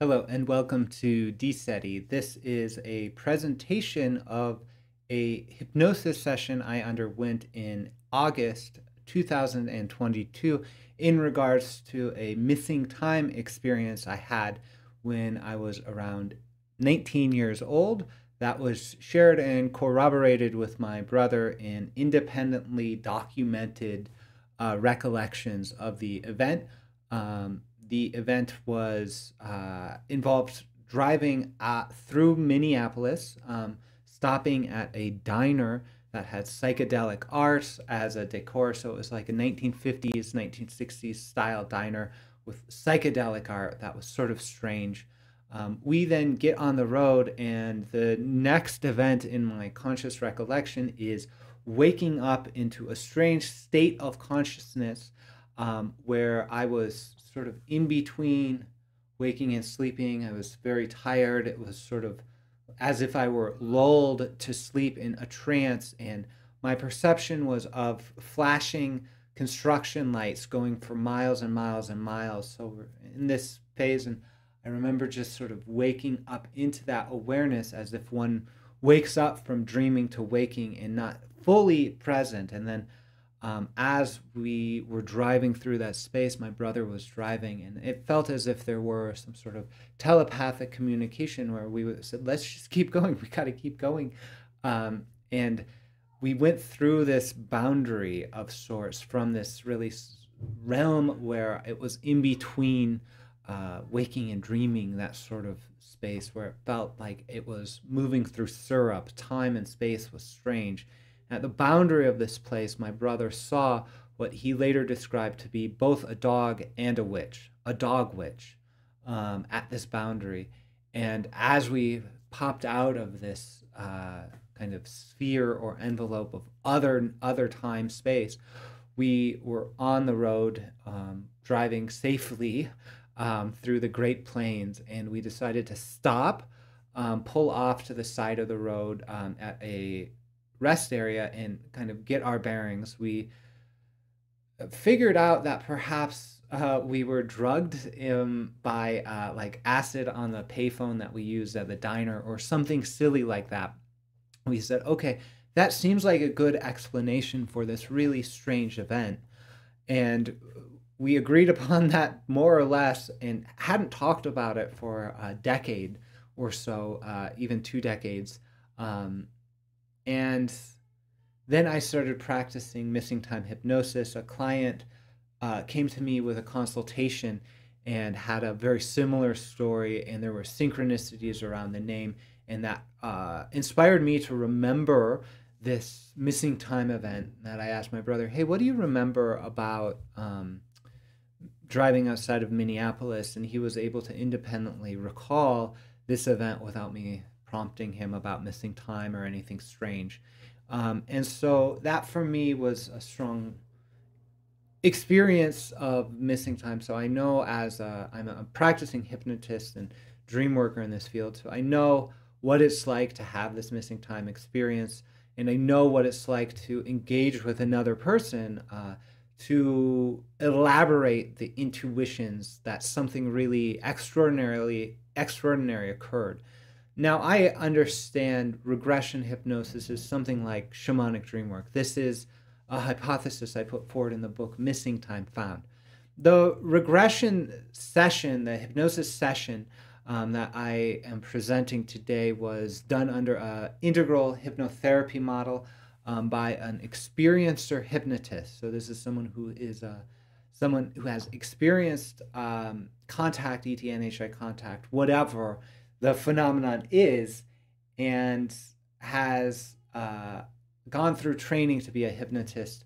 Hello and welcome to D-SETI. This is a presentation of a hypnosis session I underwent in August 2022 in regards to a missing time experience I had when I was around 19 years old. That was shared and corroborated with my brother in independently documented recollections of the event. The event was involved driving through Minneapolis, stopping at a diner that had psychedelic art as a decor. So it was like a 1950s, 1960s style diner with psychedelic art that was sort of strange. We then get on the road, and the next event in my conscious recollection is waking up into a strange state of consciousness where I was sort of in between waking and sleeping. I was very tired. It was sort of as if I were lulled to sleep in a trance, and my perception was of flashing construction lights going for miles and miles and miles. So we're in this phase, and I remember just sort of waking up into that awareness as if one wakes up from dreaming to waking and not fully present. And then as we were driving through that space, my brother was driving, and it felt as if there were some sort of telepathic communication where we said, let's just keep going. We got to keep going. And we went through this boundary of sorts from this really realm where it was in between waking and dreaming, that sort of space where it felt like it was moving through syrup. Time and space was strange. At the boundary of this place, my brother saw what he later described to be both a dog and a witch, a dog witch, at this boundary. And as we popped out of this kind of sphere or envelope of other time space, we were on the road driving safely through the Great Plains, and we decided to stop, pull off to the side of the road at a rest area and kind of get our bearings. We figured out that perhaps we were drugged by like acid on the payphone that we used at the diner or something silly like that. We said, okay, that seems like a good explanation for this really strange event. And we agreed upon that more or less and hadn't talked about it for a decade or so, even 2 decades. And then I started practicing missing time hypnosis. A client came to me with a consultation and had a very similar story, and there were synchronicities around the name, and that inspired me to remember this missing time event that I asked my brother, hey, what do you remember about driving outside of Minneapolis? And he was able to independently recall this event without me prompting him about missing time or anything strange. And so that for me was a strong experience of missing time. So I know I'm a practicing hypnotist and dream worker in this field, so I know what it's like to have this missing time experience, and I know what it's like to engage with another person to elaborate the intuitions that something really extraordinary occurred. Now, I understand regression hypnosis is something like shamanic dream work. This is a hypothesis I put forward in the book, Missing Time Found. The regression session, the hypnosis session that I am presenting today was done under an integral hypnotherapy model by an experiencer hypnotist. So this is someone who has experienced contact, ET, NHI contact, whatever the phenomenon is, and has gone through training to be a hypnotist,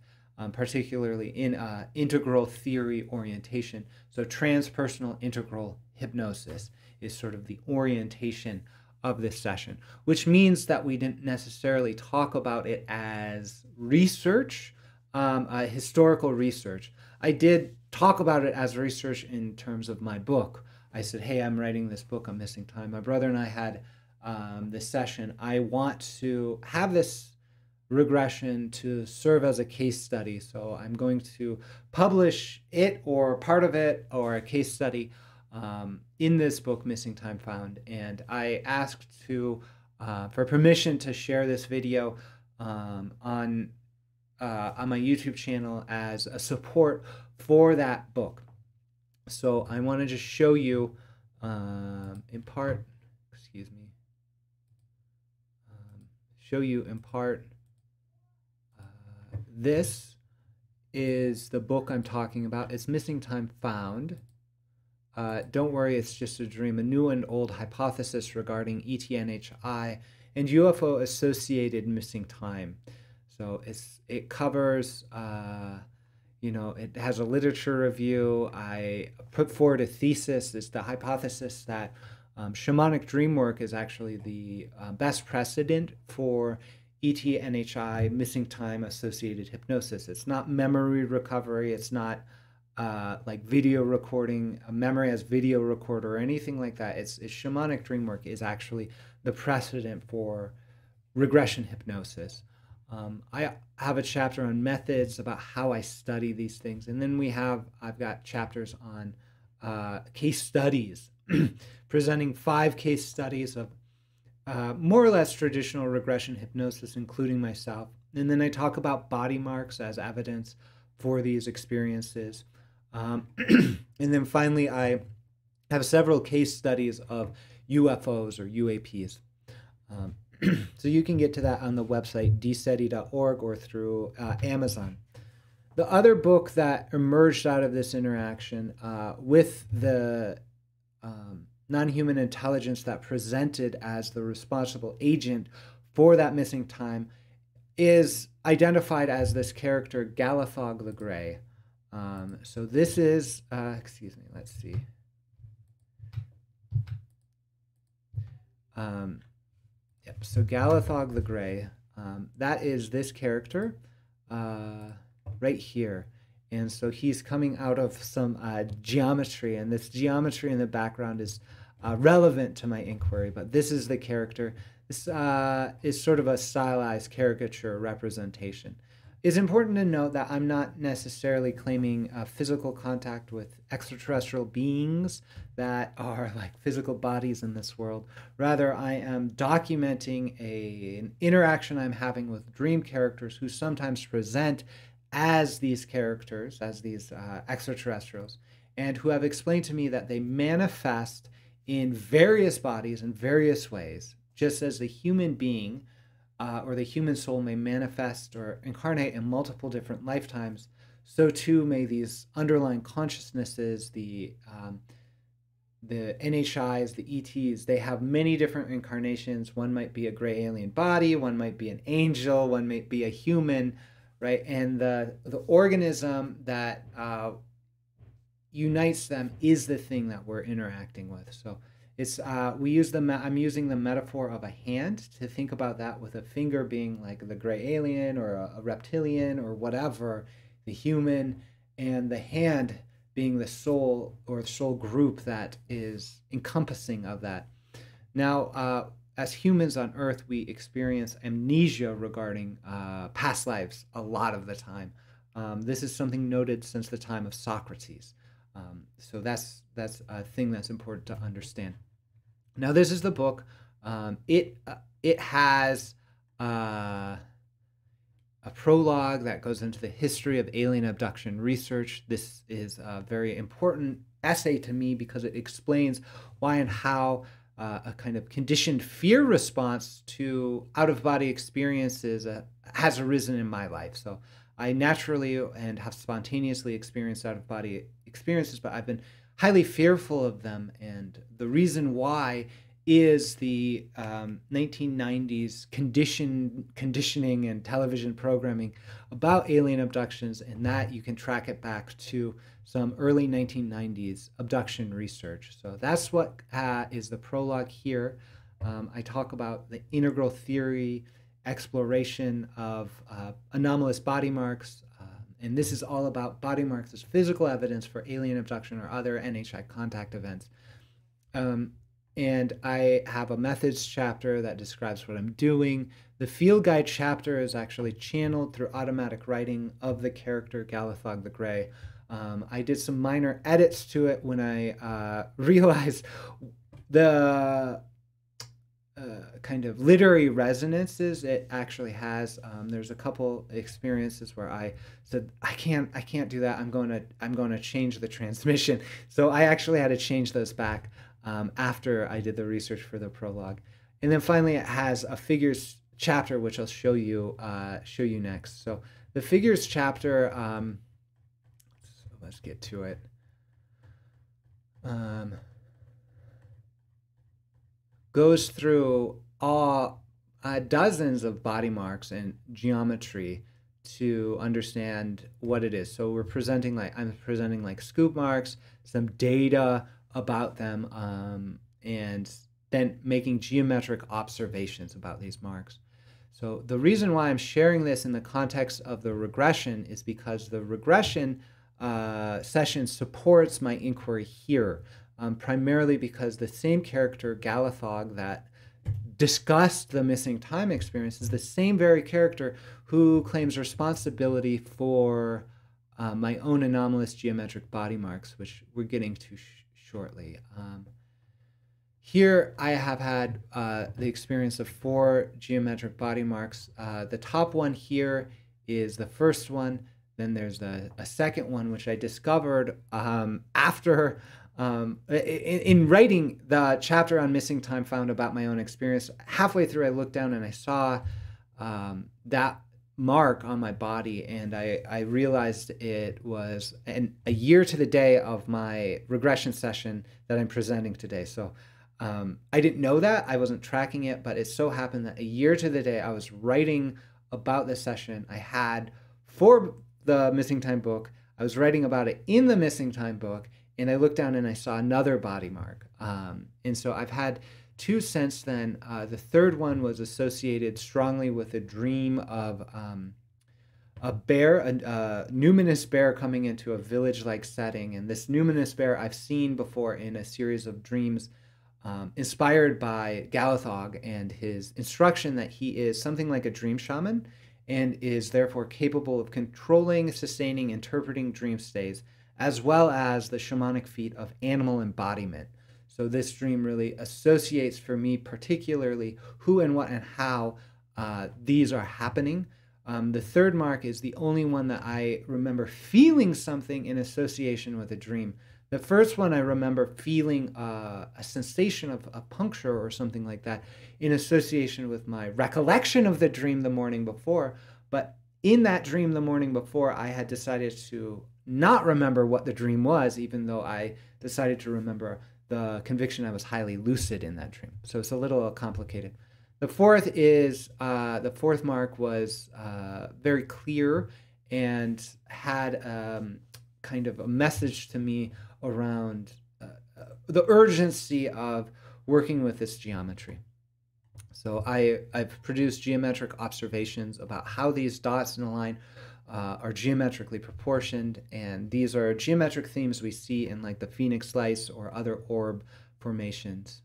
particularly in integral theory orientation. So transpersonal integral hypnosis is sort of the orientation of this session, which means that we didn't necessarily talk about it as research, historical research. I did talk about it as research in terms of my book. I said, hey, I'm writing this book on missing time. My brother and I had this session. I want to have this regression to serve as a case study. So I'm going to publish it or part of it or a case study in this book, Missing Time Found. And I asked for permission to share this video on my YouTube channel as a support for that book. So I want to just show you in part, this is the book I'm talking about. It's Missing Time Found. Don't worry, it's just a dream, a new and old hypothesis regarding ET, NHI, and UFO-associated missing time. So it covers, it has a literature review. I put forward a thesis. It's the hypothesis that shamanic dream work is actually the best precedent for ET, NHI, missing time associated hypnosis. It's not memory recovery. It's not like video recording, a memory as video recorder or anything like that. It's shamanic dream work is actually the precedent for regression hypnosis. I have a chapter on methods about how I study these things. And then I've got chapters on case studies, presenting 5 case studies of more or less traditional regression hypnosis, including myself. And then I talk about body marks as evidence for these experiences. And then finally, I have several case studies of UFOs or UAPs. So you can get to that on the website D-SETI.org or through Amazon. The other book that emerged out of this interaction with the non-human intelligence that presented as the responsible agent for that missing time is identified as this character, Galethog the Grey. So this is, let's see. So Galethog the Grey, that is this character right here. And so he's coming out of some geometry, and this geometry in the background is relevant to my inquiry, but this is the character. This is sort of a stylized caricature representation. It's important to note that I'm not necessarily claiming physical contact with extraterrestrial beings that are like physical bodies in this world. Rather, I am documenting an interaction I'm having with dream characters who sometimes present as these characters, as these extraterrestrials, and who have explained to me that they manifest in various bodies in various ways, just as the human being or the human soul may manifest or incarnate in multiple different lifetimes, so too may these underlying consciousnesses, the NHIs, the ETs, they have many different incarnations. One might be a gray alien body, one might be an angel, one might be a human, right? And the organism that unites them is the thing that we're interacting with. So it's I'm using the metaphor of a hand to think about that, with a finger being like the gray alien or a reptilian or whatever, the human, and the hand being the soul or soul group that is encompassing of that. Now, as humans on Earth, we experience amnesia regarding past lives a lot of the time. This is something noted since the time of Socrates. So that's a thing that's important to understand. Now, this is the book. It has a prologue that goes into the history of alien abduction research. This is a very important essay to me because it explains why and how a kind of conditioned fear response to out-of-body experiences has arisen in my life. So I naturally and have spontaneously experienced out-of-body experiences, but I've been highly fearful of them. And the reason why is the 1990s conditioning and television programming about alien abductions, and that you can track it back to some early 1990s abduction research. So that's what is the prologue here. I talk about the integral theory, exploration of anomalous body marks, and this is all about body marks as physical evidence for alien abduction or other NHI contact events. And I have a methods chapter that describes what I'm doing. The field guide chapter is actually channeled through automatic writing of the character Galethog the Grey. I did some minor edits to it when I realized the kind of literary resonances it actually has. There's a couple experiences where I said I can't do that. I'm going to change the transmission. So I actually had to change those back after I did the research for the prologue. And then finally, it has a figures chapter, which I'll show you next. So the figures chapter, so let's get to it. Goes through all dozens of body marks and geometry to understand what it is. So I'm presenting like scoop marks, some data about them, and then making geometric observations about these marks. So the reason why I'm sharing this in the context of the regression is because the regression session supports my inquiry here. Primarily because the same character, Galethog, that discussed the missing time experience is the same very character who claims responsibility for my own anomalous geometric body marks, which we're getting to shortly. Here I have had the experience of 4 geometric body marks. The top one here is the first one. Then there's a second one, which I discovered after in writing the chapter on missing time found about my own experience. Halfway through, I looked down and I saw that mark on my body, and I realized it was a year to the day of my regression session that I'm presenting today. So I didn't know that. I wasn't tracking it, but it so happened that a year to the day I was writing about this session I had for the missing time book. I was writing about it in the missing time book, and I looked down and I saw another body mark. And so I've had 2 since then. The third one was associated strongly with a dream of a bear, a numinous bear coming into a village-like setting. And this numinous bear I've seen before in a series of dreams inspired by Galethog and his instruction that he is something like a dream shaman and is therefore capable of controlling, sustaining, interpreting dream states, as well as the shamanic feat of animal embodiment. So this dream really associates for me particularly who and what and how these are happening. The third mark is the only one that I remember feeling something in association with a dream. The first one I remember feeling a sensation of a puncture or something like that in association with my recollection of the dream the morning before. But in that dream the morning before, I had decided to not remember what the dream was, even though I decided to remember the conviction I was highly lucid in that dream. So it's a little complicated. The fourth mark was very clear and had kind of a message to me around the urgency of working with this geometry. So I've produced geometric observations about how these dots in a line are geometrically proportioned, and these are geometric themes we see in like the phoenix lights or other orb formations.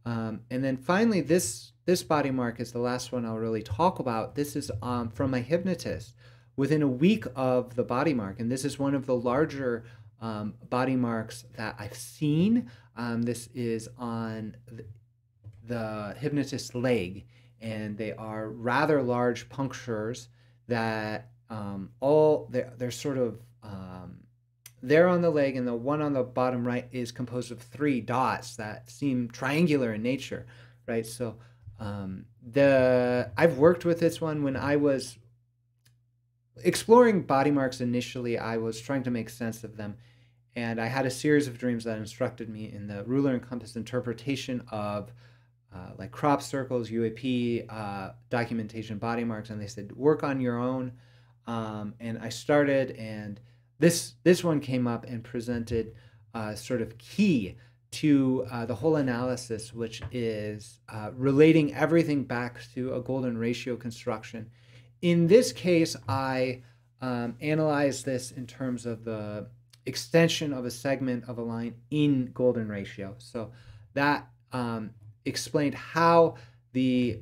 And then finally, this body mark is the last one I'll really talk about. This is from my hypnotist within a week of the body mark, and this is one of the larger body marks that I've seen. This is on the hypnotist's leg, and they are rather large punctures that they're sort of there on the leg, and the one on the bottom right is composed of 3 dots that seem triangular in nature, right? So I've worked with this one when I was exploring body marks initially. I was trying to make sense of them, and I had a series of dreams that instructed me in the ruler and compass interpretation of like crop circles, UAP, documentation, body marks, and they said work on your own. And I started, and this one came up and presented sort of key to the whole analysis, which is relating everything back to a golden ratio construction. In this case, I analyzed this in terms of the extension of a segment of a line in golden ratio. So that explained how the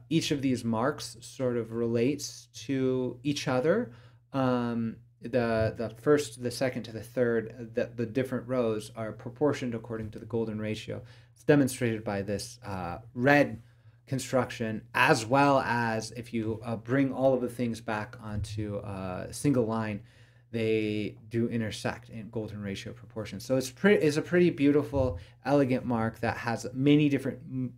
each of these marks sort of relates to each other the first, the second to the third, the different rows are proportioned according to the golden ratio. It's demonstrated by this red construction, as well as if you bring all of the things back onto a single line, they do intersect in golden ratio proportion. So it's a pretty beautiful, elegant mark that has many different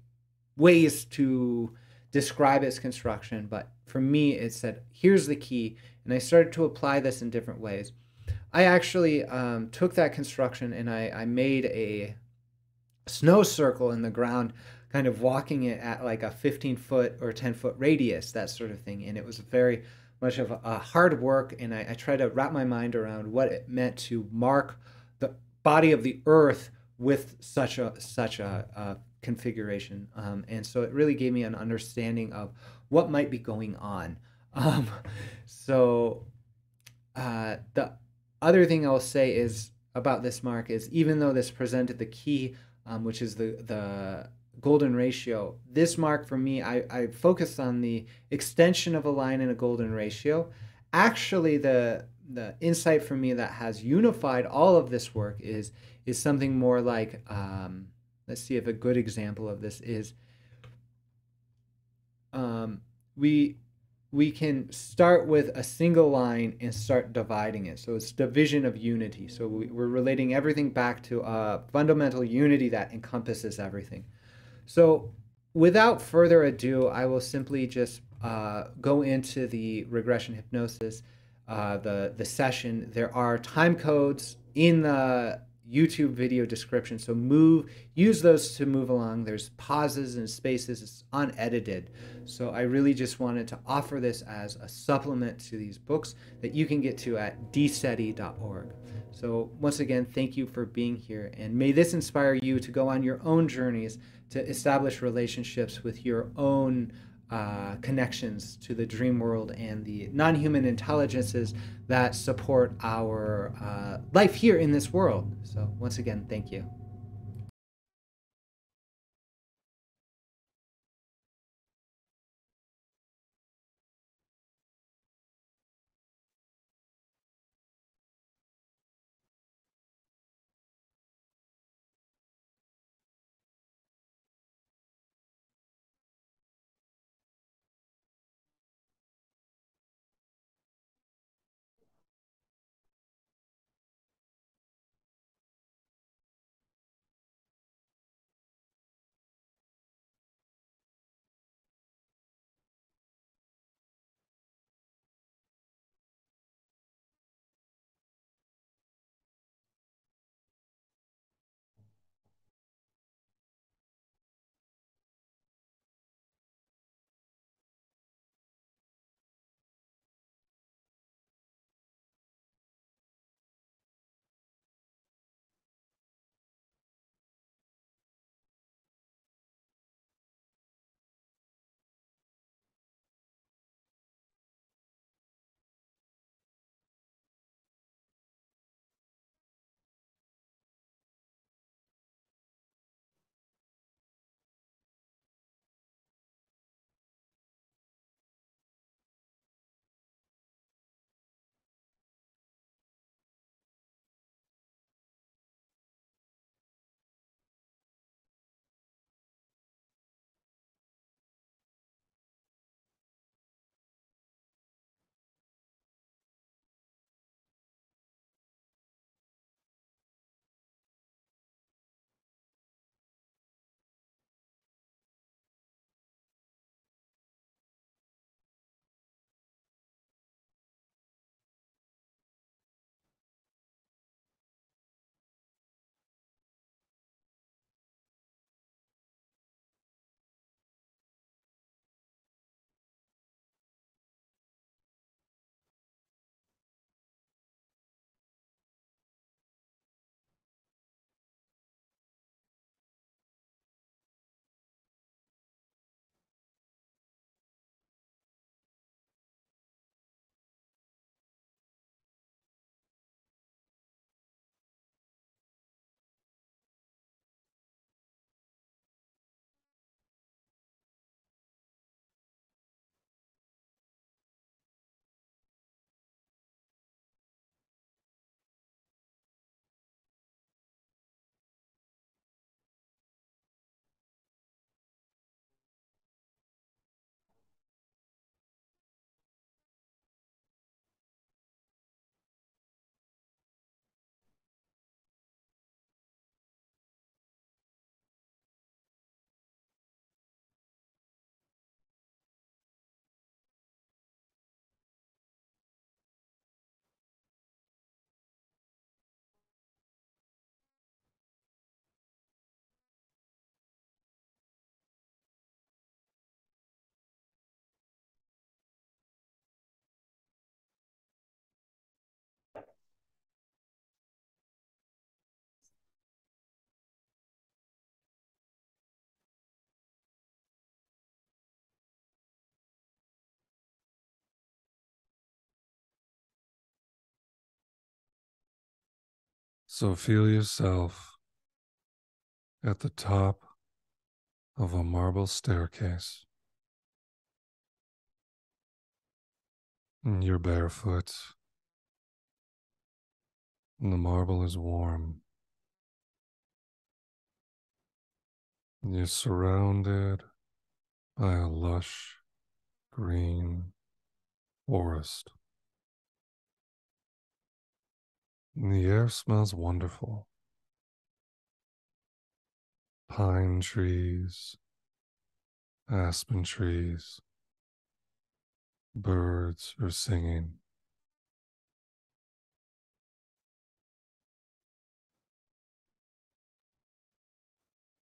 ways to describe its construction. But for me, it said, here's the key. And I started to apply this in different ways. I actually took that construction and I made a snow circle in the ground, kind of walking it at like a 15-foot or 10-foot radius, that sort of thing. And it was very much of a hard work. And I tried to wrap my mind around what it meant to mark the body of the earth with such a configuration. And so it really gave me an understanding of what might be going on. Um, so the other thing I'll say is about this mark is, even though this presented the key, which is the golden ratio, this mark for me, I focused on the extension of a line in a golden ratio. Actually, the insight for me that has unified all of this work is something more like, let's see if a good example of this is, we can start with a single line and start dividing it. So it's division of unity. So we're relating everything back to a fundamental unity that encompasses everything. So without further ado, I will simply just go into the regression hypnosis, the session. There are time codes in the YouTube video description, so use those to move along. There's pauses and spaces. It's unedited. So I really just wanted to offer this as a supplement to these books that you can get to at D-SETI.org. So once again, thank you for being here, and may this inspire you to go on your own journeys to establish relationships with your own connections to the dream world and the non-human intelligences that support our life here in this world. So once again, thank you. So feel yourself at the top of a marble staircase. And you're barefoot, and the marble is warm. And you're surrounded by a lush green forest. And the air smells wonderful. Pine trees, aspen trees, birds are singing.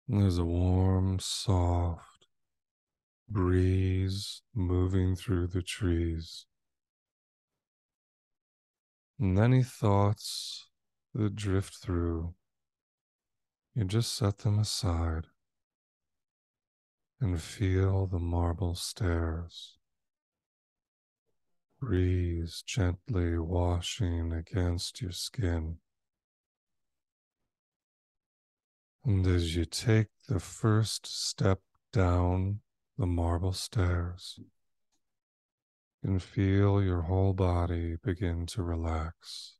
And there's a warm, soft breeze moving through the trees. And any thoughts that drift through, you just set them aside and feel the marble stairs. Breeze gently washing against your skin. And as you take the first step down the marble stairs, you can feel your whole body begin to relax.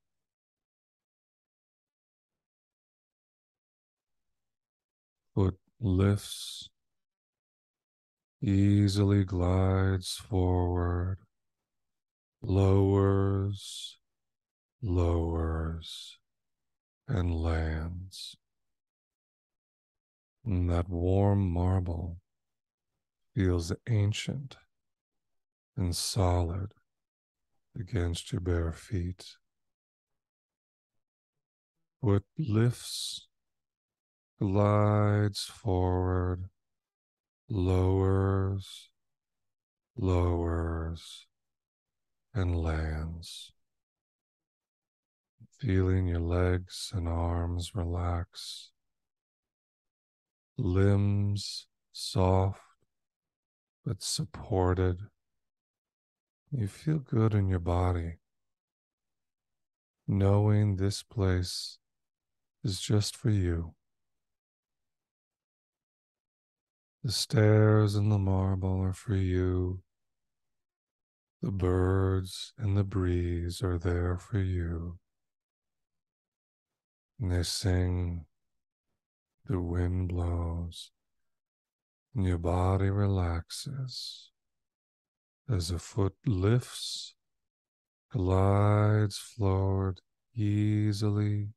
Foot lifts, easily glides forward, lowers, lowers, and lands. And that warm marble feels ancient and solid against your bare feet. Foot lifts, glides forward, lowers, lowers, and lands. Feeling your legs and arms relax, limbs soft but supported. You feel good in your body, knowing this place is just for you. The stairs and the marble are for you. The birds and the breeze are there for you. And they sing, the wind blows, and your body relaxes as a foot lifts, glides forward easily,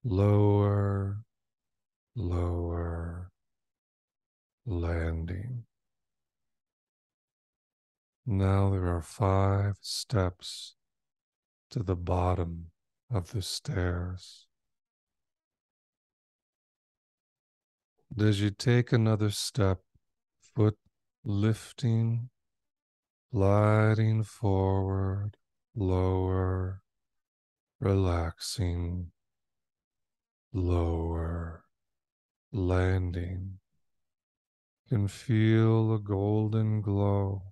lower, lower, landing. Now there are 5 steps to the bottom of the stairs. As you take another step, foot lifting, gliding forward, lower, relaxing, lower, landing. You can feel a golden glow,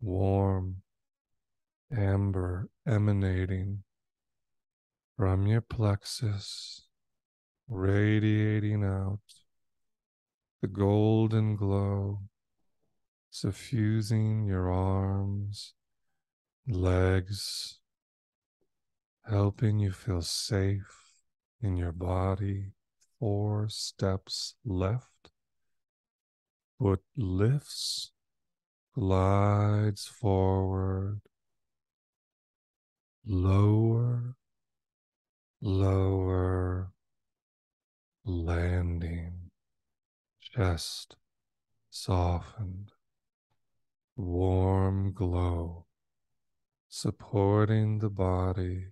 warm, amber emanating from your plexus, radiating out. The golden glow suffusing your arms, legs, helping you feel safe in your body. 4 steps left. Foot lifts, glides forward, lower, lower, landing, chest softened, warm glow, supporting the body,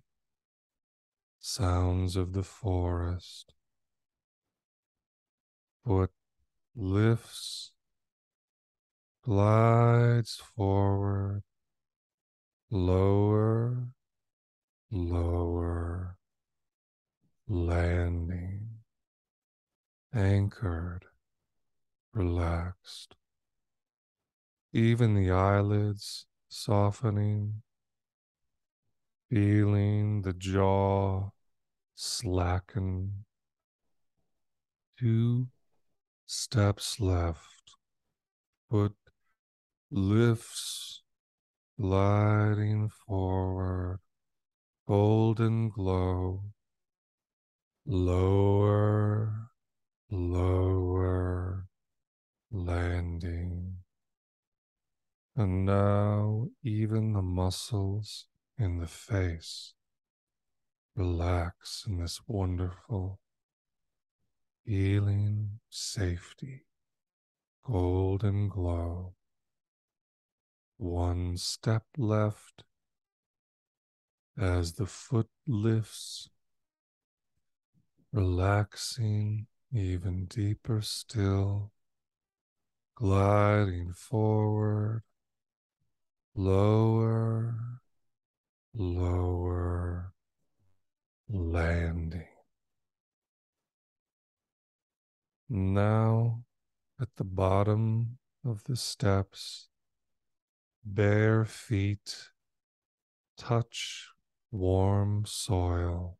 sounds of the forest. Foot lifts, glides forward, lower, lower, landing, anchored, relaxed. Even the eyelids softening, feeling the jaw slacken. 2 steps left. Foot lifts, gliding forward. Golden glow. Lower, lower, landing. And now even the muscles in the face relax in this wonderful healing safety, golden glow. 1 step left as the foot lifts, relaxing even deeper still, gliding forward, lower, lower, landing. Now, at the bottom of the steps, bare feet touch warm soil,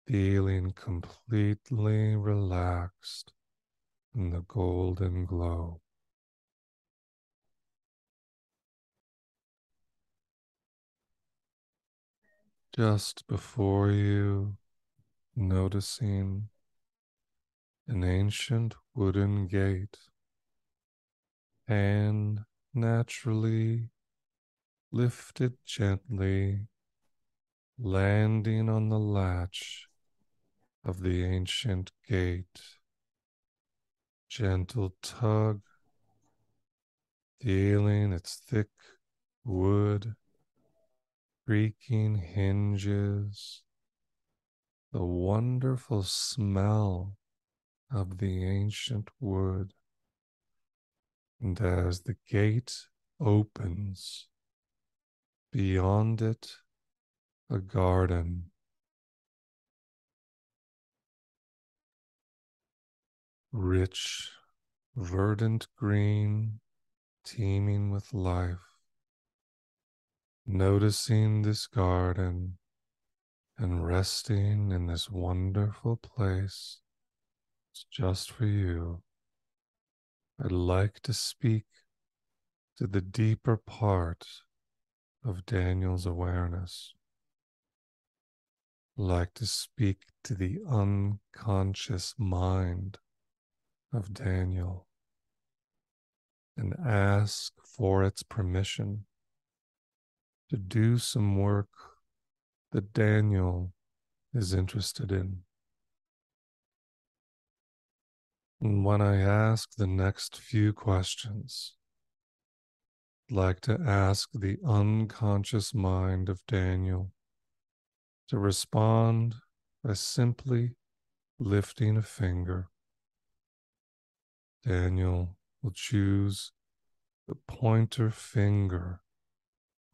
feeling completely relaxed in the golden glow. Just before you, noticing an ancient wooden gate, and naturally lifted gently, landing on the latch of the ancient gate. Gentle tug, feeling its thick wood, creaking hinges, the wonderful smell of the ancient wood. And as the gate opens, beyond it, a garden, rich, verdant green, teeming with life. Noticing this garden and resting in this wonderful place, it's just for you. I'd like to speak to the deeper part of Daniel's awareness. I'd like to speak to the unconscious mind of Daniel and ask for its permission to do some work that Daniel is interested in. And when I ask the next few questions, I'd like to ask the unconscious mind of Daniel to respond by simply lifting a finger. Daniel will choose the pointer finger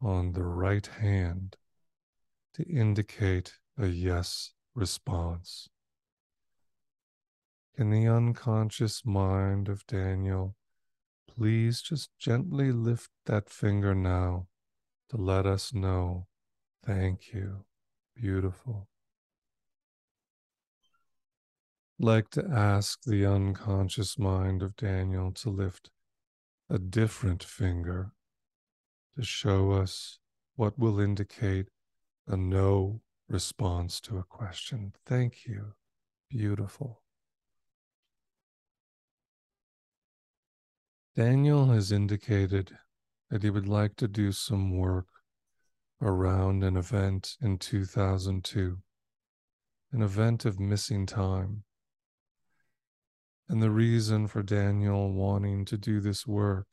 on the right hand to indicate a yes response. Can the unconscious mind of Daniel please just gently lift that finger now to let us know? Thank you. Beautiful. I'd like to ask the unconscious mind of Daniel to lift a different finger to show us what will indicate a no response to a question. Thank you. Beautiful. Daniel has indicated that he would like to do some work around an event in 2002, an event of missing time. And the reason for Daniel wanting to do this work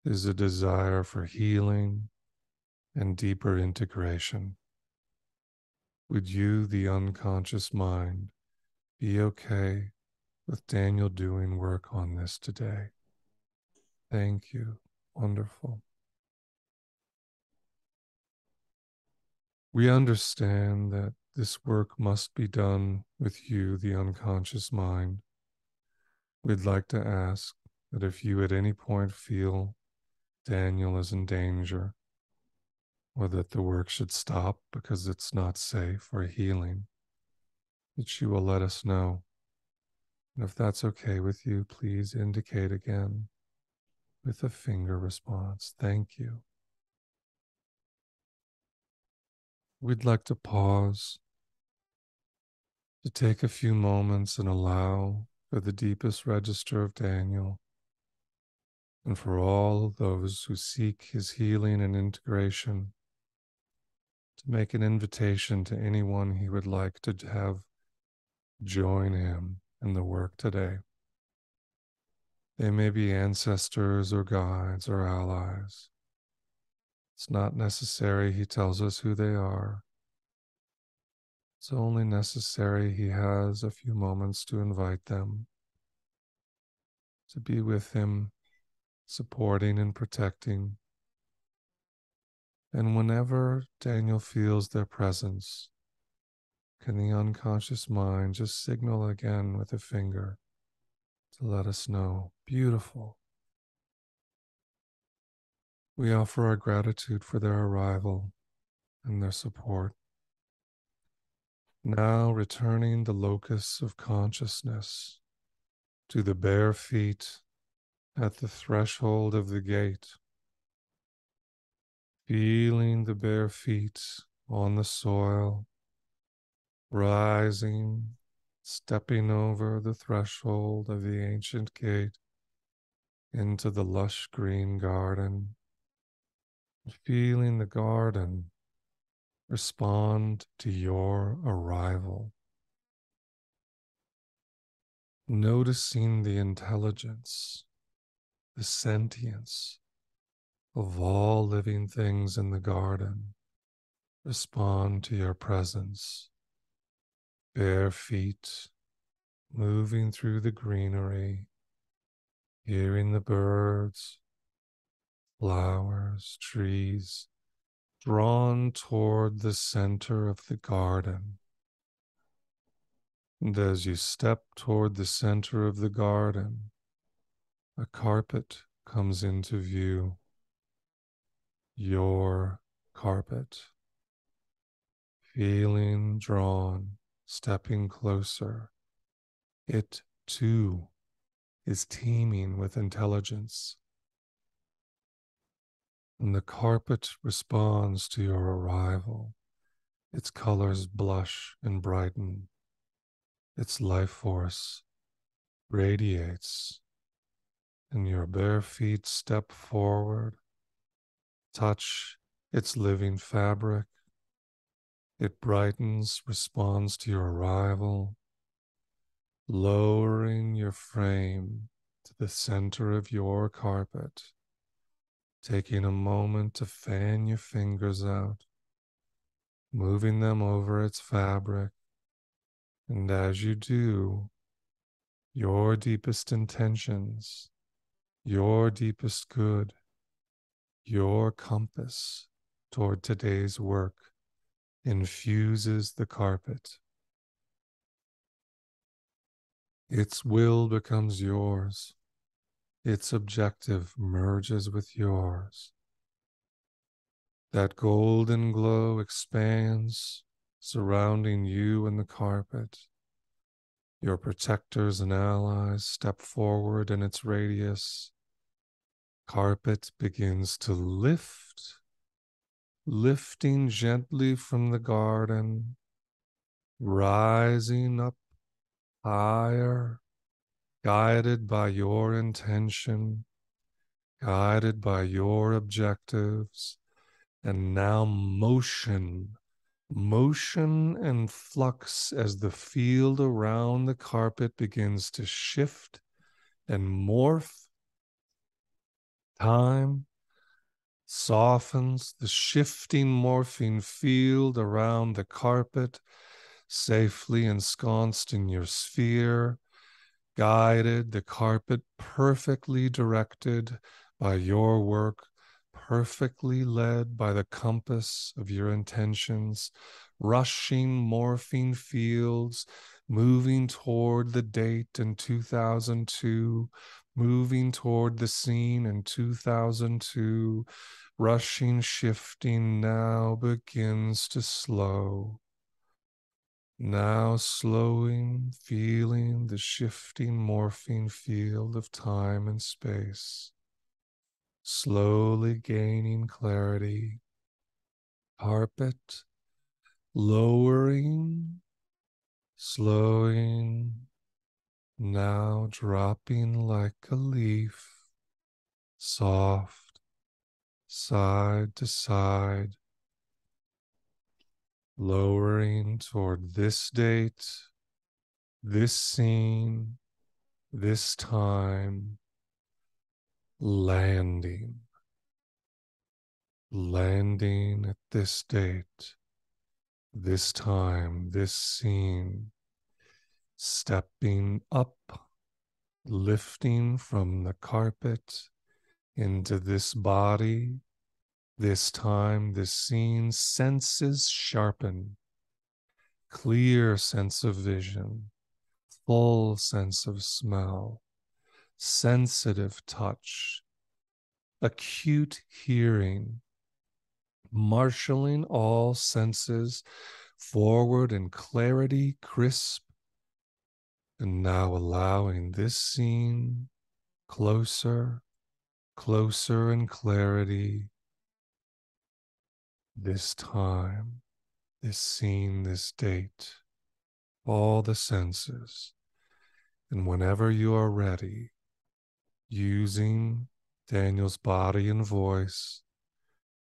is a desire for healing and deeper integration. Would you, the unconscious mind, be okay with Daniel doing work on this today? Thank you. Wonderful. We understand that this work must be done with you, the unconscious mind. We'd like to ask that if you at any point feel Daniel is in danger, or that the work should stop because it's not safe or healing, that you will let us know. And if that's okay with you, please indicate again with a finger response. Thank you. We'd like to pause to take a few moments and allow for the deepest register of Daniel and for all those who seek his healing and integration to make an invitation to anyone he would like to have join him in the work today. They may be ancestors or guides or allies. It's not necessary he tells us who they are. It's only necessary he has a few moments to invite them to be with him, supporting and protecting. And whenever Daniel feels their presence, can the unconscious mind just signal again with a finger to let us know? Beautiful. We offer our gratitude for their arrival and their support. Now returning the locus of consciousness to the bare feet at the threshold of the gate, feeling the bare feet on the soil, rising, stepping over the threshold of the ancient gate into the lush green garden, feeling the garden respond to your arrival. Noticing the intelligence, the sentience of all living things in the garden respond to your presence. Bare feet moving through the greenery, hearing the birds, flowers, trees, drawn toward the center of the garden. And as you step toward the center of the garden, a carpet comes into view. Your carpet. Feeling drawn, stepping closer. It too is teeming with intelligence. And the carpet responds to your arrival. Its colors blush and brighten. Its life force radiates. And your bare feet step forward, touch its living fabric. It brightens, responds to your arrival, lowering your frame to the center of your carpet, taking a moment to fan your fingers out, moving them over its fabric. And as you do, your deepest intentions, your deepest good, your compass toward today's work infuses the carpet. Its will becomes yours. Its objective merges with yours. That golden glow expands, surrounding you and the carpet. Your protectors and allies step forward in its radius. Carpet begins to lift, lifting gently from the garden, rising up higher, guided by your intention, guided by your objectives, and now motion and flux as the field around the carpet begins to shift and morph. Time softens the shifting, morphing field around the carpet, safely ensconced in your sphere, guided, the carpet perfectly directed by your work, perfectly led by the compass of your intentions, rushing, morphing fields, moving toward the date in 2002, moving toward the scene in 2002, rushing, shifting, now begins to slow. Now slowing, feeling the shifting, morphing field of time and space. Slowly gaining clarity. Carpet, lowering, slowing, now dropping like a leaf, soft, side to side, lowering toward this date, this scene, this time, landing, landing at this date, this time, this scene, stepping up, lifting from the carpet into this body, this time, this scene, senses sharpen, clear sense of vision, full sense of smell, sensitive touch, acute hearing, marshaling all senses forward in clarity, crisp, and now allowing this scene closer, closer in clarity, this time, this scene, this date, all the senses. And whenever you are ready, using Daniel's body and voice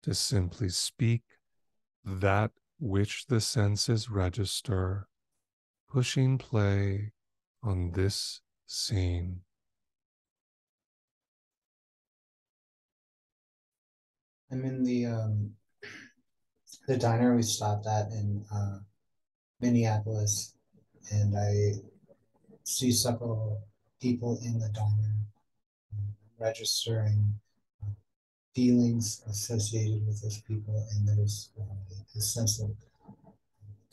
to simply speak that which the senses register, pushing play on this scene. I'm in the diner we stopped at in Minneapolis, and I see several people in the diner registering feelings associated with those people, and there's a sense of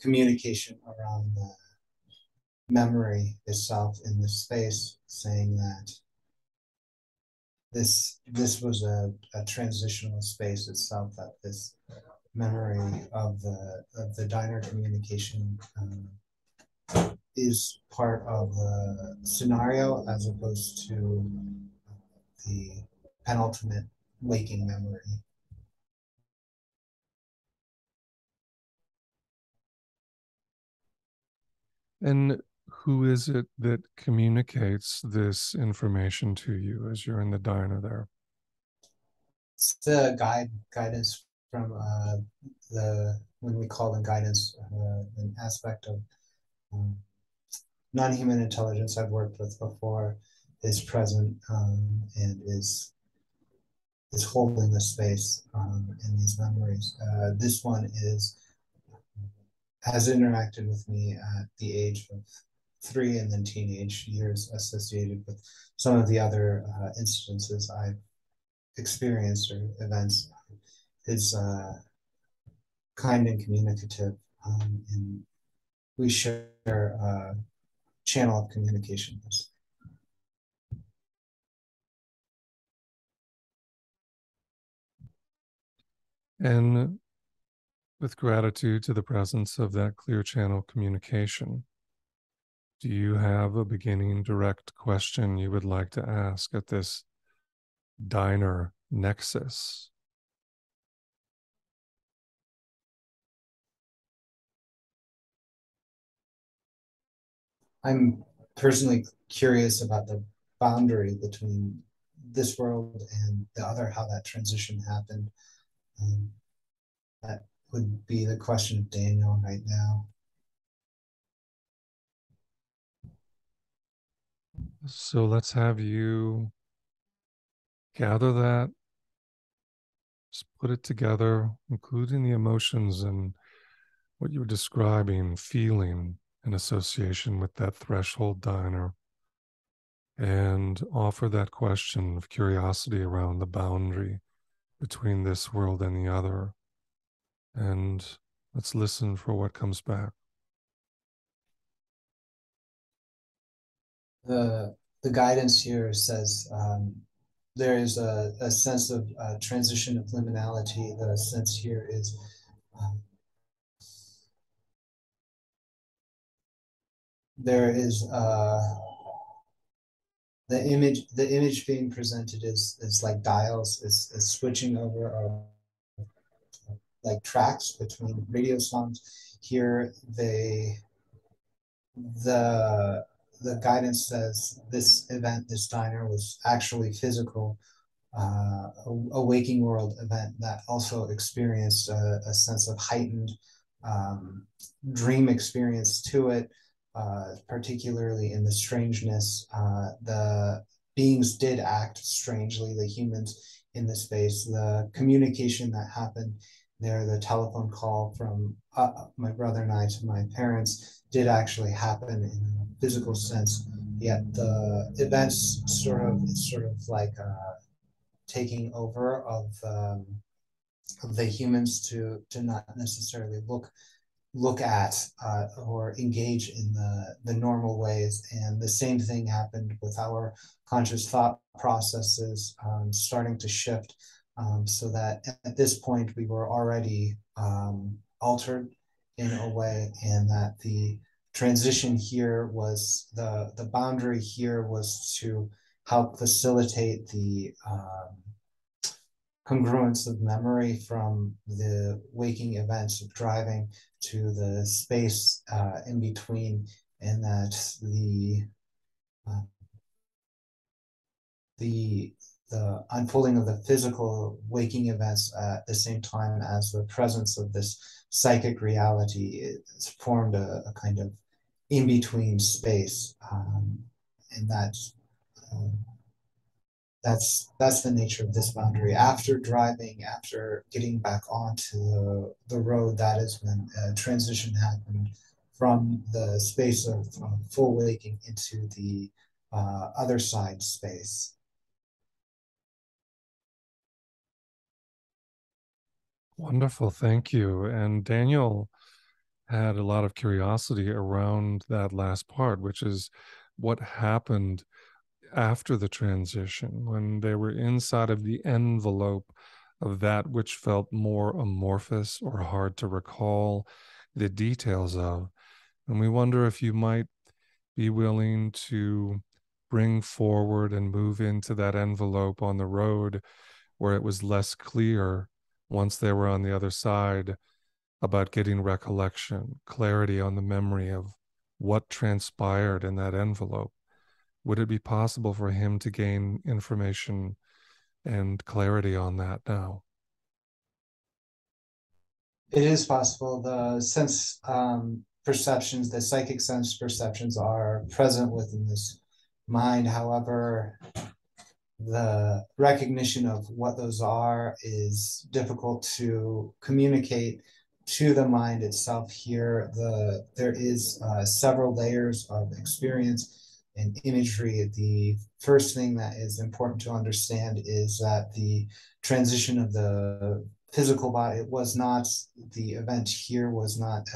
communication around the memory itself in the space, saying that this was a transitional space itself, that this memory of the diner communication is part of the scenario as opposed to the penultimate waking memory. And who is it that communicates this information to you as you're in the diner there? It's the guidance from the, when we call them guidance, an aspect of non-human intelligence I've worked with before is present, and is holding the space in these memories. This one has interacted with me at the age of 3 and then teenage years, associated with some of the other incidences I've experienced or events. Is kind and communicative, and we share a channel of communication. And with gratitude to the presence of that clear channel communication, do you have a beginning direct question you would like to ask at this diner nexus? I'm personally curious about the boundary between this world and the other, how that transition happened. Um, that would be the question of Daniel right now. So let's have you gather that, just put it together, including the emotions and what you were describing, feeling in association with that threshold diner, and offer that question of curiosity around the boundary between this world and the other. And let's listen for what comes back. The the guidance here says there is a sense of transition of liminality. The sense here is there is the image being presented is like dials, is switching over like tracks between radio songs. Here the the guidance says this event, this diner, was actually physical, a waking world event that also experienced a sense of heightened dream experience to it, particularly in the strangeness. The beings did act strangely, the humans in the space. The communication that happened there, the telephone call from my brother and I to my parents, did actually happen in a physical sense. Yet the events sort of like taking over of the humans to not necessarily look at or engage in the normal ways. And the same thing happened with our conscious thought processes starting to shift, so that at this point we were already altered in a way, and that the transition here was the boundary here was to help facilitate the congruence of memory from the waking events of driving to the space in between, and that uh, the the unfolding of the physical waking events at the same time as the presence of this psychic reality is formed a kind of in between space, and um, that's the nature of this boundary. After driving, after getting back onto the road, that is when a transition happened from the space of full waking into the other side space. Wonderful, thank you. And Daniel had a lot of curiosity around that last part, which is what happened after the transition when they were inside of the envelope of that which felt more amorphous or hard to recall the details of. And we wonder if you might be willing to bring forward and move into that envelope on the road where it was less clear once they were on the other side about getting recollection, clarity on the memory of what transpired in that envelope. Would it be possible for him to gain information and clarity on that now? It is possible. The sense perceptions, the psychic sense perceptions are present within this mind. However, the recognition of what those are is difficult to communicate to the mind itself here. There is several layers of experience and imagery. The first thing that is important to understand is that the transition of the physical body, it was not, the event here was not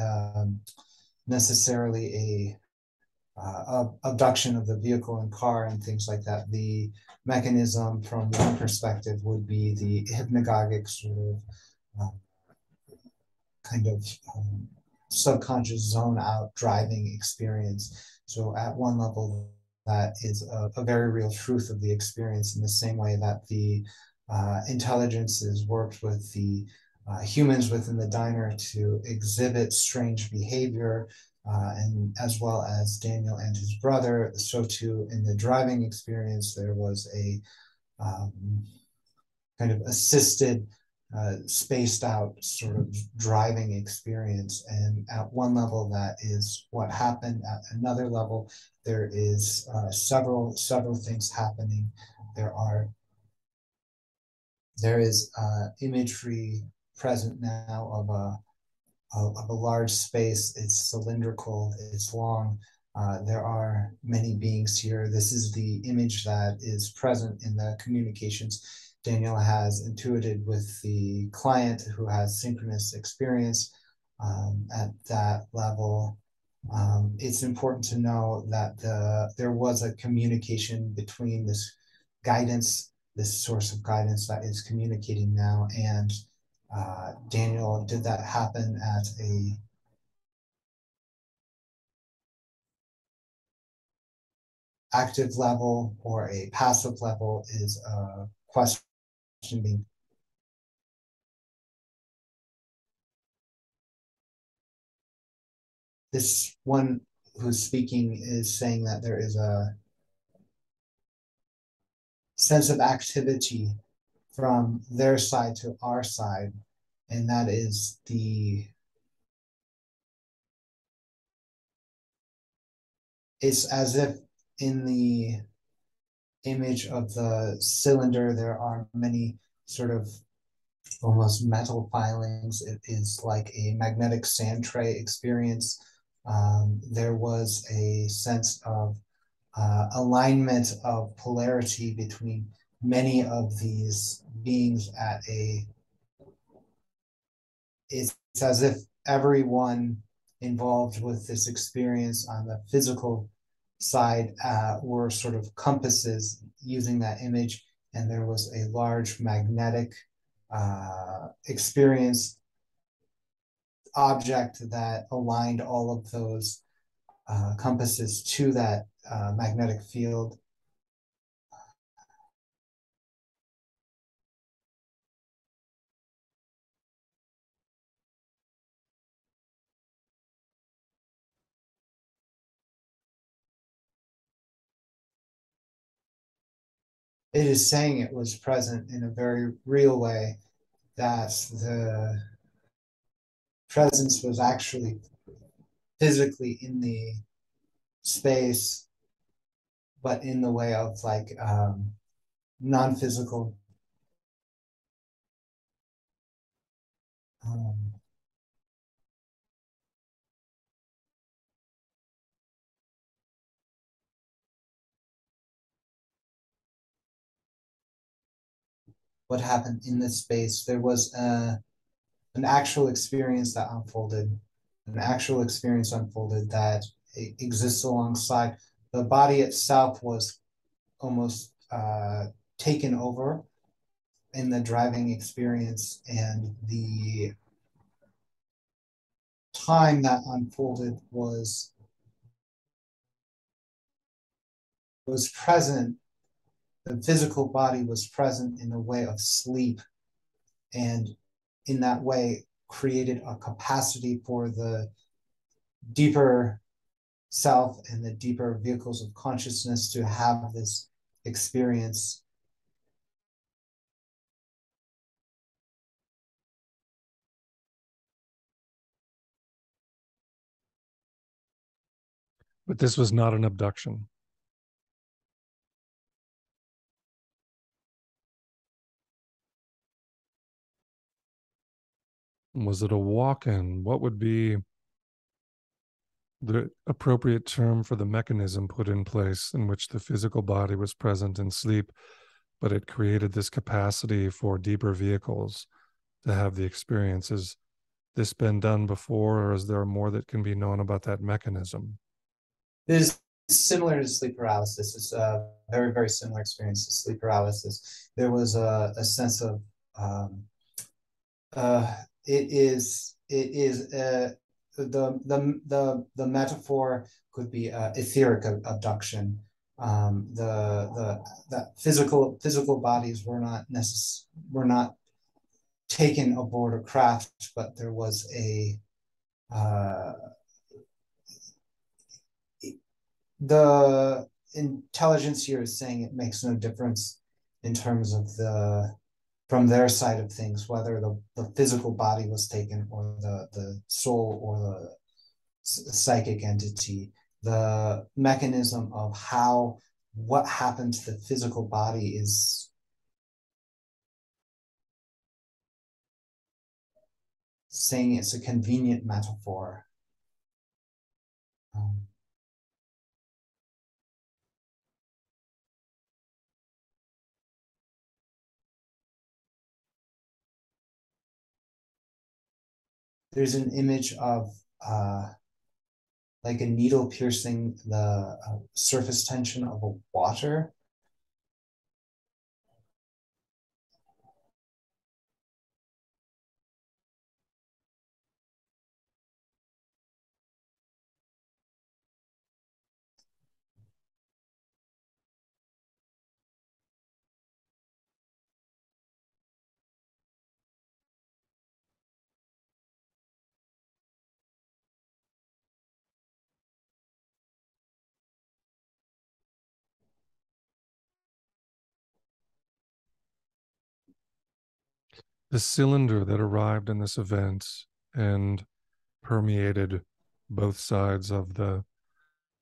necessarily a abduction of the vehicle and car and things like that. The mechanism from one perspective would be the hypnagogic sort of kind of subconscious zone out driving experience. So at one level, that is a very real truth of the experience, in the same way that the intelligences worked with the humans within the diner to exhibit strange behavior, and as well as Daniel and his brother, so too in the driving experience, there was a kind of assisted, spaced out sort of driving experience. And at one level, that is what happened. At another level, there is several things happening. There is imagery present now of a large space. It's cylindrical, it's long. There are many beings here. This is the image that is present in the communications Daniel has intuited with the client who has synchronous experience at that level. It's important to know that there was a communication between this guidance, this source of guidance that is communicating now, and Daniel. Did that happen at a active level or a passive level is a question being. This one who's speaking is saying that there is a sense of activity from their side to our side, and that is it's as if in the image of the cylinder there are many sort of almost metal filings. It is like a magnetic sand tray experience. There was a sense of alignment of polarity between many of these beings at a. It's as if everyone involved with this experience on the physical side were sort of compasses using that image, and there was a large magnetic experience object that aligned all of those compasses to that magnetic field. It is saying it was present in a very real way, that the presence was actually physically in the space, but in the way of like non-physical. Um, what happened in this space? There was an actual experience that unfolded, that exists alongside. The body itself was almost taken over in the driving experience, and the time that unfolded was present. The physical body was present in a way of sleep, and in that way created a capacity for the deeper self and the deeper vehicles of consciousness to have this experience. But this was not an abduction. Was it a walk-in? What would be the appropriate term for the mechanism put in place in which the physical body was present in sleep, but it created this capacity for deeper vehicles to have the experience? Has this been done before, or is there more that can be known about that mechanism? It is similar to sleep paralysis. It's a very, very similar experience to sleep paralysis. There was a sense of the metaphor could be etheric abduction. The physical bodies were not taken aboard a craft, but there was a the intelligence here is saying it makes no difference in terms of from their side of things, whether the physical body was taken or the soul or the psychic entity. The mechanism of what happened to the physical body is saying it's a convenient metaphor. There's an image of like a needle piercing the surface tension of a water. The cylinder that arrived in this event and permeated both sides of the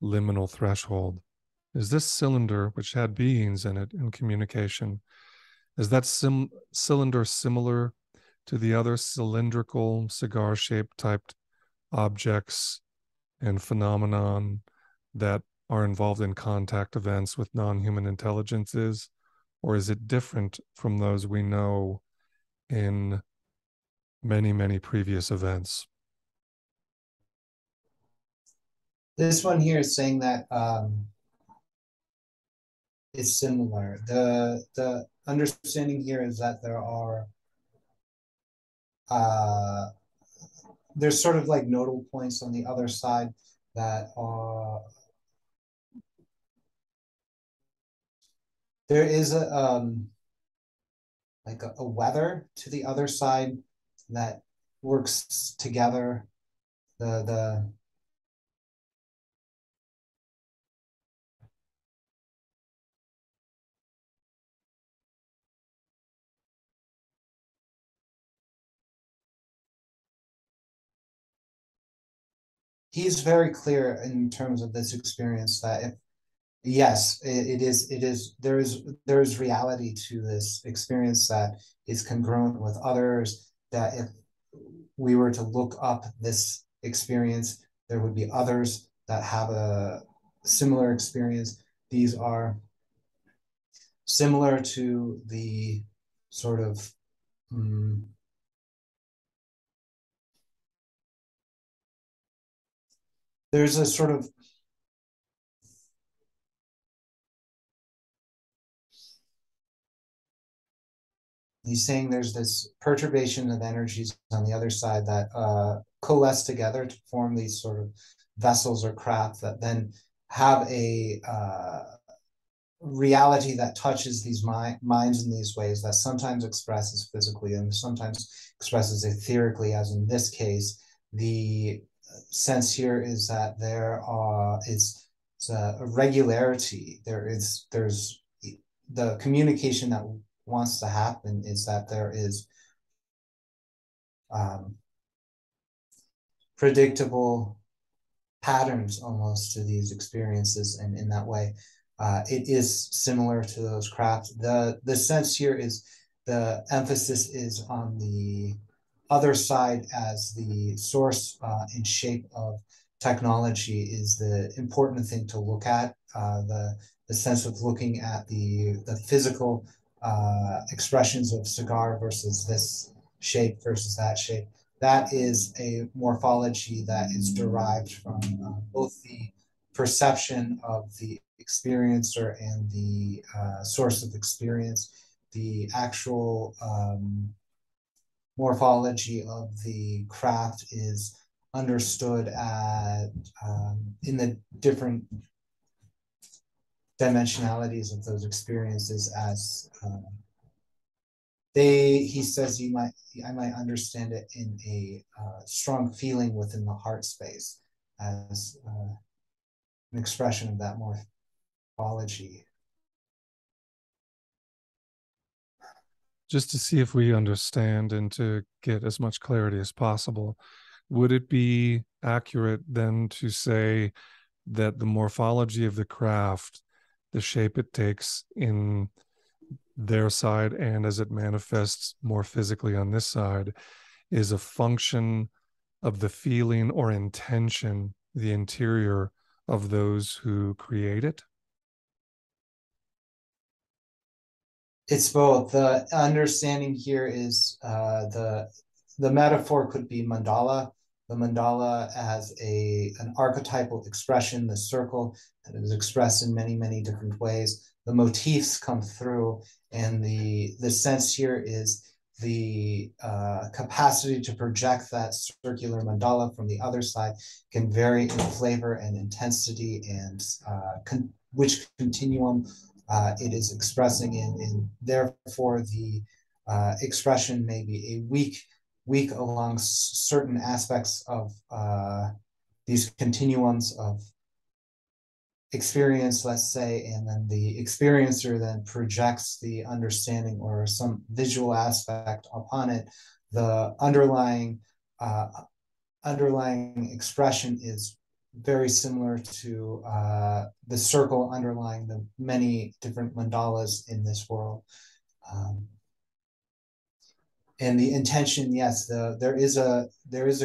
liminal threshold, is this cylinder, which had beings in it in communication, is that cylinder similar to the other cylindrical, cigar-shaped typed objects and phenomenon that are involved in contact events with non-human intelligences? Or is it different from those we know in many, many previous events? This one here is saying that it's similar. The understanding here is that there's sort of like nodal points on the other side that there is like a weather to the other side that works together. The he's very clear in terms of this experience that if yes, there is reality to this experience that is congruent with others, that if we were to look up this experience, there would be others that have a similar experience. These are similar to the sort of there's a sort of he's saying there's this perturbation of energies on the other side that coalesce together to form these sort of vessels or craft that then have a reality that touches these minds in these ways, that sometimes expresses physically and sometimes expresses etherically, as in this case. The sense here is that it's a regularity. There's the communication that wants to happen is that there is predictable patterns almost to these experiences, and in that way it is similar to those crafts. The sense here is the emphasis is on the other side as the source and shape of technology is the important thing to look at. The sense of looking at the physical expressions of cigar versus this shape versus that shape. That is a morphology that is derived from both the perception of the experiencer and the source of experience. The actual morphology of the craft is understood in the different dimensionalities of those experiences as he says I might understand it in a strong feeling within the heart space as an expression of that morphology. Just to see if we understand and to get as much clarity as possible, would it be accurate then to say that the morphology of the craft, the shape it takes in their side and as it manifests more physically on this side, is a function of the feeling or intention, the interior of those who create it? It's both. The understanding here is the metaphor could be mandala. the mandala as an archetypal expression, the circle, that is expressed in many, many different ways. The motifs come through, and the sense here is the capacity to project that circular mandala from the other side can vary in flavor and intensity, and which continuum it is expressing in, and therefore the expression may be a weak along certain aspects of these continuums of experience, let's say, and then the experiencer then projects the understanding or some visual aspect upon it. The underlying expression is very similar to the circle underlying the many different mandalas in this world. And the intention, yes, there is a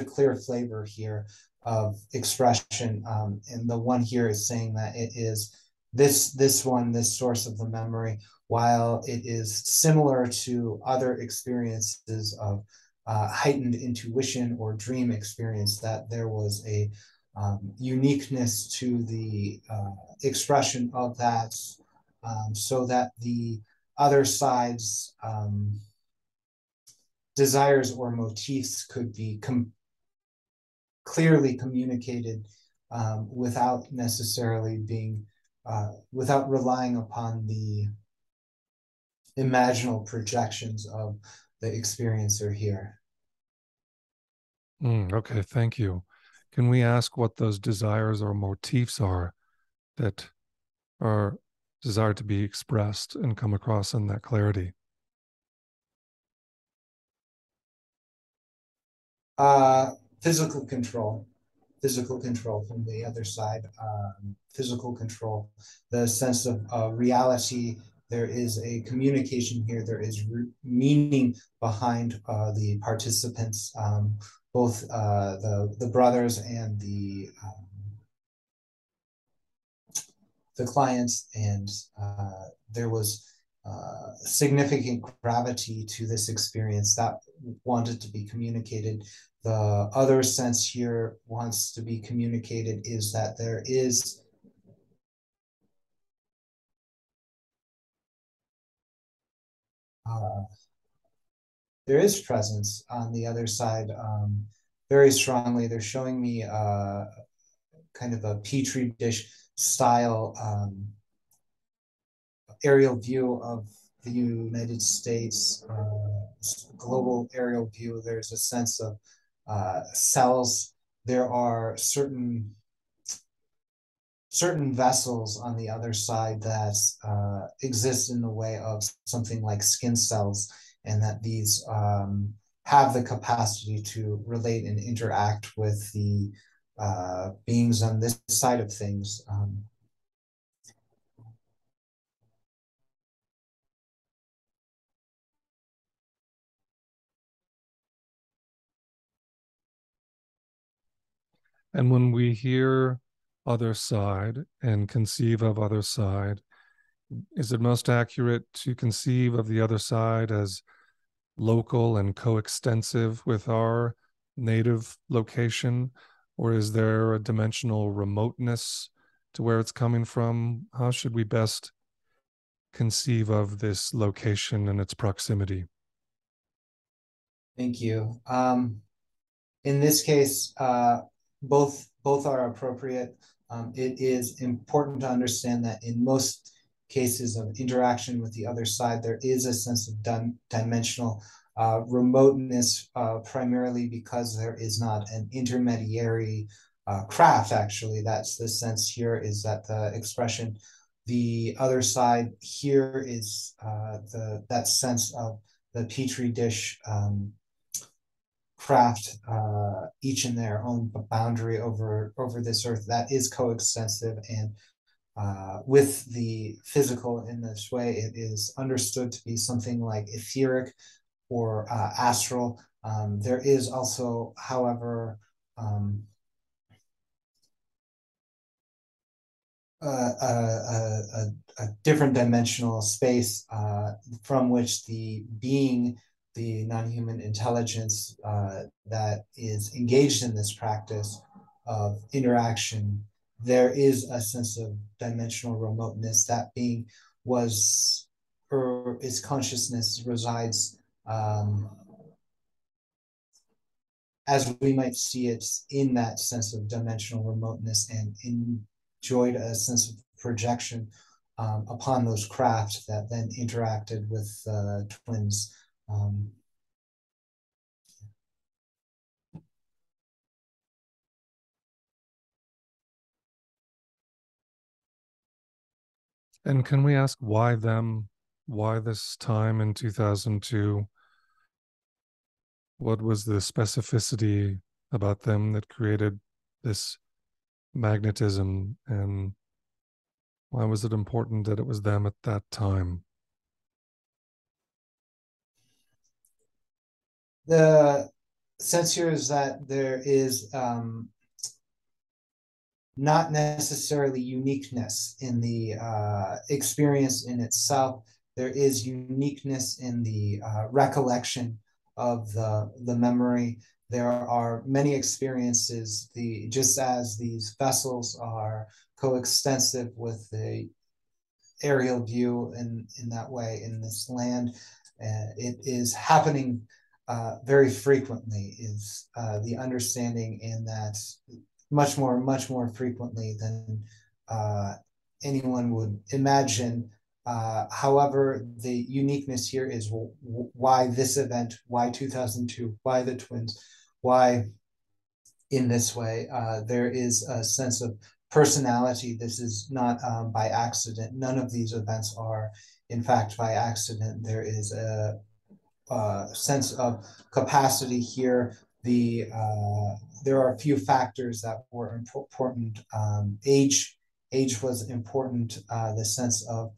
clear flavor here of expression, and the one here is saying that it is this source of the memory, while it is similar to other experiences of heightened intuition or dream experience, that there was a uniqueness to the expression of that, so that the other side's desires or motifs could be clearly communicated without necessarily being, without relying upon the imaginal projections of the experiencer here. Okay, thank you. Can we ask what those desires or motifs are that are desired to be expressed and come across in that clarity? Physical control from the other side, physical control, the sense of reality. There is a communication here. There is meaning behind the participants, both the brothers and the clients, and there was significant gravity to this experience that wanted to be communicated. The other sense here wants to be communicated is that there is presence on the other side, very strongly. They're showing me kind of a petri dish style aerial view of the United States, global aerial view. There's a sense of cells. There are certain vessels on the other side that exist in the way of something like skin cells, and that these have the capacity to relate and interact with the beings on this side of things. And when we hear other side and conceive of other side, is it most accurate to conceive of the other side as local and coextensive with our native location? Or is there a dimensional remoteness to where it's coming from? How should we best conceive of this location and its proximity? Thank you. In this case, both are appropriate. It is important to understand that in most cases of interaction with the other side, there is a sense of dimensional remoteness, primarily because there is not an intermediary craft. Actually, that's the sense here, is that the expression, the other side here is that sense of the petri dish craft, each in their own boundary over this earth, that is coextensive, and with the physical in this way, it is understood to be something like etheric or astral. There is also, however, a different dimensional space from which the being the non-human intelligence that is engaged in this practice of interaction, there is a sense of dimensional remoteness. That being was, or its consciousness resides, as we might see it, in that sense of dimensional remoteness, and enjoyed a sense of projection upon those craft that then interacted with twins. And can we ask why them? Why this time in 2002? What was the specificity about them that created this magnetism, and why was it important that it was them at that time? The sense here is that there is not necessarily uniqueness in the experience in itself. There is uniqueness in the recollection of the memory. There are many experiences, just as these vessels are coextensive with the aerial view in that way in this land. It is happening very frequently, is the understanding, in that much more frequently than anyone would imagine. However, the uniqueness here is why this event, why 2002, why the twins, why in this way. There is a sense of personality. This is not by accident. None of these events are, in fact, by accident. There is a sense of capacity here. There are a few factors that were important. Age was important. The sense of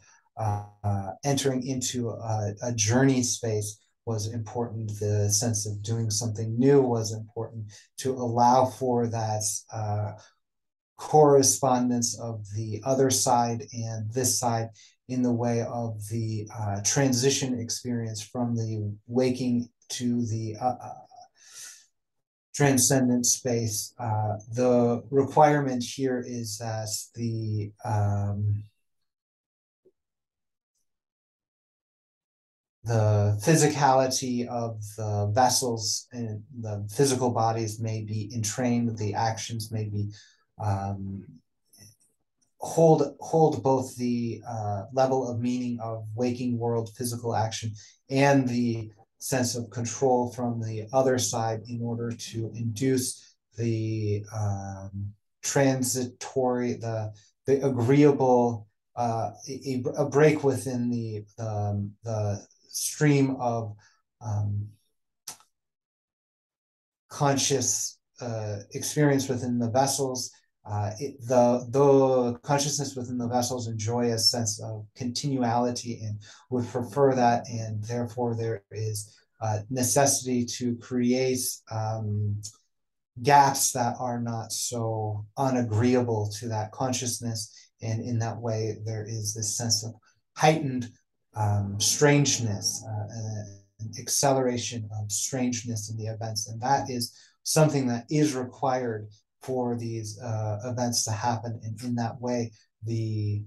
entering into a journey space was important. The sense of doing something new was important, to allow for that correspondence of the other side and this side in the way of the transition experience from the waking to the transcendent space. The requirement here is that the physicality of the vessels and the physical bodies may be entrained, the actions may be hold both the level of meaning of waking world physical action and the sense of control from the other side, in order to induce the transitory, the agreeable, a break within the stream of conscious experience within the vessels. The consciousness within the vessels enjoy a sense of continuality and would prefer that, and therefore there is necessity to create gaps that are not so unagreeable to that consciousness. And in that way, there is this sense of heightened strangeness, an acceleration of strangeness in the events. And that is something that is required for these events to happen. And in that way, the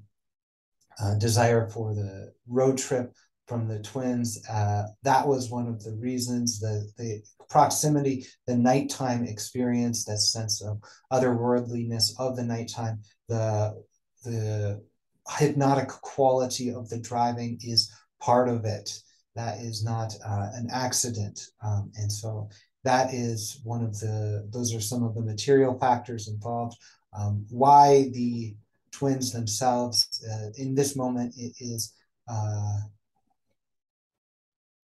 desire for the road trip from the twins, that was one of the reasons. The proximity, the nighttime experience, that sense of otherworldliness of the nighttime, the hypnotic quality of the driving is part of it. That is not an accident. And so that is one of those are some of the material factors involved. Why the twins themselves, in this moment, it is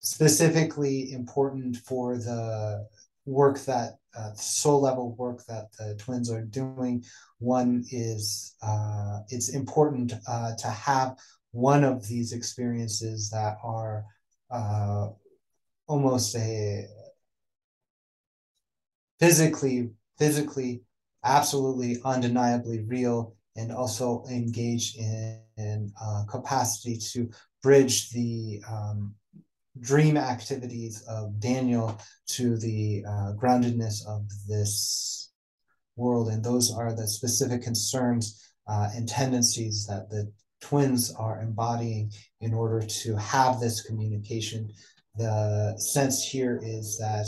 specifically important for the work that soul level work that the twins are doing. One is it's important to have one of these experiences that are almost a physically absolutely undeniably real, and also engage in capacity to bridge the dream activities of Daniel to the groundedness of this world. And those are the specific concerns and tendencies that the twins are embodying in order to have this communication. The sense here is that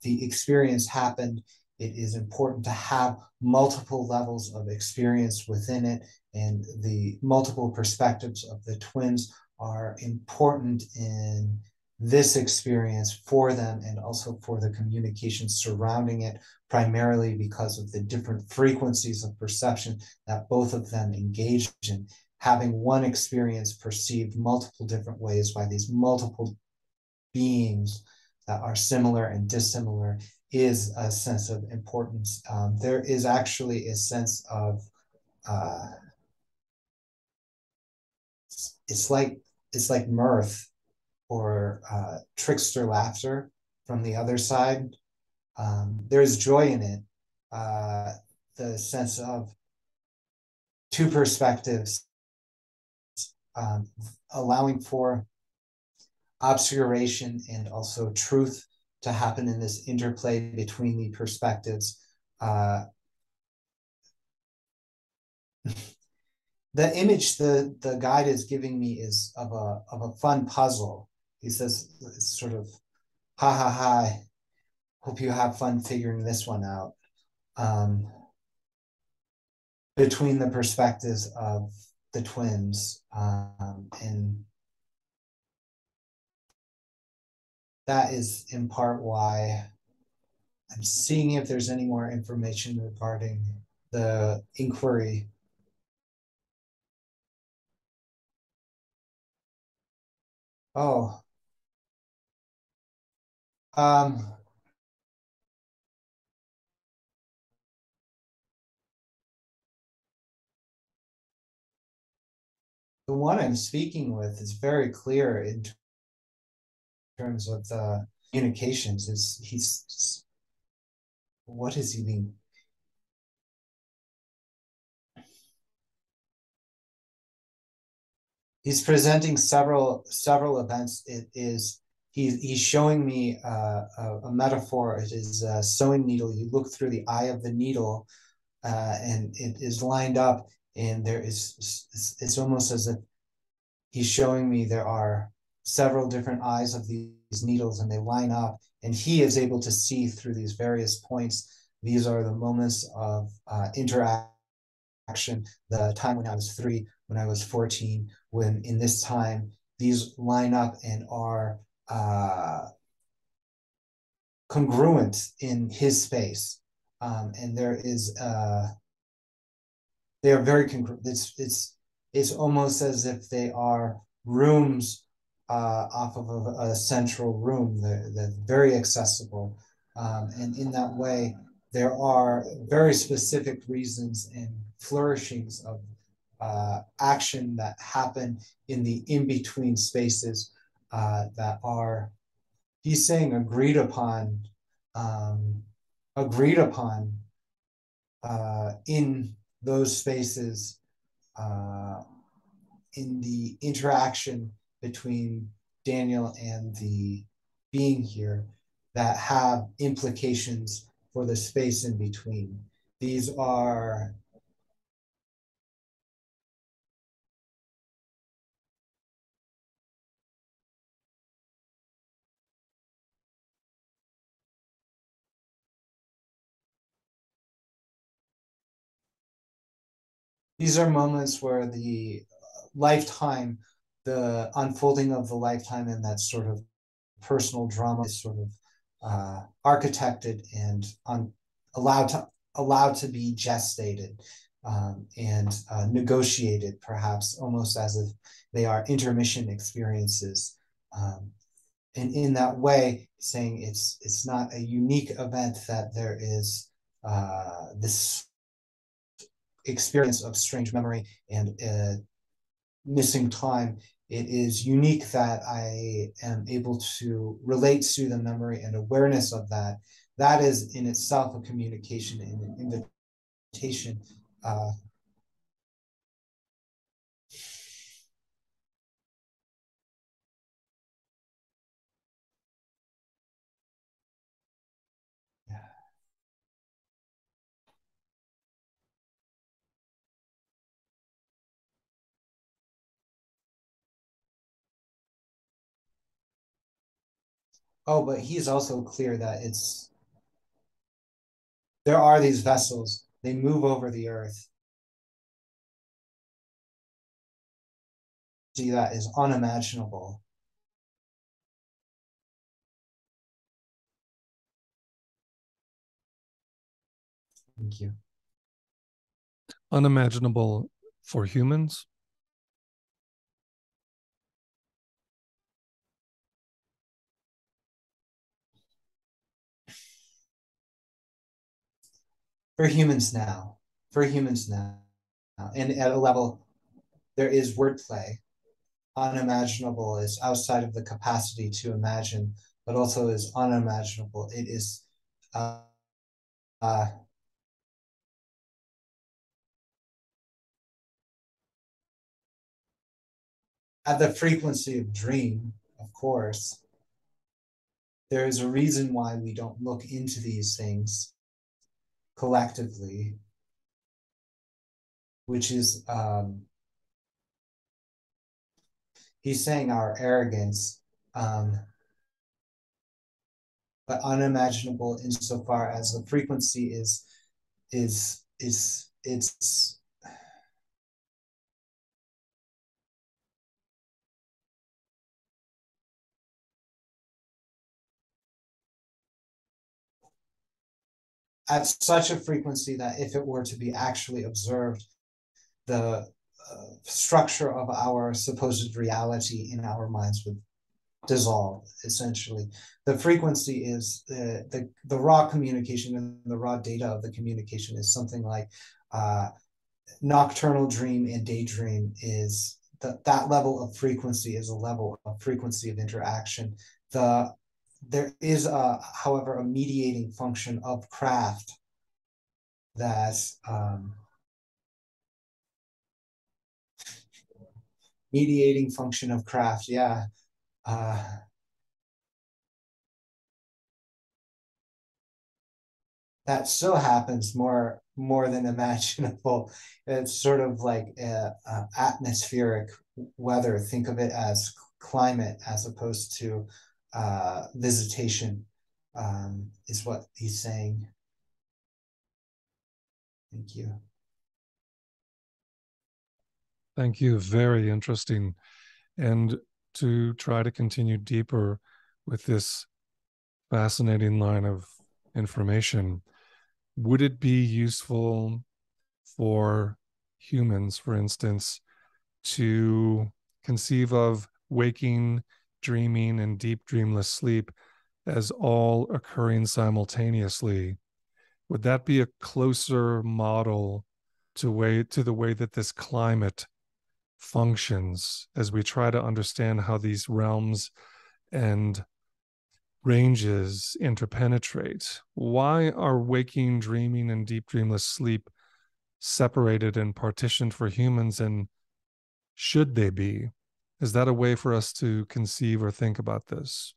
the experience happened. It is important to have multiple levels of experience within it, and the multiple perspectives of the twins are important in this experience for them and also for the communication surrounding it, primarily because of the different frequencies of perception that both of them engage in. Having one experience perceived multiple different ways by these multiple beings that are similar and dissimilar is a sense of importance. There is actually a sense of it's like mirth or trickster laughter from the other side. There's joy in it. The sense of two perspectives, allowing for obscuration and also truth to happen in this interplay between the perspectives. The image the guide is giving me is of a fun puzzle. He says it's sort of ha ha ha. Hope you have fun figuring this one out. Between the perspectives of the twins, and that is in part why I'm seeing if there's any more information regarding the inquiry. Oh, the one I'm speaking with is very clear in terms of the communications. He's what is he being? He's presenting several events. It is he's showing me a metaphor. It is a sewing needle. You look through the eye of the needle, and it is lined up, and there is it's almost as if he's showing me there are several different eyes of these needles, and they line up, and he is able to see through these various points. These are the moments of interaction. The time when I was 3, when I was 14, when in this time these line up and are congruent in his space, and there is they are very congruent. It's almost as if they are rooms off of a central room. They're very accessible, and in that way, there are very specific reasons and flourishings of action that happen in the in-between spaces that are, he's saying, agreed upon in those spaces, in the interaction between Daniel and the being here, that have implications for the space in between. These are moments where the lifetime, the unfolding of the lifetime and that sort of personal drama is sort of architected and allowed to be gestated, and negotiated, perhaps almost as if they are intermission experiences. And in that way, saying it's not a unique event that there is this experience of strange memory and missing time. It is unique that I am able to relate to the memory and awareness of that. That is in itself a communication and an invitation. Oh, but he's also clear that there are these vessels, they move over the earth. See, that is unimaginable. Thank you. Unimaginable for humans? For humans now. For humans now. And at a level, there is wordplay. Unimaginable is outside of the capacity to imagine, but also is unimaginable. It is uh, at the frequency of dream, of course. There is a reason why we don't look into these things collectively, which is he's saying our arrogance, but unimaginable insofar as the frequency it's at such a frequency that if it were to be actually observed, the structure of our supposed reality in our minds would dissolve. Essentially, the frequency is the raw communication, and the raw data of the communication is something like nocturnal dream and daydream is that level of frequency is a level of frequency of interaction. There is however a mediating function of craft that mediating function of craft, yeah. That still happens more than imaginable. It's sort of like atmospheric weather. Think of it as climate as opposed to visitation, is what he's saying. Thank you. Thank you. Very interesting. And to try to continue deeper with this fascinating line of information, would it be useful for humans, for instance, to conceive of waking, dreaming, and deep dreamless sleep as all occurring simultaneously? Would that be a closer model to the way that this climate functions as we try to understand how these realms and ranges interpenetrate? Why are waking, dreaming, and deep dreamless sleep separated and partitioned for humans, and should they be? Is that a way for us to conceive or think about this?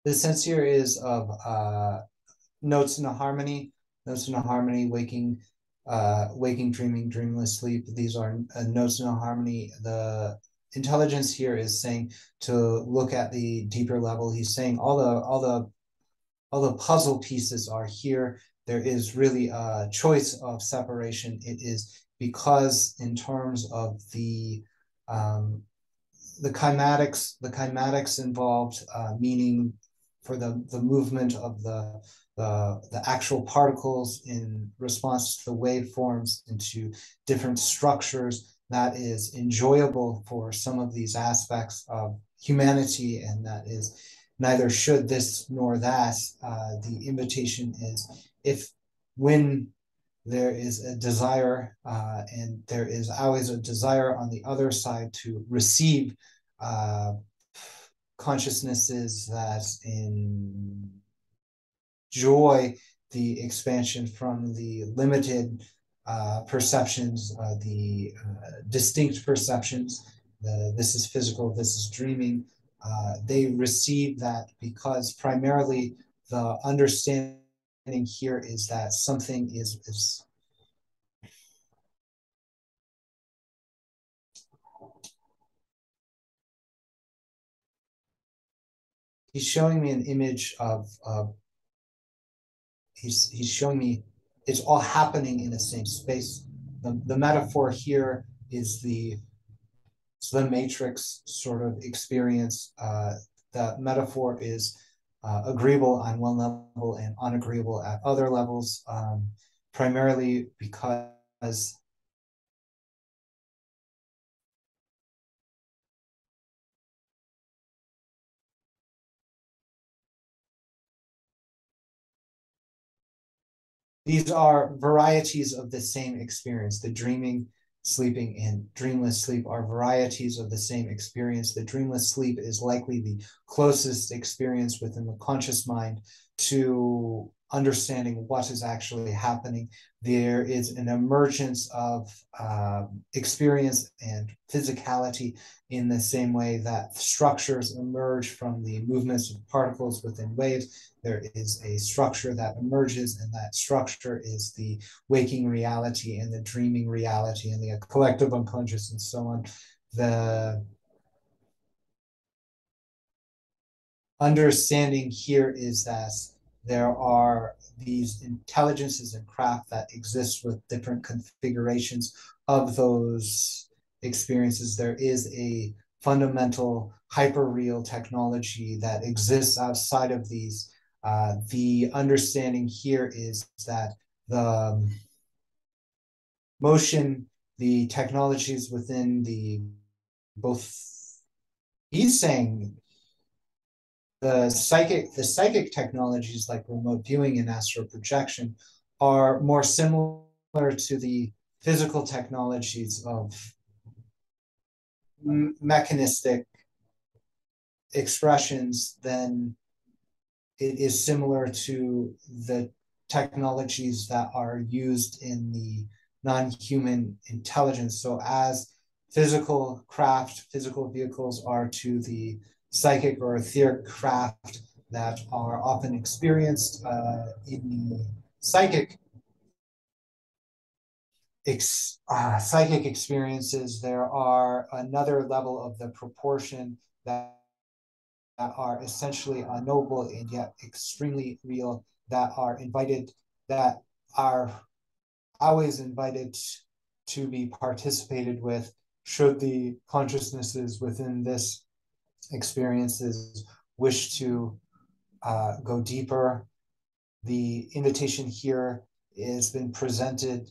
The sense here is of notes in a harmony, waking, dreaming, dreamless sleep. These are notes in a harmony. The intelligence here is saying to look at the deeper level. He's saying all the puzzle pieces are here. There is really a choice of separation. It is because in terms of the kymatics involved, meaning for the movement of the actual particles in response to the waveforms into different structures, that is enjoyable for some of these aspects of humanity, and that is neither should this nor that. The invitation is, if when there is a desire, and there is always a desire on the other side to receive consciousnesses that enjoy the expansion from the limited perceptions, the distinct perceptions, this is physical, this is dreaming. They receive that because primarily the understanding here is that something is he's showing me an image of he's showing me it's all happening in the same space. The metaphor here is the matrix sort of experience. The metaphor is agreeable on one level and unagreeable at other levels, primarily because these are varieties of the same experience. The dreaming, sleeping, and dreamless sleep are varieties of the same experience. The dreamless sleep is likely the closest experience within the conscious mind to understanding what is actually happening. There is an emergence of experience and physicality in the same way that structures emerge from the movements of particles within waves. There is a structure that emerges, and that structure is the waking reality and the dreaming reality and the collective unconscious and so on. The understanding here is that there are these intelligences and craft that exist with different configurations of those experiences. There is a fundamental hyper-real technology that exists outside of these. The understanding here is that the motion, the technologies within the both, he's saying the psychic technologies like remote viewing and astral projection are more similar to the physical technologies of mechanistic expressions than it is similar to the technologies that are used in the non-human intelligence. So as physical craft, physical vehicles are to the psychic or etheric craft that are often experienced in the psychic experiences, there are another level of the proportion that are essentially unknowable and yet extremely real, that are invited, that are always invited to be participated with should the consciousnesses within this experiences wish to go deeper. The invitation here has been presented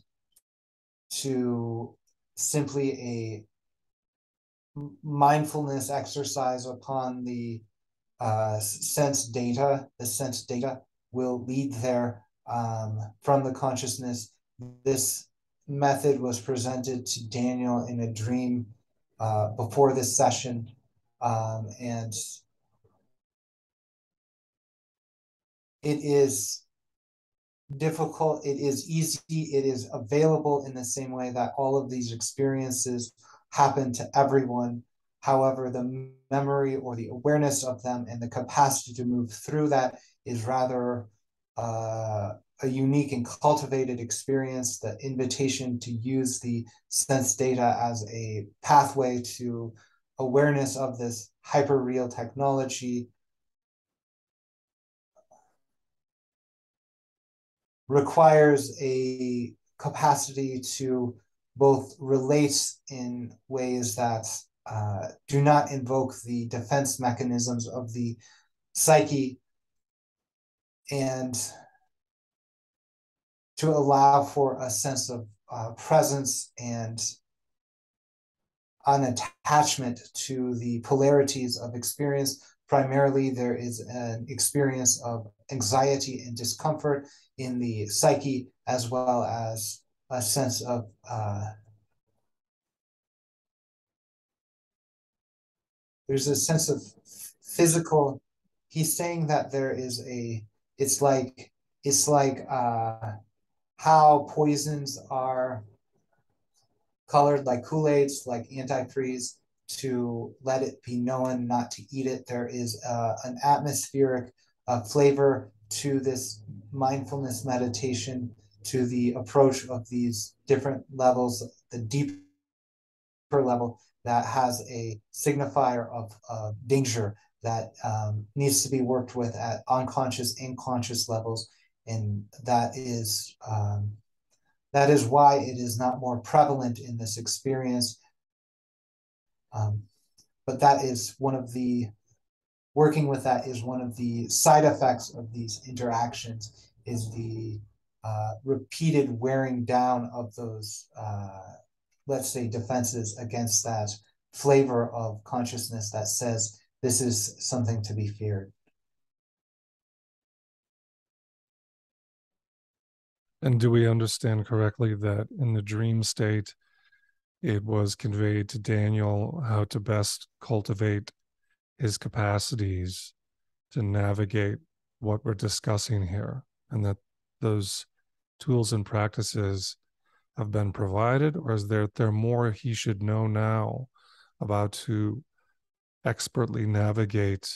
to simply a mindfulness exercise upon the sense data. The sense data will lead there from the consciousness. This method was presented to Daniel in a dream before this session, and it is difficult, it is easy, it is available in the same way that all of these experiences happen to everyone. However, the memory or the awareness of them and the capacity to move through that is rather a unique and cultivated experience. The invitation to use the sense data as a pathway to awareness of this hyper-real technology requires a capacity to both relate in ways that do not invoke the defense mechanisms of the psyche, and to allow for a sense of presence and an attachment to the polarities of experience. Primarily, there is an experience of anxiety and discomfort in the psyche, as well as a sense of there's a sense of physical. He's saying that there is it's like how poisons are colored like Kool-Aids, like antifreeze, to let it be known not to eat it. There is an atmospheric flavor to this mindfulness meditation, to the approach of these different levels, the deeper level that has a signifier of danger that needs to be worked with at unconscious and conscious levels. And that is why it is not more prevalent in this experience. But that is one of the, working with that is one of the side effects of these interactions, is the repeated wearing down of those, let's say, defenses against that flavor of consciousness that says this is something to be feared. And do we understand correctly that in the dream state, it was conveyed to Daniel how to best cultivate his capacities to navigate what we're discussing here, and that those tools and practices have been provided, or is there more he should know now about to expertly navigate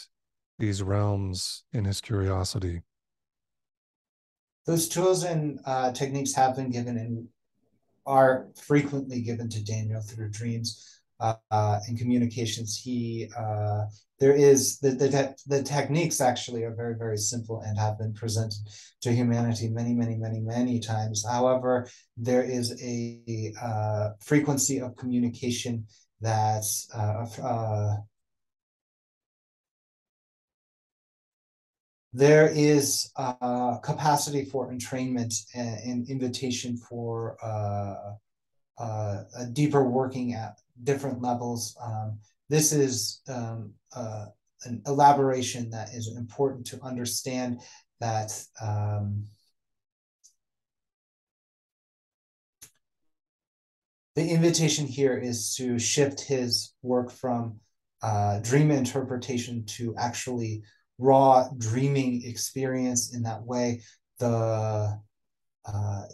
these realms in his curiosity? Those tools and techniques have been given and are frequently given to Daniel through dreams and communications. There is the techniques actually are very, very simple and have been presented to humanity many, many, many, many times. However, there is a frequency of communication that's there is capacity for entrainment and invitation for a deeper working at different levels. This is an elaboration that is important to understand, that the invitation here is to shift his work from dream interpretation to actually raw dreaming experience. In that way, the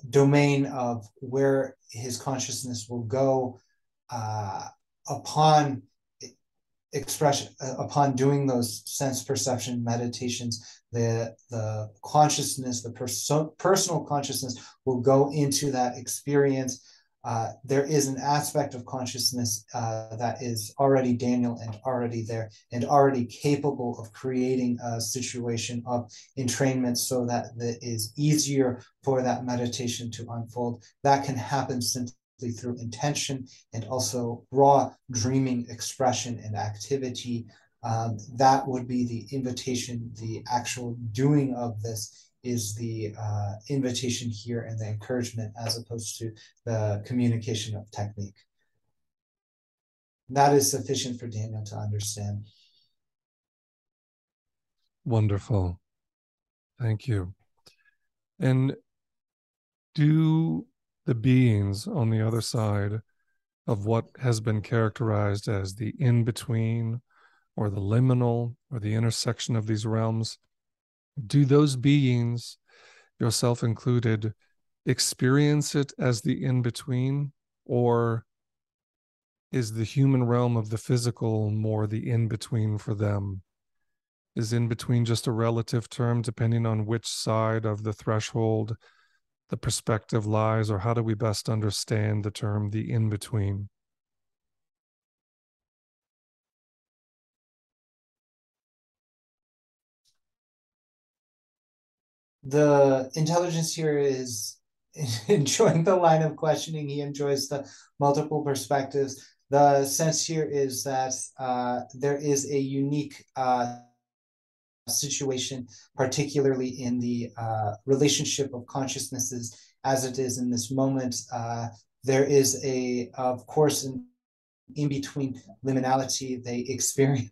domain of where his consciousness will go upon expression, upon doing those sense perception meditations, the consciousness, the personal consciousness will go into that experience. There is an aspect of consciousness that is already Daniel and already there and already capable of creating a situation of entrainment so that it is easier for that meditation to unfold. That can happen simply through intention and also raw dreaming expression and activity. That would be the invitation. The actual doing of this is the invitation here and the encouragement, as opposed to the communication of technique. That is sufficient for Daniel to understand. Wonderful. Thank you. And do the beings on the other side of what has been characterized as the in-between or the liminal or the intersection of these realms, do those beings, yourself included, experience it as the in-between, or is the human realm of the physical more the in-between for them? Is in-between just a relative term depending on which side of the threshold the perspective lies, or how do we best understand the term the in-between? The intelligence here is enjoying the line of questioning. He enjoys the multiple perspectives. The sense here is that there is a unique situation, particularly in the relationship of consciousnesses as it is in this moment. There is of course, in between liminality. They experience,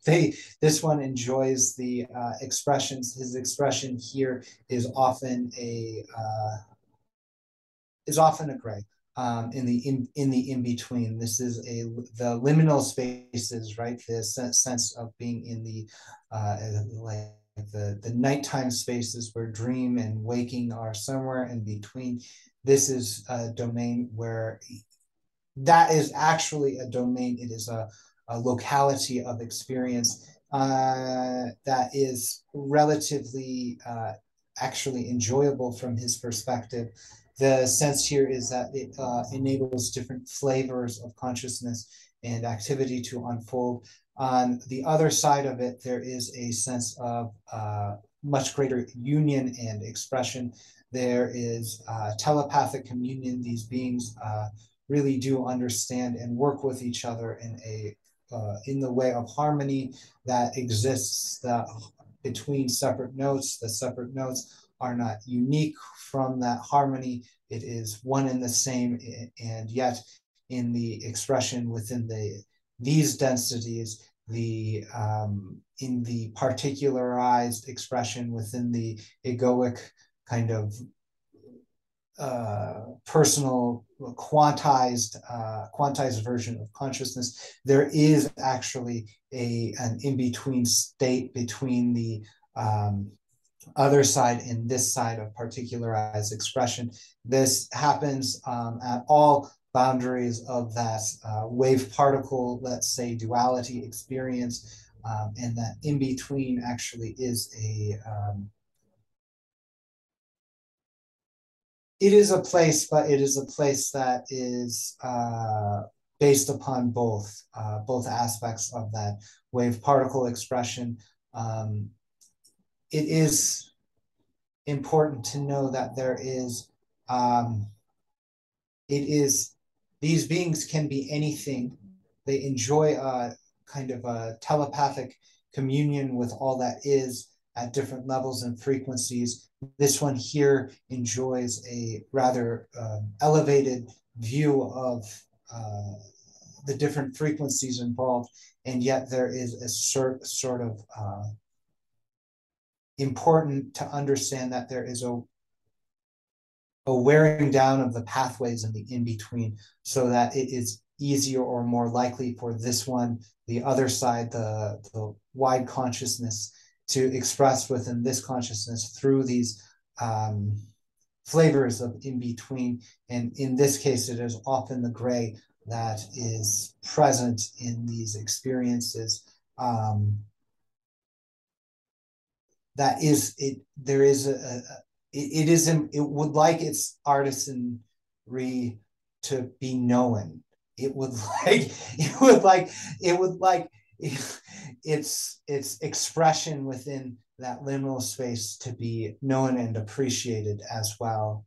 this one enjoys the expressions. His expression here is often a gray. In the in between, this is the liminal spaces, right? The sense of being in the like the nighttime spaces where dream and waking are somewhere in between. This is a domain where that is actually a domain. It is a locality of experience that is relatively actually enjoyable from his perspective. The sense here is that it enables different flavors of consciousness and activity to unfold. On the other side of it, there is a sense of much greater union and expression. There is telepathic communion. These beings really do understand and work with each other in the way of harmony that exists between separate notes. The separate notes are not unique from that harmony. It is one and the same, and yet in the expression within these densities, in the particularized expression within the egoic kind of personal quantized version of consciousness, there is actually an in-between state between the other side and this side of particularized expression. This happens at all boundaries of that wave particle, let's say, duality experience, and that in between actually is it is a place, but it is a place that is based upon both aspects of that wave particle expression. It is important to know that there is, these beings can be anything. They enjoy a kind of a telepathic communion with all that is at different levels and frequencies. This one here enjoys a rather elevated view of the different frequencies involved, and yet there is a sort of important to understand that there is a wearing down of the pathways in the in-between, so that it is easier or more likely for this one, the other side, the wide consciousness, to express within this consciousness through these flavors of in-between. And in this case, it is often the gray that is present in these experiences. That is it. There is it would like its artisanry to be known. It would like its expression within that liminal space to be known and appreciated as well.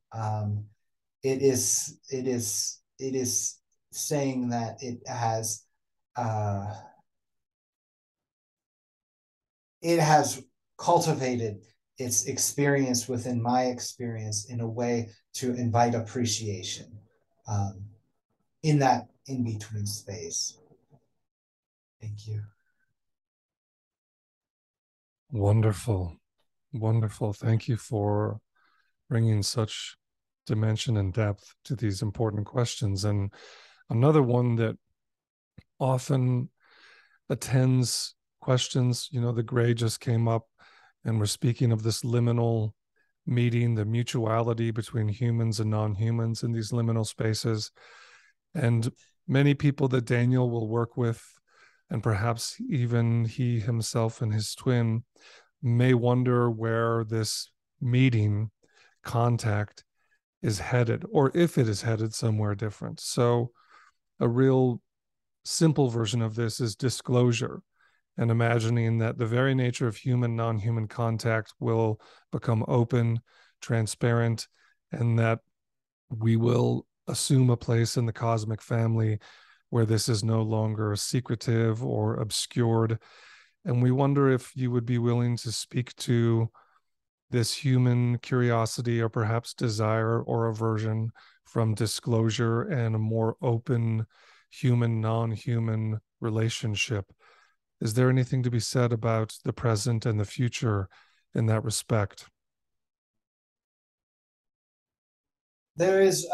It is saying that it has cultivated its experience within my experience in a way to invite appreciation in that in-between space. Thank you. Wonderful. Wonderful. Thank you for bringing such dimension and depth to these important questions. And another one that often attends questions, the gray just came up, and we're speaking of this liminal meeting, the mutuality between humans and non-humans in these liminal spaces. And many people that Daniel will work with, and perhaps even he himself and his twin, may wonder where this meeting, contact, is headed, or if it is headed somewhere different. So a real simple version of this is disclosure, and imagining that the very nature of human, non-human contact will become open, transparent, and that we will assume a place in the cosmic family where this is no longer secretive or obscured. And we wonder if you would be willing to speak to this human curiosity or perhaps desire or aversion from disclosure and a more open human, non-human relationship. Is there anything to be said about the present and the future in that respect? There is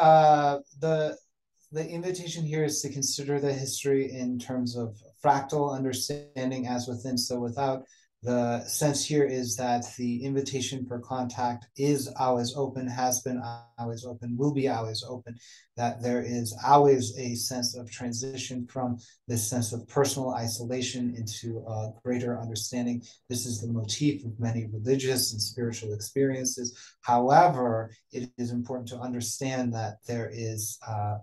the invitation here is to consider the history in terms of fractal understanding, as within, so without. The sense here is that the invitation for contact is always open, has been always open, will be always open, that there is always a sense of transition from this sense of personal isolation into a greater understanding. This is the motif of many religious and spiritual experiences. However, it is important to understand that there is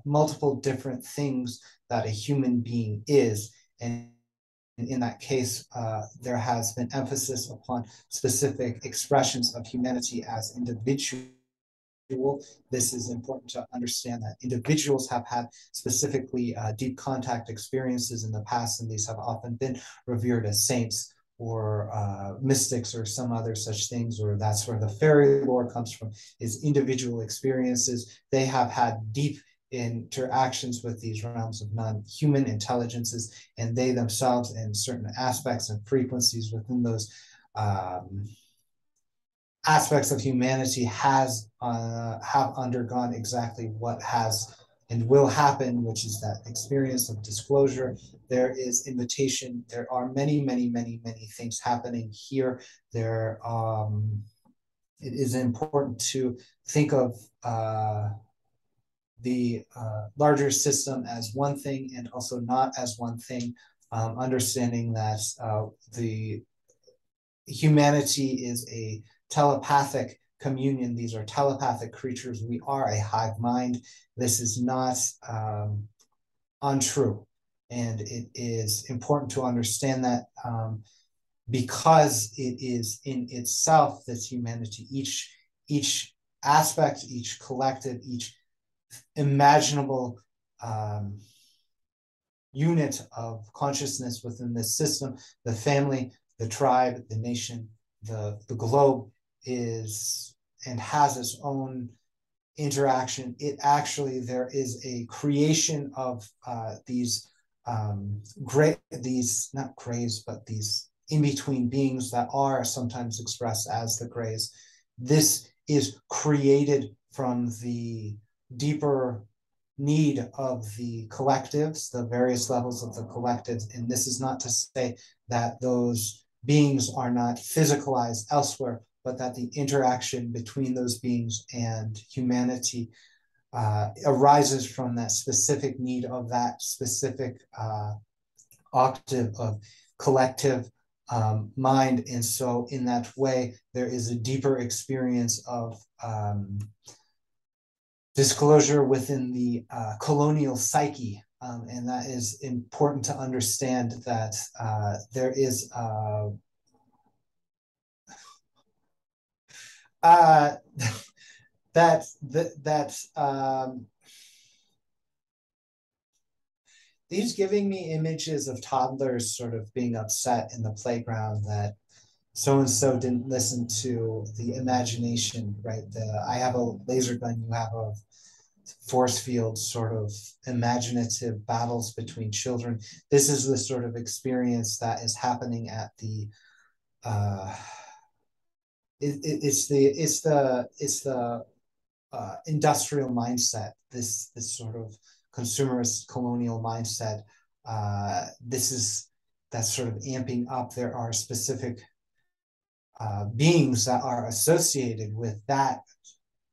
multiple different things that a human being is. And in that case, there has been emphasis upon specific expressions of humanity as individual. This is important to understand that individuals have had specifically deep contact experiences in the past, and these have often been revered as saints or mystics or some other such things, or that's where the fairy lore comes from, is individual experiences. They have had deep interactions with these realms of non-human intelligences, and they themselves and certain aspects and frequencies within those aspects of humanity have undergone exactly what has and will happen, which is that experience of disclosure. There is invitation. There are many, many, many, many things happening here. It is important to think of the larger system as one thing and also not as one thing, understanding that the humanity is a telepathic communion. These are telepathic creatures. We are a hive mind. This is not untrue. And it is important to understand that because it is in itself, this humanity, each aspect, each collective, each imaginable unit of consciousness within this system, the family, the tribe, the nation, the globe is and has its own interaction. There is a creation of these not grays, but these in-between beings that are sometimes expressed as the grays. This is created from the deeper need of the collectives, the various levels of the collectives. And this is not to say that those beings are not physicalized elsewhere, but that the interaction between those beings and humanity arises from that specific need of that specific octave of collective mind. And so in that way, there is a deeper experience of disclosure within the colonial psyche. And that is important to understand that there is these giving me images of toddlers sort of being upset in the playground that so-and-so didn't listen to the imagination, right? I have a laser gun, you have a force field, sort of imaginative battles between children. This is the sort of experience that is happening at the it's the industrial mindset, this sort of consumerist colonial mindset. This is that's sort of amping up. There are specific beings that are associated with that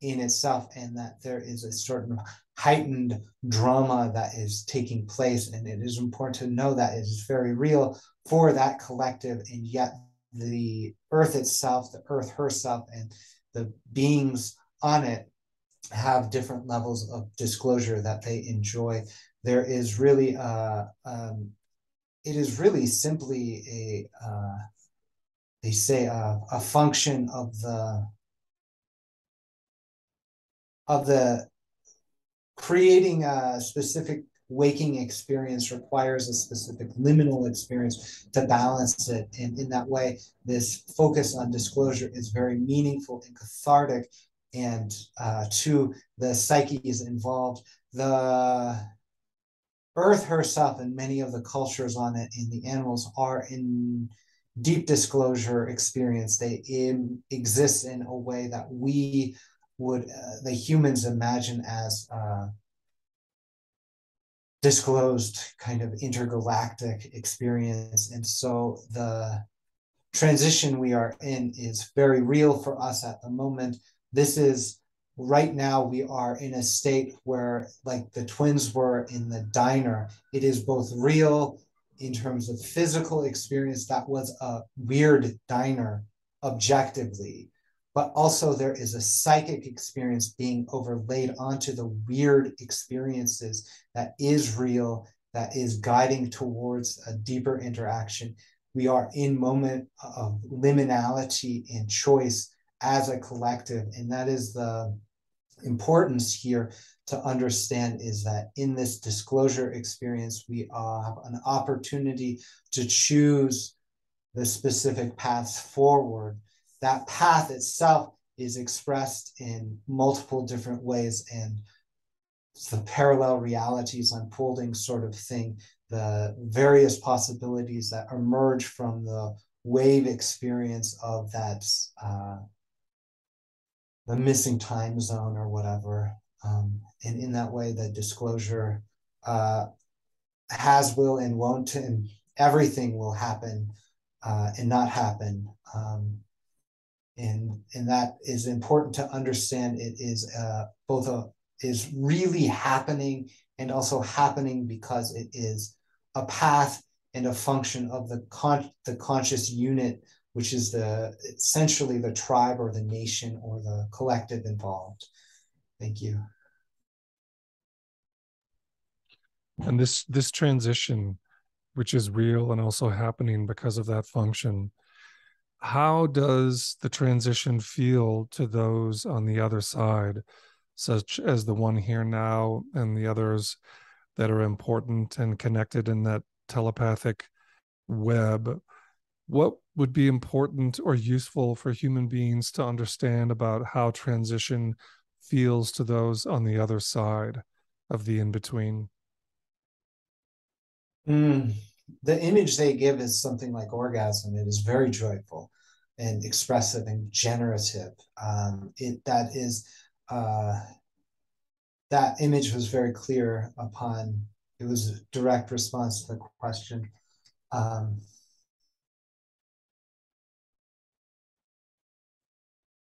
in itself, and that there is a certain heightened drama that is taking place. And it is important to know that it is very real for that collective, and yet the earth itself, the earth herself, and the beings on it have different levels of disclosure that they enjoy. There is really it is really simply they say a function of the creating a specific waking experience requires a specific liminal experience to balance it. And in that way, this focus on disclosure is very meaningful and cathartic, and to the psyches involved. The earth herself and many of the cultures on it and the animals are in deep disclosure experience. They exist in a way that we would, the humans, imagine as disclosed kind of intergalactic experience. And so the transition we are in is very real for us at the moment. This is right now, we are in a state where, like the twins were in the diner, it is both real in terms of physical experience. That was a weird diner objectively, but also there is a psychic experience being overlaid onto the weird experiences that is real, that is guiding towards a deeper interaction. We are in moment of liminality and choice as a collective, and that is the importance here to understand, is that in this disclosure experience, we have an opportunity to choose the specific paths forward. That path itself is expressed in multiple different ways, and it's the parallel realities unfolding sort of thing, the various possibilities that emerge from the wave experience of that the missing time zone or whatever. And in that way, the disclosure has, will, and won't, and everything will happen and not happen. And that is important to understand. It is is really happening, and also happening because it is a path and a function of the conscious unit, which is essentially the tribe or the nation or the collective involved. Thank you. And this transition, which is real and also happening because of that function, how does the transition feel to those on the other side, such as the one here now and the others that are important and connected in that telepathic web? What would be important or useful for human beings to understand about how transition feels to those on the other side of the in-between? The image they give is something like orgasm. It is very joyful and expressive and generative. That image was very clear upon, it was a direct response to the question.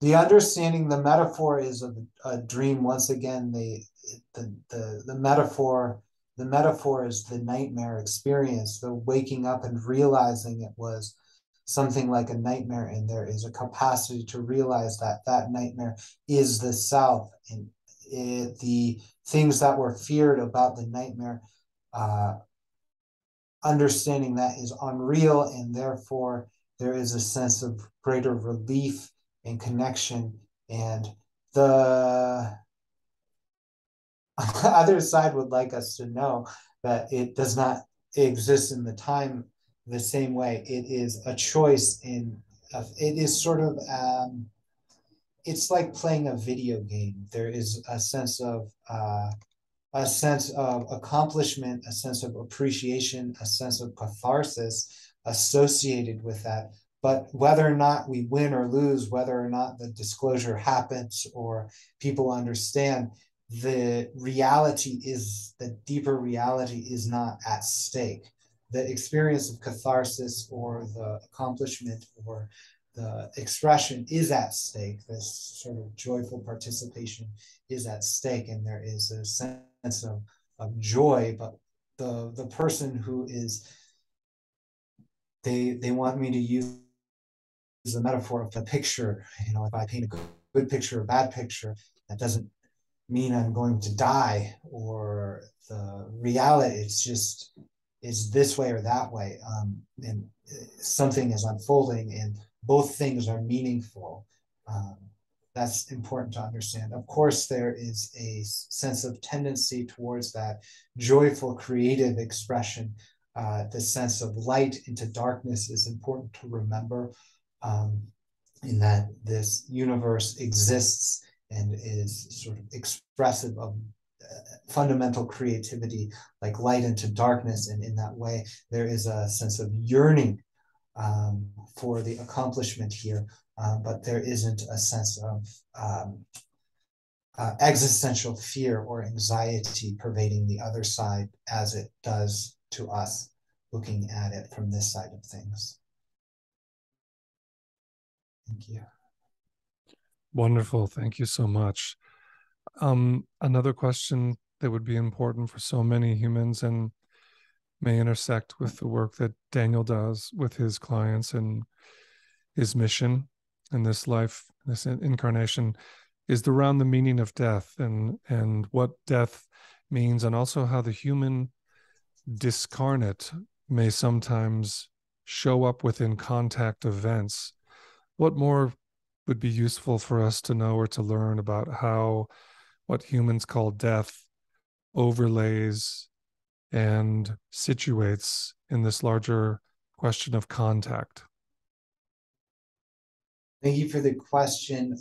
The understanding, the metaphor is of a dream. Once again, the metaphor is the nightmare experience, the waking up and realizing it was something like a nightmare, and there is a capacity to realize that that nightmare is the self, and the things that were feared about the nightmare, understanding that is unreal, and therefore there is a sense of greater relief and connection. And the other side would like us to know that it does not exist in the time the same way. It is a choice it is sort of, it's like playing a video game. There is a sense of accomplishment, a sense of appreciation, a sense of catharsis associated with that. But whether or not we win or lose, whether or not the disclosure happens or people understand, the deeper reality is not at stake. The experience of catharsis or the accomplishment or the expression is at stake. This sort of joyful participation is at stake, and there is a sense of joy. But the person who is, they want me to use the metaphor of the picture. If I paint a good picture, a bad picture, that doesn't mean I'm going to die, or the reality, it's this way or that way. And something is unfolding, and both things are meaningful. That's important to understand. Of course, there is a sense of tendency towards that joyful creative expression. The sense of light into darkness is important to remember, in that this universe exists and is sort of expressive of fundamental creativity, like light into darkness. And in that way, there is a sense of yearning for the accomplishment here, but there isn't a sense of existential fear or anxiety pervading the other side as it does to us looking at it from this side of things. Thank you. Wonderful. Thank you so much. Another question that would be important for so many humans and may intersect with the work that Daniel does with his clients and his mission in this life, this incarnation, is around the meaning of death and what death means, and also how the human discarnate may sometimes show up within contact events. What more would be useful for us to know or to learn about how what humans call death overlays and situates in this larger question of contact? Thank you for the question.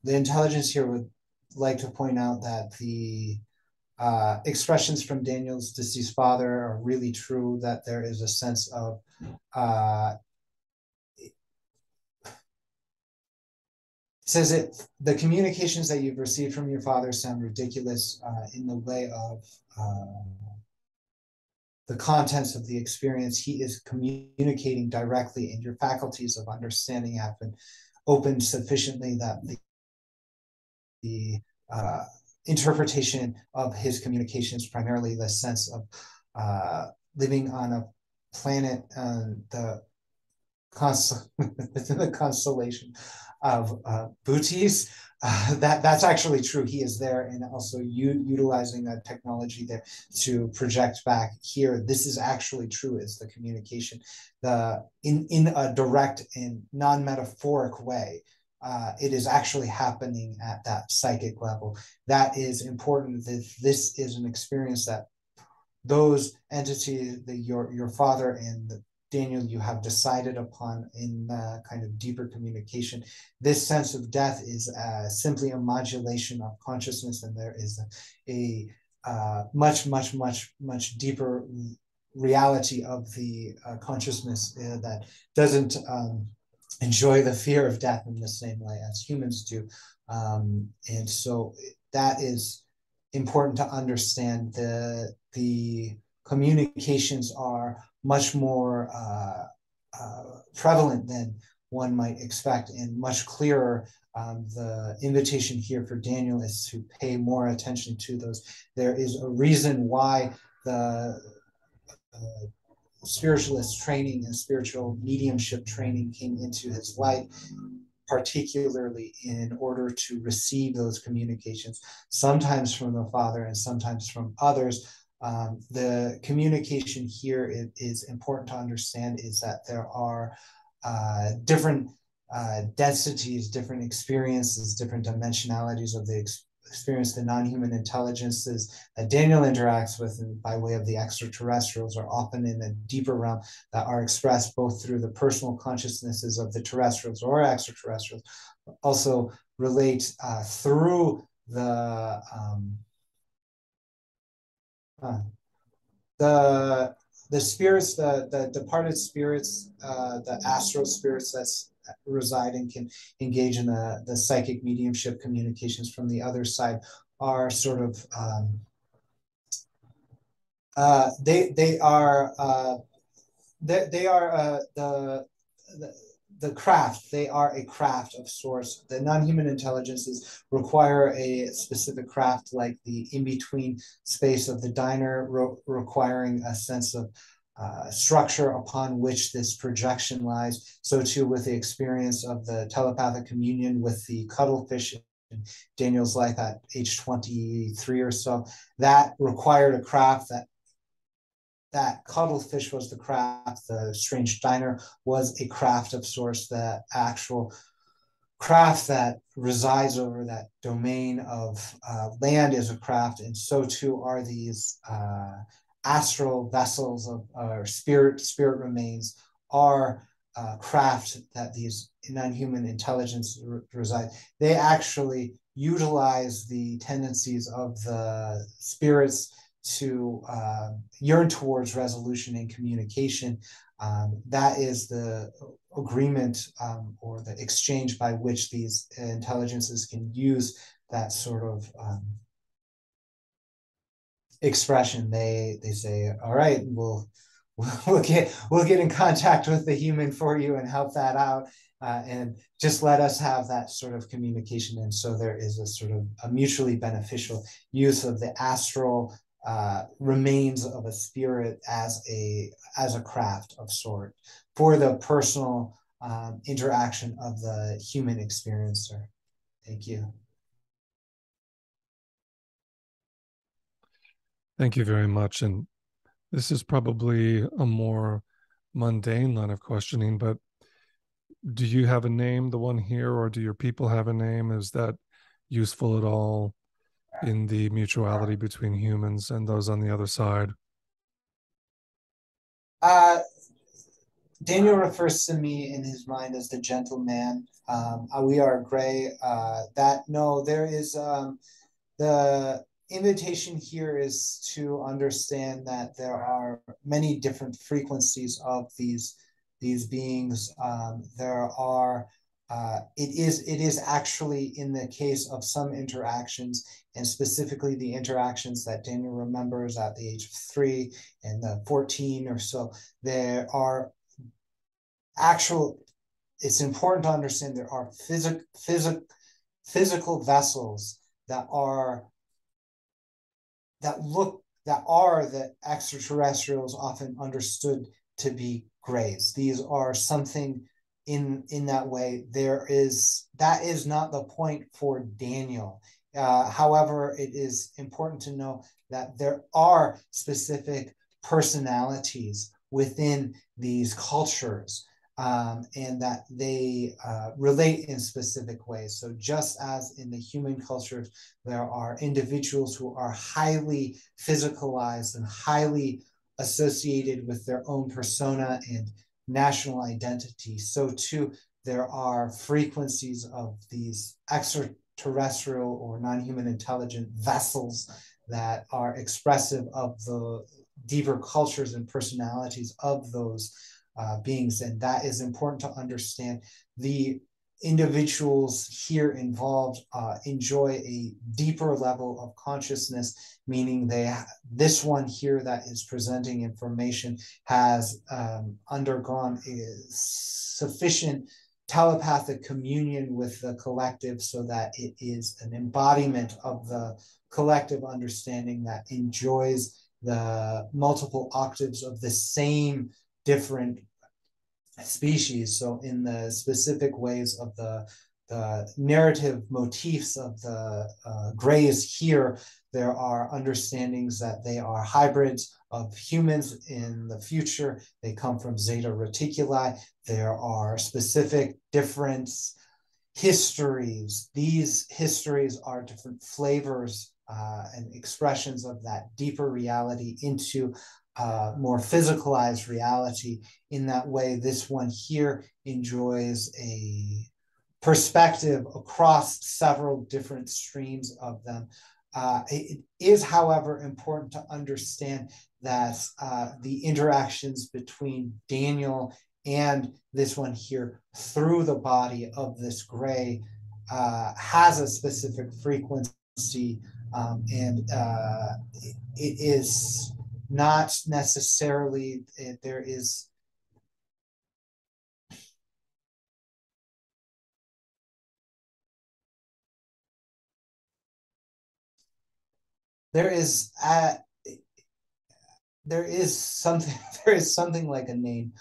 The intelligence here would like to point out that the expressions from Daniel's deceased father are really true, that there is a sense of says it, the communications that you've received from your father sound ridiculous in the way of the contents of the experience. He is communicating directly, and your faculties of understanding have been opened sufficiently that the interpretation of his communications, primarily the sense of living on a planet, within the constellation of Bootes, that's actually true. He is there, and also utilizing a technology there to project back here. This is actually true. It's the communication, in a direct and non-metaphoric way. It is actually happening at that psychic level. That is important. That this is an experience that those entities, your father and Daniel, you have decided upon in kind of deeper communication. This sense of death is simply a modulation of consciousness, and there is a much deeper reality of the consciousness that doesn't enjoy the fear of death in the same way as humans do. And so that is important to understand. The communications are much more prevalent than one might expect, and much clearer. The invitation here for Daniel is to pay more attention to those. There is a reason why the spiritualist training and spiritual mediumship training came into his life, particularly in order to receive those communications, sometimes from the father and sometimes from others. The communication here, it is important to understand, is that there are different densities, different experiences, different dimensionalities of the experience. The non-human intelligences that Daniel interacts with by way of the extraterrestrials are often in a deeper realm that are expressed both through the personal consciousnesses of the terrestrials or extraterrestrials, but also relate through the spirits, the departed spirits, the astral spirits that reside and can engage in the psychic mediumship communications from the other side, are sort of they are the craft. They are a craft of sorts. The non-human intelligences require a specific craft, like the in-between space of the diner, requiring a sense of structure upon which this projection lies. So too with the experience of the telepathic communion with the cuttlefish in Daniel's life at age 23 or so. That required a craft. That cuttlefish was the craft. The strange diner was a craft of sorts. The actual craft that resides over that domain of land is a craft, and so too are these astral vessels of spirit remains are craft that these non-human intelligence reside. They actually utilize the tendencies of the spirits to yearn towards resolution and communication. That is the agreement or the exchange by which these intelligences can use that sort of expression. They say, all right, we'll we'll get in contact with the human for you and help that out. And just let us have that sort of communication. And so there is a sort of a mutually beneficial use of the astral remains of a spirit as a craft of sort for the personal interaction of the human experiencer. Thank you. Thank you very much. And this is probably a more mundane line of questioning, but do you have a name, the one here, or do your people have a name? Is that useful at all in the mutuality between humans and those on the other side? Daniel refers to me in his mind as the gentleman. We are gray. There is the invitation here is to understand that there are many different frequencies of these beings. It is actually in the case of some interactions, and specifically the interactions that Daniel remembers at the age of 3 and the 14 or so, there are it's important to understand there are physical vessels that are the extraterrestrials often understood to be grays. These are something in that way. That is not the point for Daniel. However, it is important to know that there are specific personalities within these cultures, and that they relate in specific ways. So just as in the human cultures, there are individuals who are highly physicalized and highly associated with their own persona and national identity, so too there are frequencies of these extraterrestrial or non-human intelligent vessels that are expressive of the deeper cultures and personalities of those beings. And that is important to understand. The individuals here involved enjoy a deeper level of consciousness, meaning this one here that is presenting information has undergone a sufficient telepathic communion with the collective so that it is an embodiment of the collective understanding that enjoys the multiple octaves of the same different species. So in the specific ways of the narrative motifs of the grays here, there are understandings that they are hybrids of humans in the future. They come from Zeta Reticuli. There are specific different histories. These histories are different flavors and expressions of that deeper reality into more physicalized reality. In that way, this one here enjoys a perspective across several different streams of them. It is, however, important to understand that the interactions between Daniel and this one here through the body of this gray has a specific frequency, and it is not necessarily, there is something there is something like a name.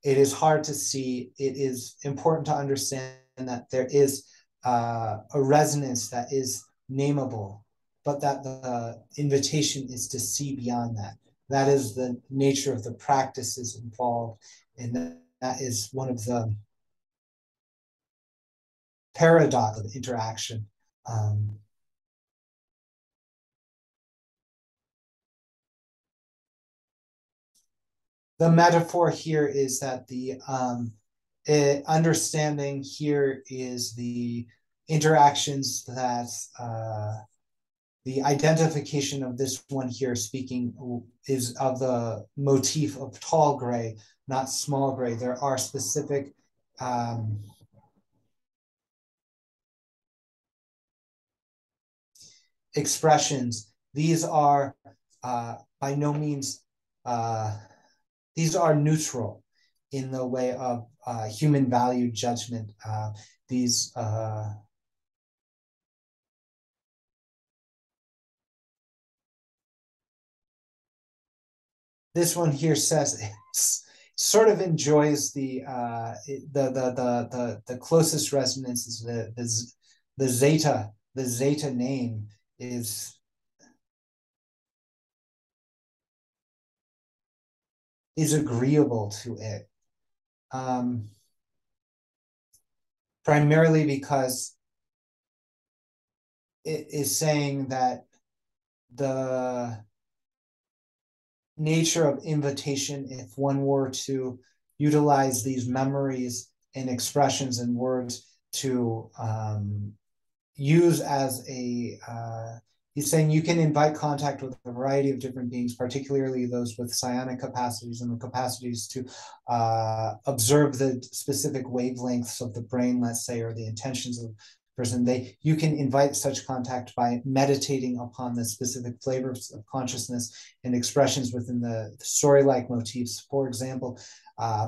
It is hard to see. It is important to understand that there is a resonance that is nameable, but that the invitation is to see beyond that. That is the nature of the practices involved, and that is one of the paradox of interaction. The metaphor here is that the understanding here is the interactions that the identification of this one here speaking is of the motif of tall gray, not small gray. There are specific expressions. These are by no means these are neutral in the way of human value judgment. These this one here says sort of enjoys the closest resonance is the Zeta. The Zeta name is agreeable to it, primarily because it is saying that the nature of invitation, if one were to utilize these memories and expressions and words to use as a he's saying you can invite contact with a variety of different beings, particularly those with psionic capacities and the capacities to observe the specific wavelengths of the brain, let's say, or the intentions of person. You can invite such contact by meditating upon the specific flavors of consciousness and expressions within the story-like motifs. For example,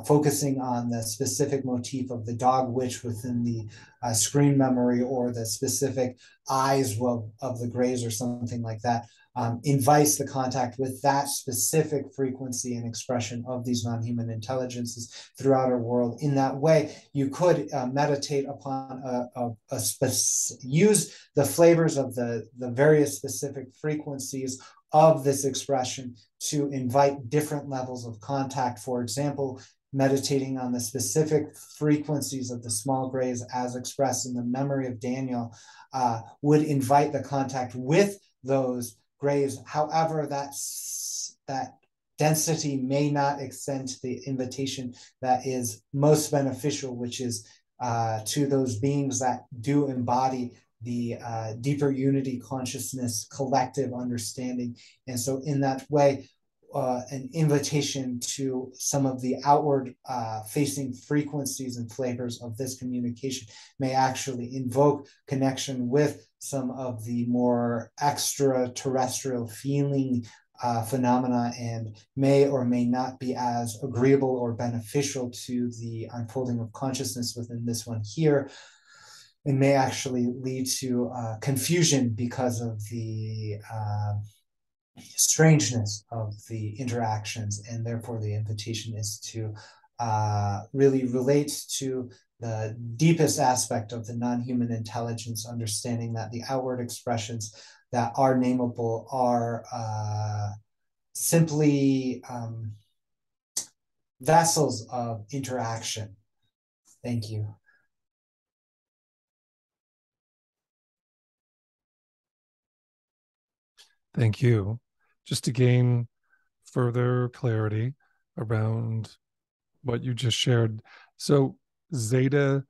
focusing on the specific motif of the dog witch within the screen memory, or the specific eyes of the Greys or something like that, invites the contact with that specific frequency and expression of these non-human intelligences throughout our world. In that way, you could meditate upon use the flavors of the various specific frequencies of this expression to invite different levels of contact. For example, meditating on the specific frequencies of the small Greys as expressed in the memory of Daniel would invite the contact with those Greys. However, that density may not extend to the invitation that is most beneficial, which is to those beings that do embody the deeper unity consciousness, collective understanding. And so in that way, an invitation to some of the outward facing frequencies and flavors of this communication may actually invoke connection with some of the more extraterrestrial feeling phenomena, and may or may not be as agreeable or beneficial to the unfolding of consciousness within this one here. It may actually lead to confusion because of the strangeness of the interactions, and therefore the invitation is to really relate to the deepest aspect of the non-human intelligence, understanding that the outward expressions that are nameable are simply vessels of interaction. Thank you. Thank you. Just to gain further clarity around what you just shared. So Zeta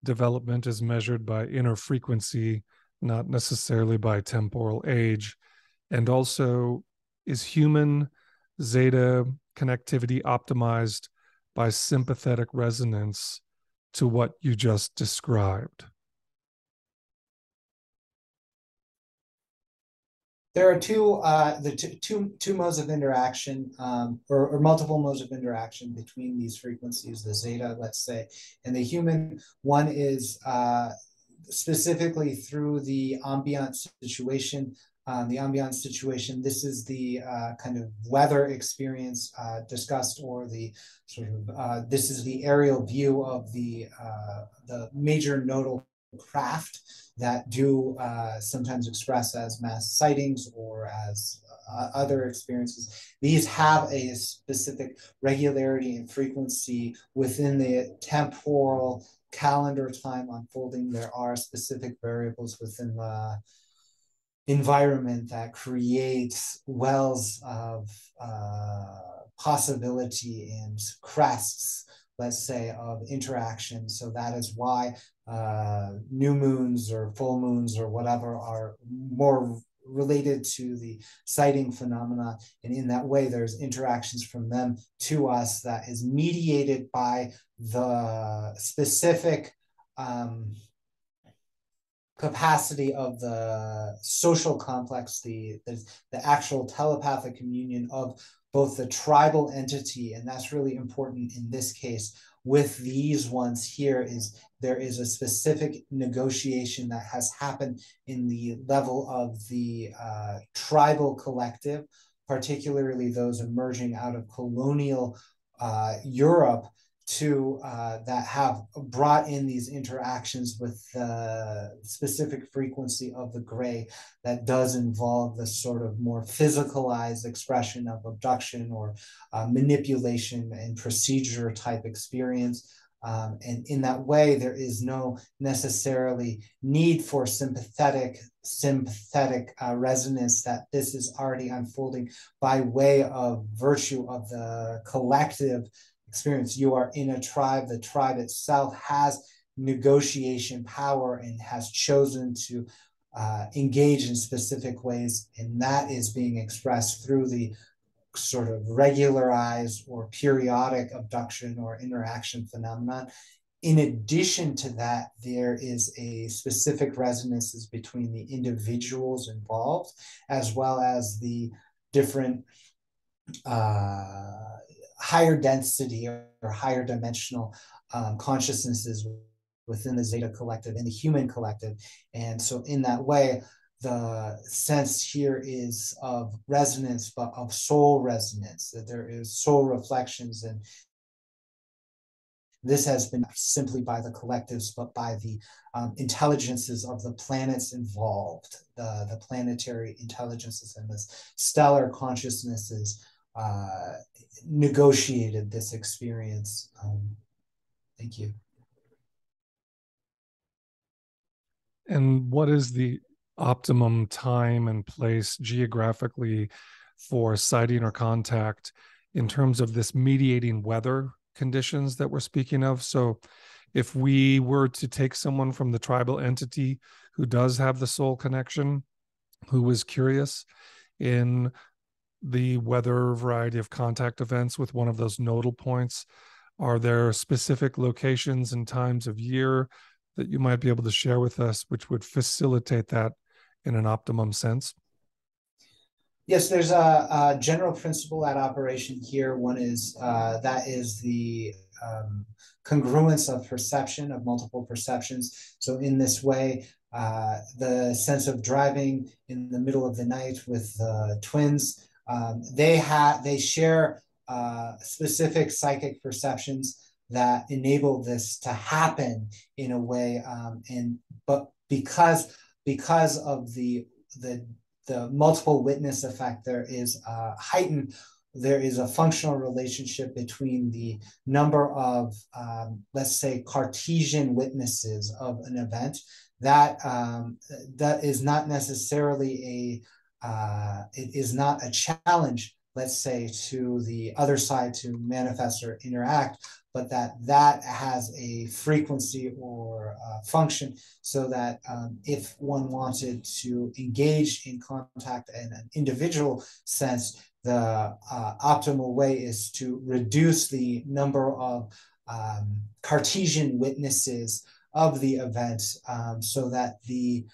development is measured by inner frequency, not necessarily by temporal age. And also, is human Zeta connectivity optimized by sympathetic resonance to what you just described? There are two modes of interaction, or multiple modes of interaction between these frequencies, the Zeta, let's say, and the human. One is specifically through the ambient situation. This is the kind of weather experience discussed, or the sort of this is the aerial view of the major nodal craft that do sometimes express as mass sightings or as other experiences. These have a specific regularity and frequency within the temporal calendar time unfolding. There are specific variables within the environment that creates wells of possibility and crests, let's say, of interaction. So that is why new moons or full moons or whatever are more related to the sighting phenomena. And in that way, there's interactions from them to us that is mediated by the specific capacity of the social complex, the actual telepathic communion of both the tribal entity, and that's really important in this case, with these ones here, is there is a specific negotiation that has happened in the level of the tribal collective, particularly those emerging out of colonial Europe, to that have brought in these interactions with the specific frequency of the gray that does involve the sort of more physicalized expression of abduction or manipulation and procedure type experience. And in that way, there is no necessarily need for sympathetic resonance, that this is already unfolding by way of virtue of the collective experience. You are in a tribe. The tribe itself has negotiation power and has chosen to engage in specific ways, and that is being expressed through the sort of regularized or periodic abduction or interaction phenomenon. In addition to that, there is a specific resonances between the individuals involved, as well as the different higher density or higher dimensional consciousnesses within the Zeta collective and the human collective. And so in that way, the sense here is of resonance, but of soul resonance, that there is soul reflections. And this has been simply by the collectives, but by the intelligences of the planets involved, the planetary intelligences and the stellar consciousnesses negotiated this experience. Thank you. And what is the optimum time and place geographically for sighting or contact in terms of this mediating weather conditions that we're speaking of? So if we were to take someone from the tribal entity who does have the soul connection, who was curious in the weather variety of contact events with one of those nodal points, are there specific locations and times of year that you might be able to share with us which would facilitate that in an optimum sense? Yes, there's a general principle at operation here. One is that is the congruence of perception, of multiple perceptions. So in this way, the sense of driving in the middle of the night with twins, they share specific psychic perceptions that enable this to happen in a way, but because of the multiple witness effect, there is a functional relationship between the number of, let's say, Cartesian witnesses of an event that is not necessarily it is not a challenge, let's say, to the other side to manifest or interact, but that has a frequency or function, so that if one wanted to engage in contact in an individual sense, the optimal way is to reduce the number of Cartesian witnesses of the event, so that the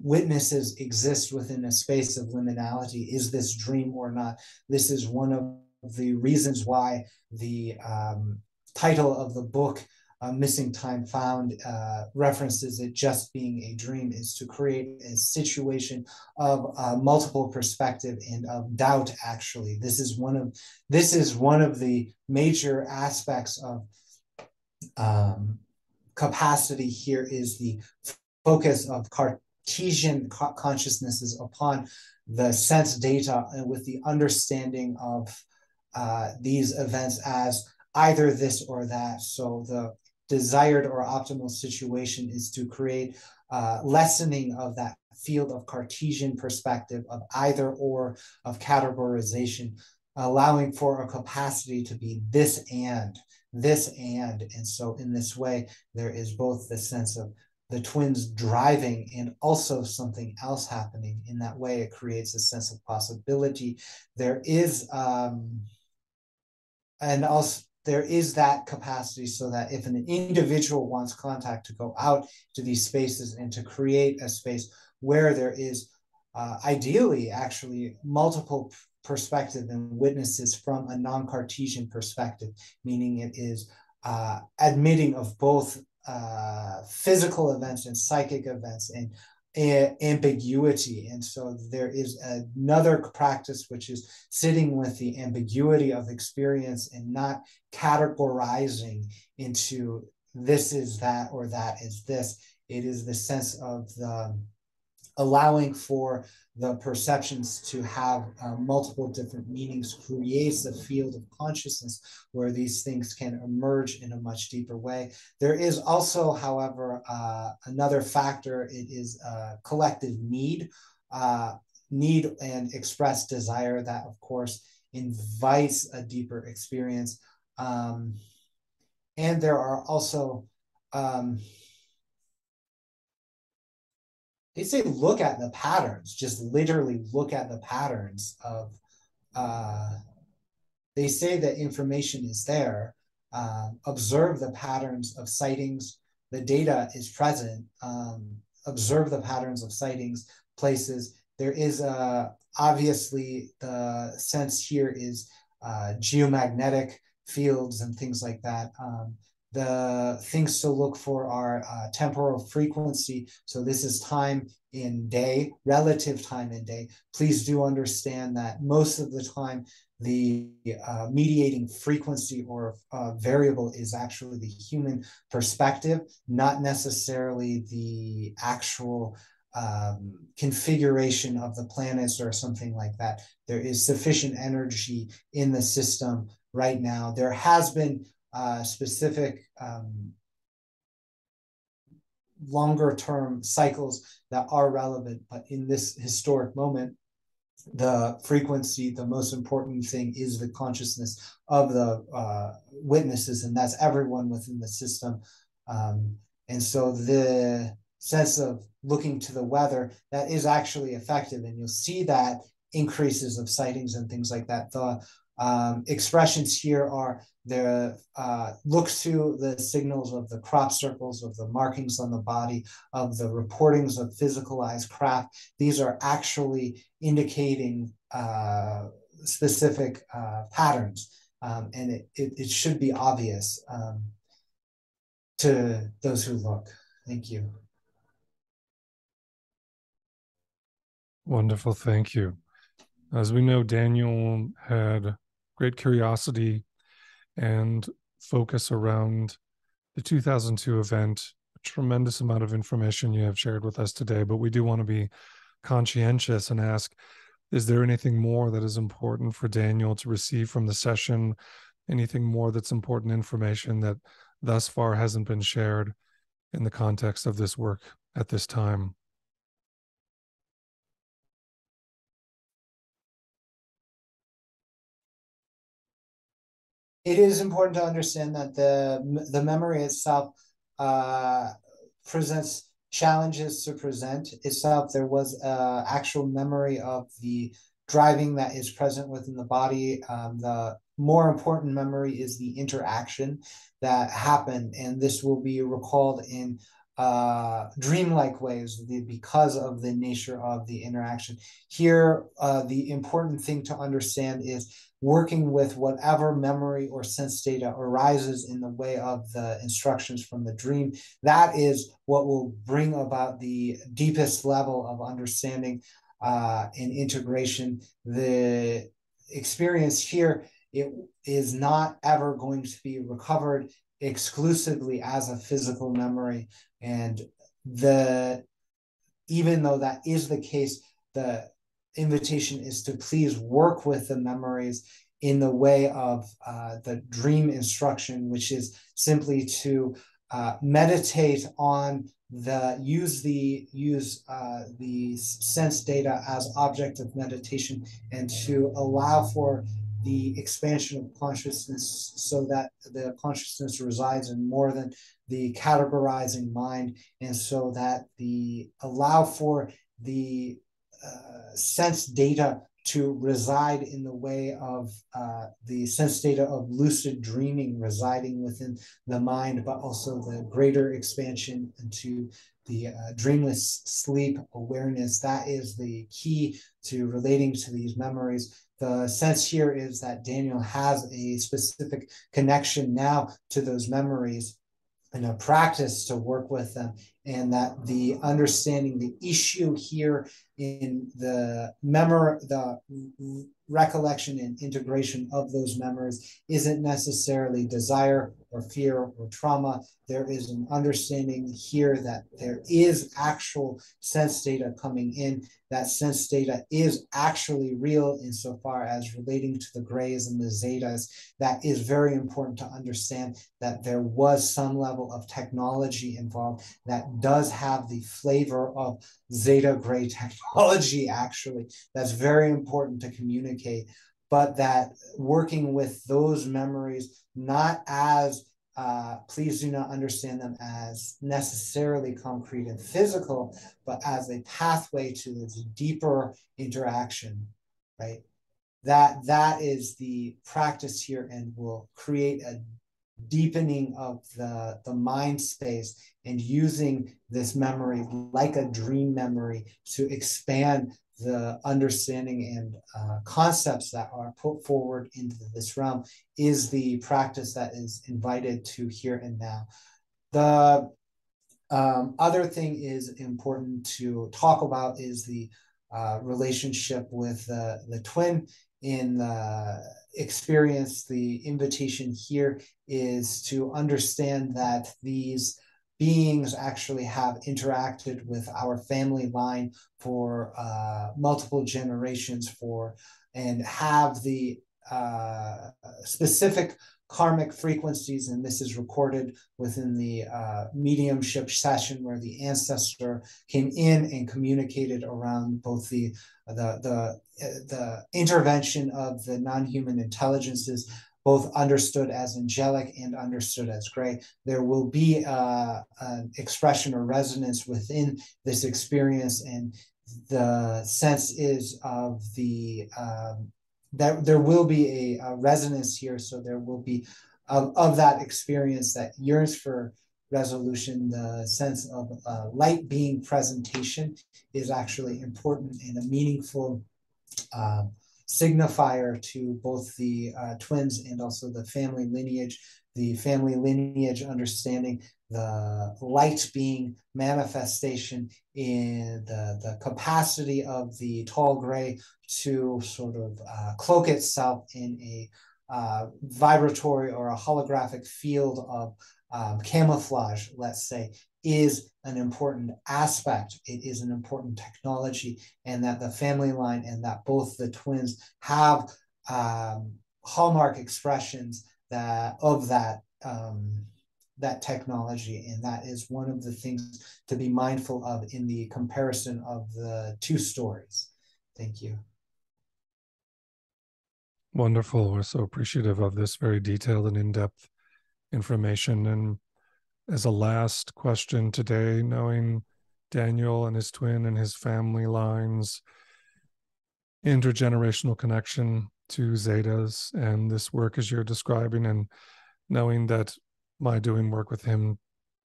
witnesses exist within a space of liminality. Is this dream or not? This is one of the reasons why the title of the book, Missing Time Found, references it just being a dream, is to create a situation of multiple perspective and of doubt. Actually, this is one of the major aspects of capacity here, is the focus of Cartesian consciousnesses upon the sense data, and with the understanding of these events as either this or that. So the desired or optimal situation is to create lessening of that field of Cartesian perspective, of either or, of categorization, allowing for a capacity to be this and. And so in this way, there is both the sense of the twins driving and also something else happening. In that way, it creates a sense of possibility. There is, and also there is that capacity, so that if an individual wants contact, to go out to these spaces and to create a space where there is ideally actually multiple perspective and witnesses from a non-Cartesian perspective, meaning it is admitting of both physical events and psychic events and ambiguity. And so there is another practice, which is sitting with the ambiguity of experience and not categorizing into this is that or that is this. It is the sense of the allowing for the perceptions to have multiple different meanings creates a field of consciousness where these things can emerge in a much deeper way. There is also, however, another factor. It is collective need and expressed desire that, of course, invites a deeper experience. And there are also they say look at the patterns, just literally look at the patterns of, they say that information is there, observe the patterns of sightings, the data is present, observe the patterns of sightings, places. There is obviously the sense here is geomagnetic fields and things like that. The things to look for are temporal frequency. So this is time in day, relative time in day. Please do understand that most of the time, the mediating frequency or variable is actually the human perspective, not necessarily the actual configuration of the planets or something like that. There is sufficient energy in the system right now. There has been specific longer term cycles that are relevant, but in this historic moment, the frequency, the most important thing is the consciousness of the witnesses, and that's everyone within the system. And so the sense of looking to the weather, that is actually effective, and you'll see that increases of sightings and things like that. The expressions here are the look to the signals of the crop circles, of the markings on the body, of the reportings of physicalized craft. These are actually indicating specific patterns, and it should be obvious to those who look. Thank you. Wonderful, thank you. As we know, Daniel had great curiosity and focus around the 2002 event, a tremendous amount of information you have shared with us today, but we do want to be conscientious and ask, is there anything more that is important for Daniel to receive from the session? Anything more that's important information that thus far hasn't been shared in the context of this work at this time? It is important to understand that the memory itself presents challenges to present itself. There was actual memory of the driving that is present within the body. The more important memory is the interaction that happened, and this will be recalled in dreamlike ways because of the nature of the interaction. Here, the important thing to understand is working with whatever memory or sense data arises in the way of the instructions from the dream. That is what will bring about the deepest level of understanding and integration. The experience here, it is not ever going to be recovered exclusively as a physical memory. And even though that is the case, the invitation is to please work with the memories in the way of the dream instruction, which is simply to meditate on use the sense data as object of meditation, and to allow for the expansion of consciousness so that the consciousness resides in more than the categorizing mind, and so that allow for the sense data to reside in the way of the sense data of lucid dreaming residing within the mind, but also the greater expansion into the dreamless sleep awareness. That is the key to relating to these memories. the sense here is that Daniel has a specific connection now to those memories and a practice to work with them, and that the understanding, the issue here in the recollection and integration of those memories isn't necessarily desire or fear or trauma. There is an understanding here that there is actual sense data coming in. That sense data is actually real insofar as relating to the grays and the zetas. That is very important to understand, that there was some level of technology involved that does have the flavor of Zeta gray technology, actually. That's very important to communicate, but that working with those memories, not as please do not understand them as necessarily concrete and physical, but as a pathway to this deeper interaction, right? That is the practice here, and will create a deepening of the mind space, and using this memory like a dream memory to expand the understanding and concepts that are put forward into this realm is the practice that is invited to here and now. The other thing is important to talk about is the relationship with the twin. In the experience, the invitation here is to understand that these beings actually have interacted with our family line for multiple generations and have the specific karmic frequencies, and this is recorded within the mediumship session where the ancestor came in and communicated around both the intervention of the non-human intelligences, both understood as angelic and understood as gray. There will be an expression or resonance within this experience, and the sense is of the that there will be a resonance here. So there will be of that experience that yearns for resolution. The sense of light being presentation is actually important and a meaningful signifier to both the twins and also the family lineage. The family lineage understanding the light being manifestation in the capacity of the tall gray to sort of cloak itself in a vibratory or a holographic field of camouflage, let's say, is an important aspect. It is an important technology, and that the family line and that both the twins have hallmark expressions of that technology, and that is one of the things to be mindful of in the comparison of the two stories. Thank you. Wonderful. We're so appreciative of this very detailed and in-depth information. And as a last question today, knowing Daniel and his twin and his family lines, intergenerational connection to Zetas and this work as you're describing, and knowing that my doing work with him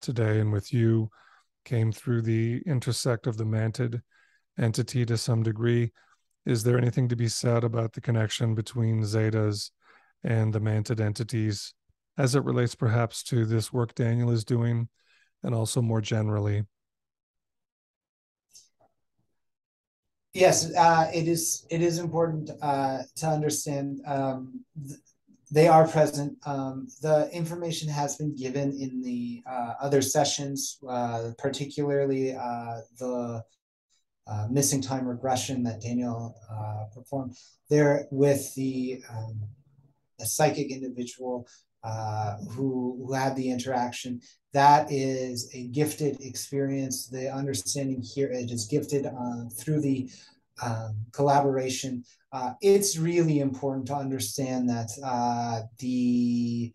today and with you came through the intersect of the Mantid entity to some degree, is there anything to be said about the connection between Zetas and the Mantid entities as it relates perhaps to this work Daniel is doing, and also more generally? Yes, it is important to understand they are present. The information has been given in the other sessions, particularly the missing time regression that Daniel performed there with the a psychic individual who had the interaction. That is a gifted experience. The understanding here, it is gifted through the collaboration. It's really important to understand that the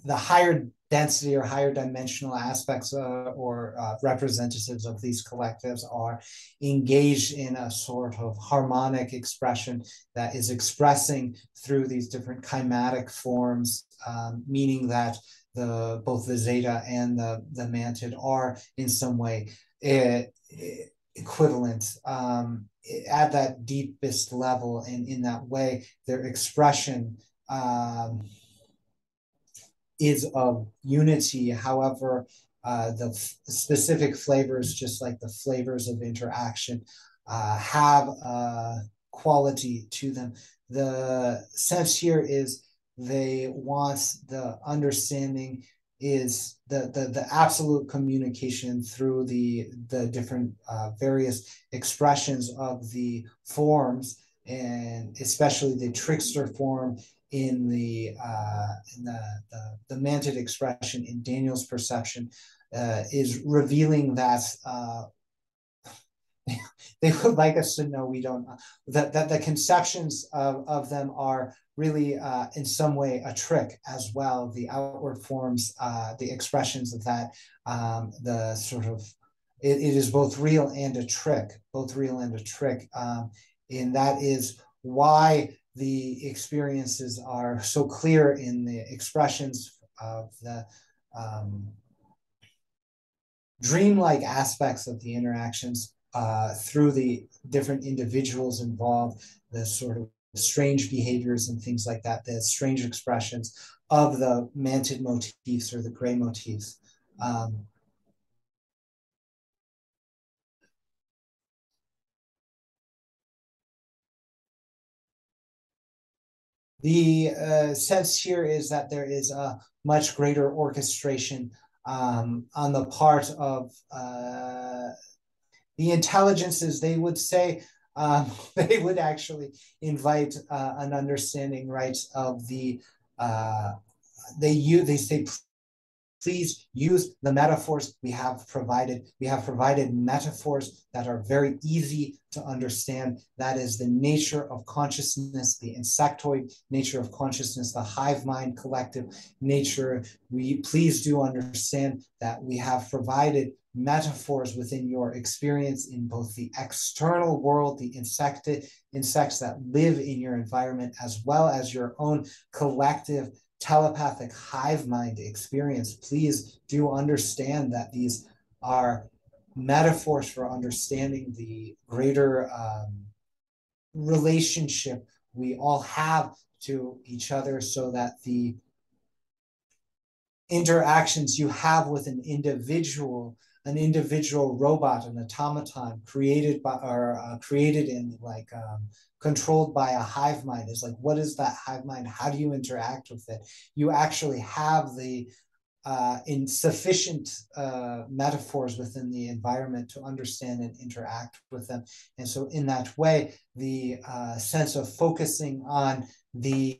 higher density or higher dimensional aspects or representatives of these collectives are engaged in a sort of harmonic expression that is expressing through these different chymatic forms, meaning that both the Zeta and the Mantid are in some way equivalent. at that deepest level, and in that way, their expression is of unity. However, the specific flavors, just like the flavors of interaction, have a quality to them. The sense here is they want the understanding is the absolute communication through the different various expressions of the forms, and especially the trickster form in the Mantid expression in Daniel's perception, is revealing that they would like us to know we don't, that the conceptions of them are really in some way a trick as well. The outward forms, the expressions of that, the sort of, it is both real and a trick, and that is why the experiences are so clear in the expressions of the dreamlike aspects of the interactions through the different individuals involved, the sort of strange behaviors and things like that, the strange expressions of the Mantid motifs or the gray motifs. The sense here is that there is a much greater orchestration on the part of the intelligences. They would say, they would actually invite an understanding, right, of the, they say, please use the metaphors we have provided. We have provided metaphors that are very easy to understand. That is the nature of consciousness, the insectoid nature of consciousness, the hive mind collective nature. We please do understand that we have provided metaphors within your experience in both the external world, the insects that live in your environment, as well as your own collective telepathic hive mind experience. Please do understand that these are metaphors for understanding the greater relationship we all have to each other, so that the interactions you have with an individual robot, an automaton created by, or created in like controlled by a hive mind, is like, what is that hive mind? How do you interact with it? You actually have the insufficient metaphors within the environment to understand and interact with them. And so in that way, the sense of focusing on the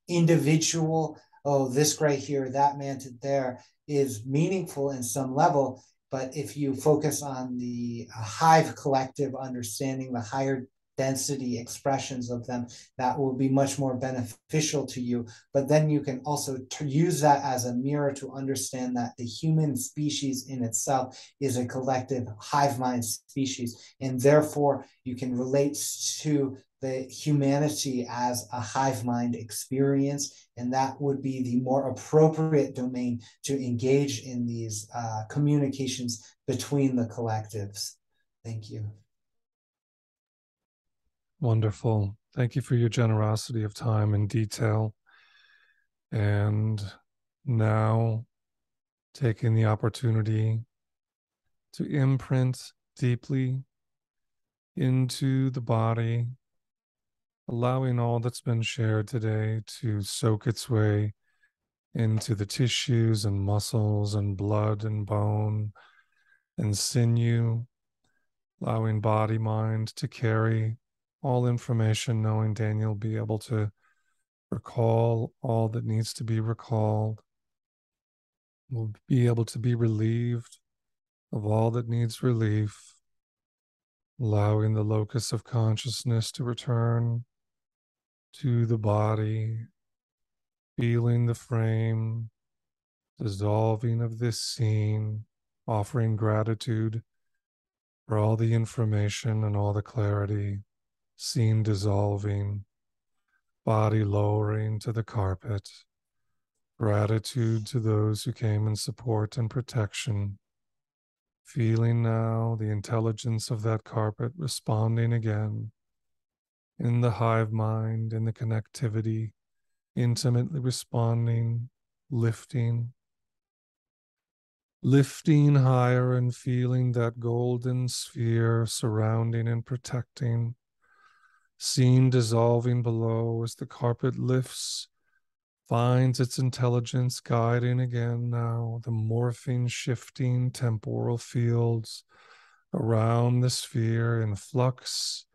individual, oh, this gray here, that mantid there, is meaningful in some level. But if you focus on the hive collective understanding, the higher density expressions of them, that will be much more beneficial to you. But then you can also use that as a mirror to understand that the human species in itself is a collective hive mind species. And therefore, you can relate to the humanity as a hive mind experience. And that would be the more appropriate domain to engage in these communications between the collectives. Thank you. Wonderful. Thank you for your generosity of time and detail. And now taking the opportunity to imprint deeply into the body, allowing all that's been shared today to soak its way into the tissues and muscles and blood and bone and sinew, allowing body mind to carry all information, knowing Daniel will be able to recall all that needs to be recalled, will be able to be relieved of all that needs relief, allowing the locus of consciousness to return to the body, feeling the frame, dissolving of this scene, offering gratitude for all the information and all the clarity, scene dissolving, body lowering to the carpet, gratitude to those who came in support and protection, Feeling now the intelligence of that carpet responding again in the hive mind, in the connectivity, intimately responding, lifting, lifting higher and feeling that golden sphere surrounding and protecting, seeing dissolving below as the carpet lifts, finds its intelligence guiding again now the morphing, shifting temporal fields around the sphere in flux,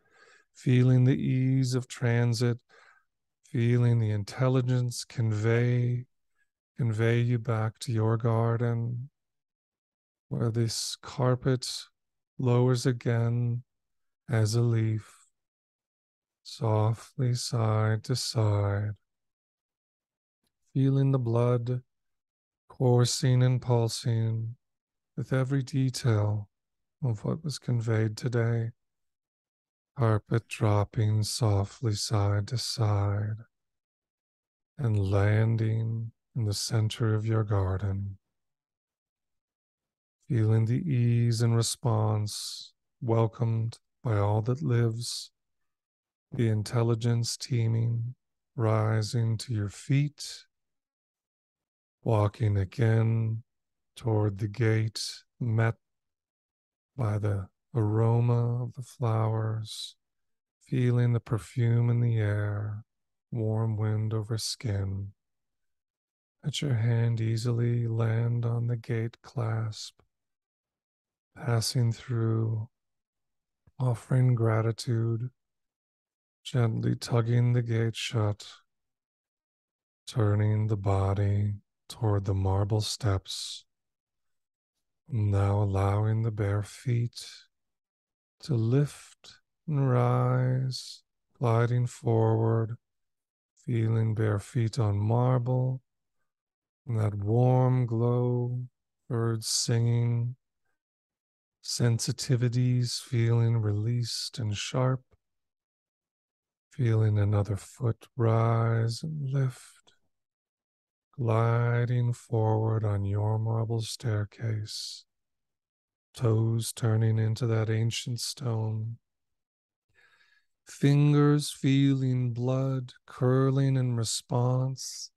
feeling the ease of transit, feeling the intelligence convey you back to your garden, where this carpet lowers again as a leaf, softly side to side, feeling the blood coursing and pulsing with every detail of what was conveyed today. Carpet dropping softly side to side and landing in the center of your garden. Feeling the ease and response welcomed by all that lives, the intelligence teeming, rising to your feet, walking again toward the gate, met by the aroma of the flowers, feeling the perfume in the air, warm wind over skin. Let your hand easily land on the gate clasp, passing through, offering gratitude, gently tugging the gate shut, turning the body toward the marble steps, now allowing the bare feet to lift and rise, gliding forward, feeling bare feet on marble, and that warm glow, birds singing, sensitivities feeling released and sharp, feeling another foot rise and lift, gliding forward on your marble staircase, toes turning into that ancient stone, fingers feeling blood curling in response,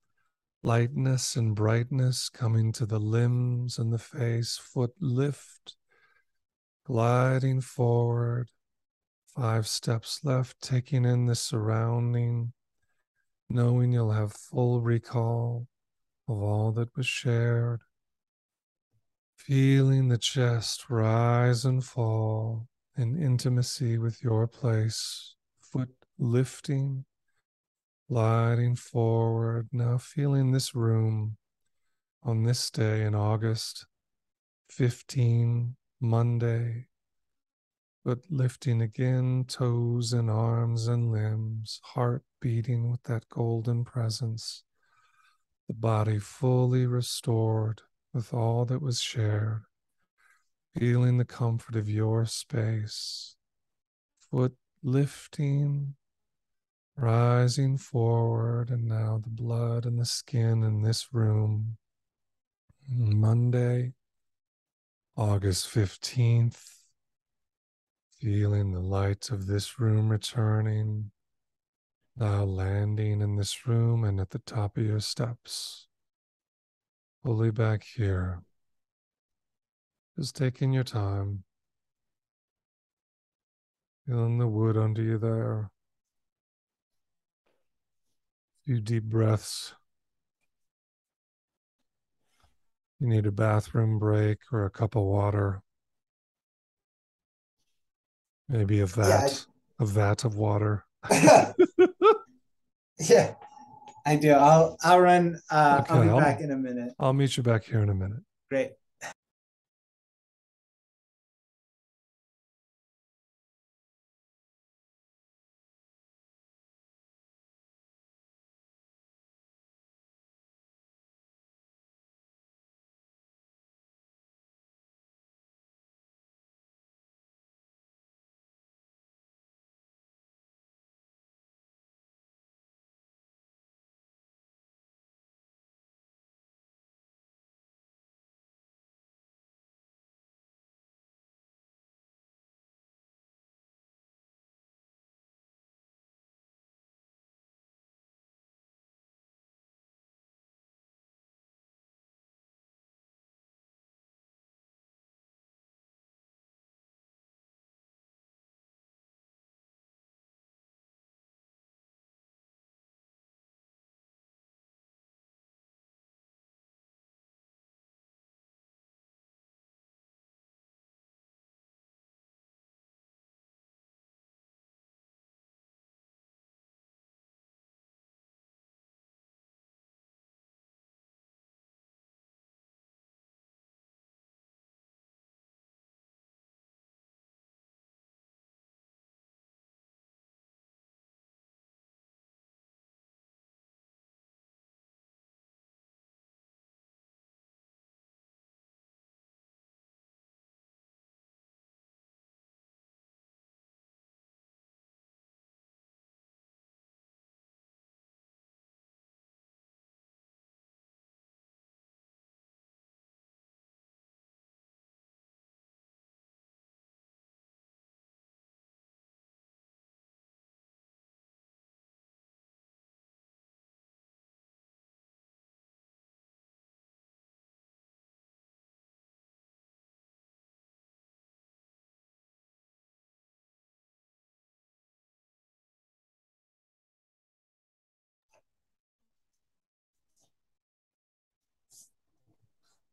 lightness and brightness coming to the limbs and the face, foot lift, gliding forward, 5 steps left, taking in the surrounding, knowing you'll have full recall of all that was shared, feeling the chest rise and fall in intimacy with your place, foot lifting, gliding forward, now feeling this room on this day in August 15, Monday, but lifting again, toes and arms and limbs, heart beating with that golden presence, the body fully restored with all that was shared, feeling the comfort of your space, foot lifting, rising forward, and now the blood and the skin in this room. Monday, August 15th, feeling the light of this room returning, now landing in this room and at the top of your steps, fully back here. Just taking your time, feeling the wood under you there. A few deep breaths. You need a bathroom break or a cup of water. Maybe a vat of water. Yeah, I do. I'll run. Okay, I'll be back in a minute. I'll meet you back here in a minute. Great.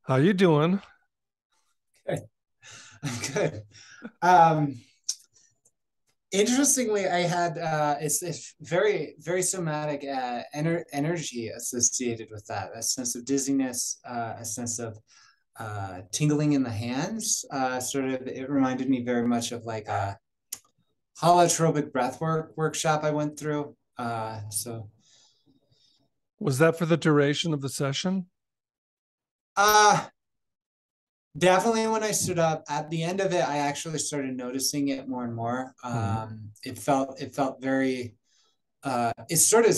How you doing? Good. I'm good. Um, Interestingly, I had it's very very somatic energy associated with that. A sense of dizziness, a sense of tingling in the hands. Sort of, it reminded me very much of like a holotropic breathwork workshop I went through. So Was that for the duration of the session? uh definitely when I stood up at the end of it, I actually started noticing it more and more. It felt very it sort of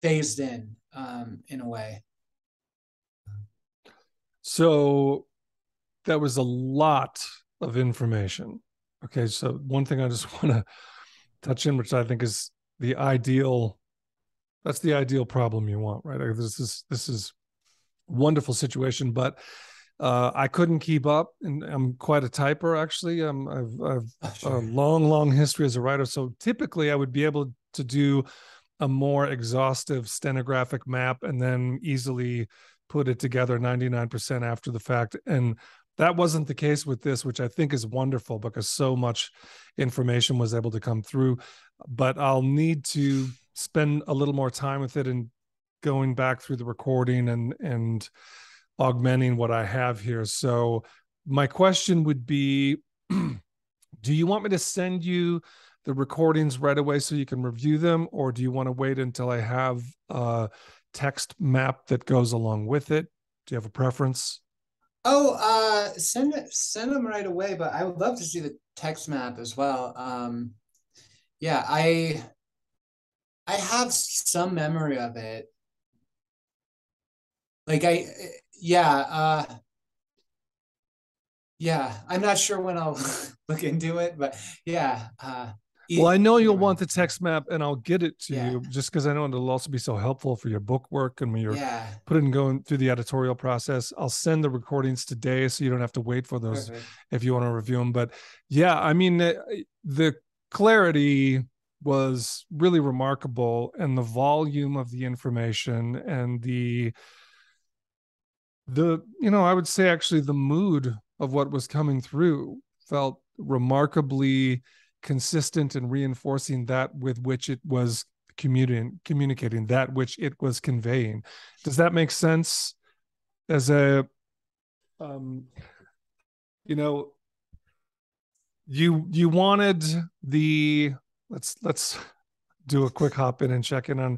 phased in a way. So that was a lot of information. Okay, so one thing I just want to touch in, which I think is the ideal, that's the ideal problem you want, right? This is wonderful situation, but I couldn't keep up, and I'm quite a typer actually. I've a Sure. long history as a writer, so typically I would be able to do a more exhaustive stenographic map and then easily put it together 99% after the fact. And that wasn't the case with this, which I think is wonderful because so much information was able to come through. But I'll need to spend a little more time with it and going back through the recording and augmenting what I have here. So my question would be, do you want me to send you the recordings right away so you can review them, or do you want to wait until I have a text map that goes along with it? Do you have a preference? Oh, send them right away, but I would love to see the text map as well. Yeah, I have some memory of it. Like yeah, I'm not sure when I'll look into it, but yeah, Well, I know either you'll way. want the text map, and I'll get it to Yeah, you just because I know it'll also be so helpful for your book work and when you're yeah, putting going through the editorial process. I'll send the recordings today so you don't have to wait for those perfect. if you want to review them. But yeah, I mean, the clarity was really remarkable, and the volume of the information and the I would say actually the mood of what was coming through felt remarkably consistent and reinforcing that with which it was communicating that which it was conveying. Does that make sense? As a um you know you wanted the let's do a quick hop in and check in on,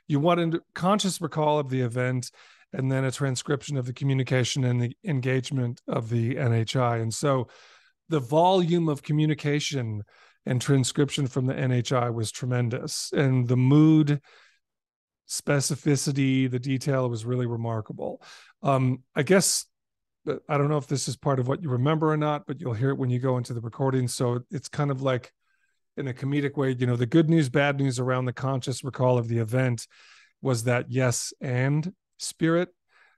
you wanted conscious recall of the event and then a transcription of the communication and the engagement of the NHI. And so the volume of communication and transcription from the NHI was tremendous. And the mood, specificity, the detail was really remarkable. I guess I don't know if this is part of what you remember or not, but you'll hear it when you go into the recording. So it's kind of like in a comedic way, the good news, bad news around the conscious recall of the event was that yes and spirit,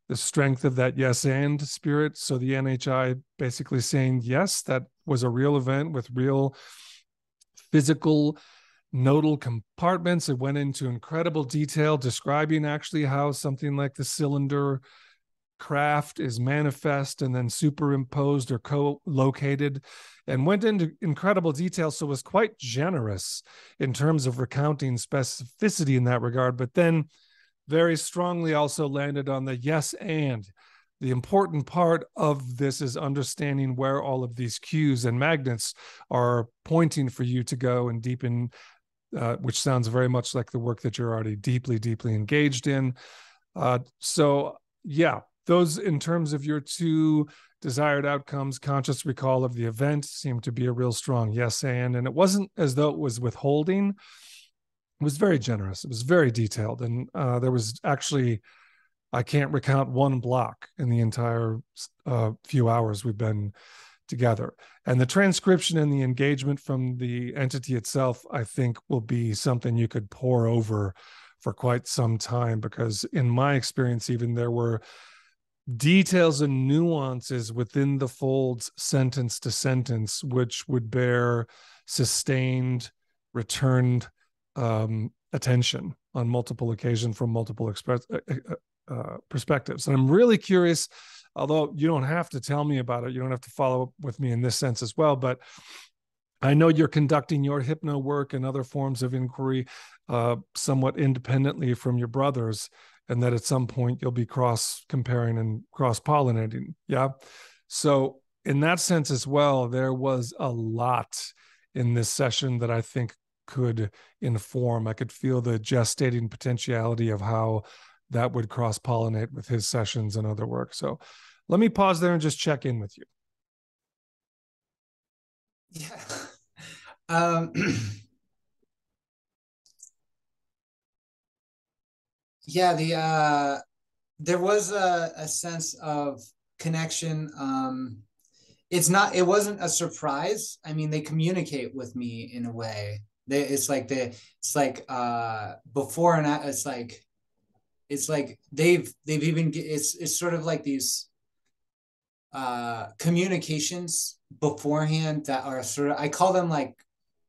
the strength of that yes and spirit. So the NHI basically saying, yes, that was a real event with real physical nodal compartments. It went into incredible detail describing actually how something like the cylinder craft is manifest and then superimposed or co-located, and went into incredible detail. So was quite generous in terms of recounting specificity in that regard, but then very strongly also landed on the yes and. The important part of this is understanding where all of these cues and magnets are pointing for you to go and deepen, which sounds very much like the work that you're already deeply engaged in. So yeah, those in terms of your two desired outcomes, conscious recall of the event seemed to be a real strong yes and it wasn't as though it was withholding. It was very generous. It was very detailed. And there was actually, I can't recount one block in the entire few hours we've been together. And the transcription and the engagement from the entity itself, I think, will be something you could pore over for quite some time, because in my experience, even there were details and nuances within the folds sentence to sentence, which would bear sustained, returned attention on multiple occasions from multiple perspectives. And I'm really curious although you don't have to tell me about it. You don't have to follow up with me in this sense as well. But I know you're conducting your hypno work and other forms of inquiry somewhat independently from your brothers, and that at some point you'll be cross-comparing and cross-pollinating. Yeah. So in that sense as well, there was a lot in this session that I think could inform. I could feel the gestating potentiality of how that would cross-pollinate with his sessions and other work. So let me pause there and just check in with you. Yeah. Yeah, there was a sense of connection. It wasn't a surprise. I mean, they communicate with me in a way. It's like before and after, it's like they've even, it's sort of like these communications beforehand that are sort of, I call them like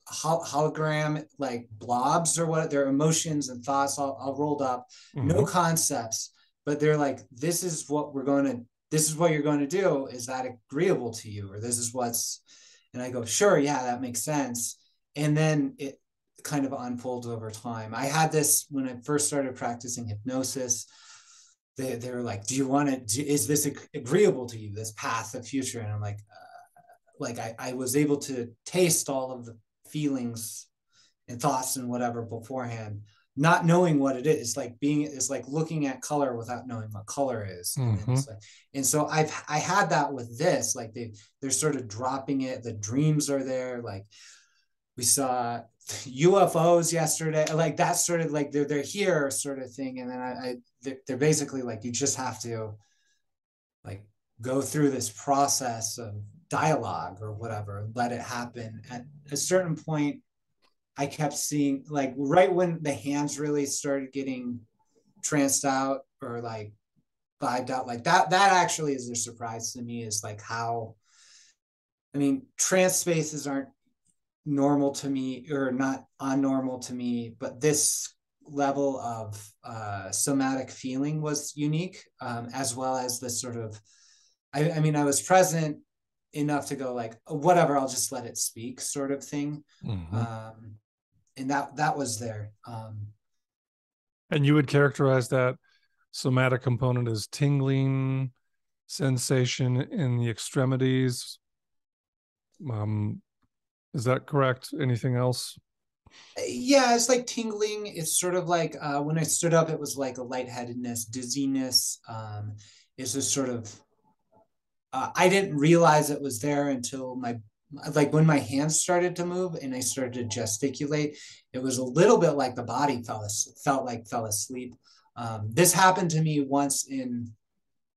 hologram, like blobs, or what, their emotions and thoughts all rolled up. No concepts, but they're like, this is what you're going to do. Is that agreeable to you? Or this is what's, and I go, sure, yeah, that makes sense. And then it kind of unfolds over time. I had this when I first started practicing hypnosis. They were like, do you want to, is this agreeable to you, this path of future? And I'm like, I was able to taste all of the feelings and thoughts and whatever beforehand, not knowing what it is. It's like looking at color without knowing what color is. And so I had that with this, like they're sort of dropping it. The dreams are there. Like we saw UFOs yesterday, like that sort of, like they're here sort of thing. And then they're basically like, you just have to like go through this process of dialogue or whatever, let it happen. At a certain point, I kept seeing, like right when the hands really started getting tranced out or like vibed out, like that actually is a surprise to me, is like how, I mean, trance spaces aren't normal to me, or not unnormal to me, but this level of somatic feeling was unique, as well as this sort of, I mean, I was present enough to go like, whatever, I'll just let it speak sort of thing. And that was there. And you would characterize that somatic component as tingling sensation in the extremities. Is that correct? Anything else? Yeah, it's like tingling. It's sort of like when I stood up, it was like a lightheadedness, dizziness. It's just sort of, I didn't realize it was there until like when my hands started to move and I started to gesticulate. It was a little bit like the body fell asleep. This happened to me once in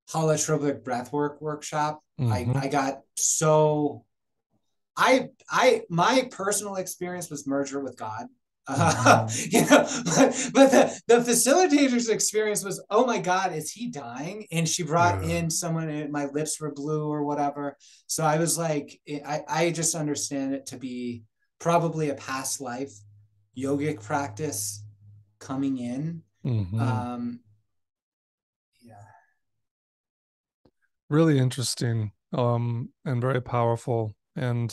holotropic breathwork workshop. I got so, my personal experience was merger with God. You know, but the facilitator's experience was, oh my God, is he dying? And she brought in someone, and my lips were blue or whatever. So I was like, I just understand it to be probably a past life yogic practice coming in. Yeah. Really interesting, and very powerful. And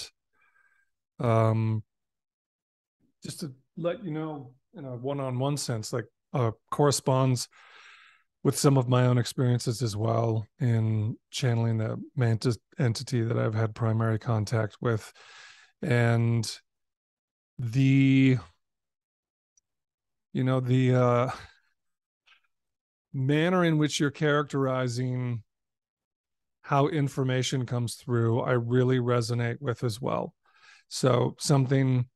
just to let you know, in a one-on-one sense, like corresponds with some of my own experiences as well in channeling the Mantis entity that I've had primary contact with. And the manner in which you're characterizing how information comes through, I really resonate with as well. So something,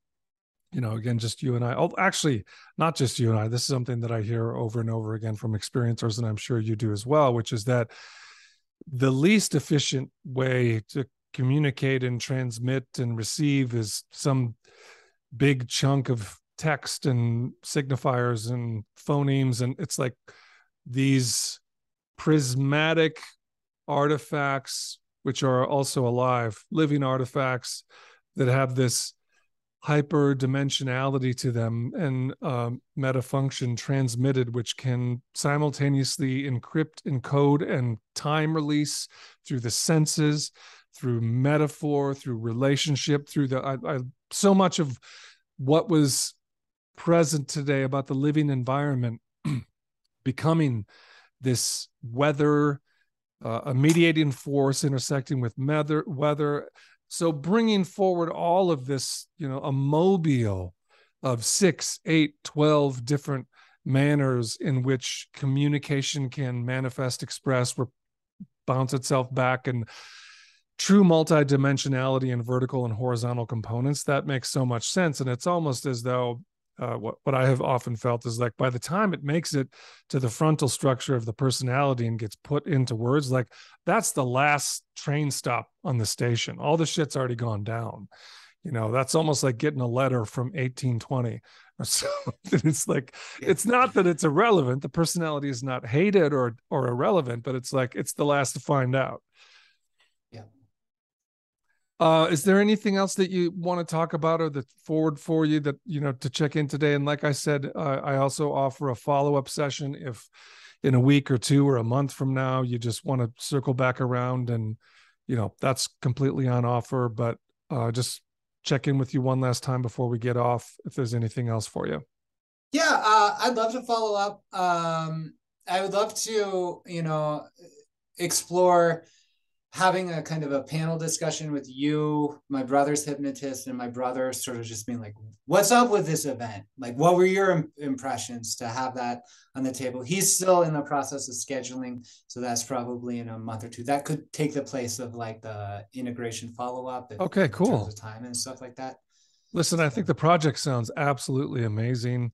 again, just you and I, actually, not just you and I, this is something that I hear over and over again from experiencers, and I'm sure you do as well, which is that the least efficient way to communicate and transmit and receive is some big chunk of text and signifiers and phonemes. And it's like these prismatic artifacts, which are also alive, living artifacts that have this hyperdimensionality to them, and metafunction transmitted, which can simultaneously encrypt, encode, and time release through the senses, through metaphor, through relationship, through so much of what was present today about the living environment becoming this weather, a mediating force intersecting with weather. So bringing forward all of this, a mobile of 6, 8, 12 different manners in which communication can manifest, express, bounce itself back, and true multidimensionality and vertical and horizontal components. That makes so much sense. And it's almost as though what I have often felt is like by the time it makes it to the frontal structure of the personality and gets put into words, like that's the last train stop on the station. All the shit's already gone down. That's almost like getting a letter from 1820 or something. It's like, it's not that it's irrelevant. The personality is not hated or irrelevant, but it's like, it's the last to find out. Is there anything else that you want to talk about or that's forward for you that, to check in today? And like I said, I also offer a follow-up session if in a week or two or a month from now, you just want to circle back around, and, that's completely on offer, but just check in with you one last time before we get off, if there's anything else for you. Yeah, I'd love to follow up. I would love to, explore having a kind of a panel discussion with you, my brother's hypnotist, and my brother sort of just being like, what's up with this event? Like, what were your impressions, to have that on the table? He's still in the process of scheduling, so that's probably in a month or two. That could take the place of like the integration follow-up. Okay, cool. In terms of time and stuff like that. Listen, I think the project sounds absolutely amazing,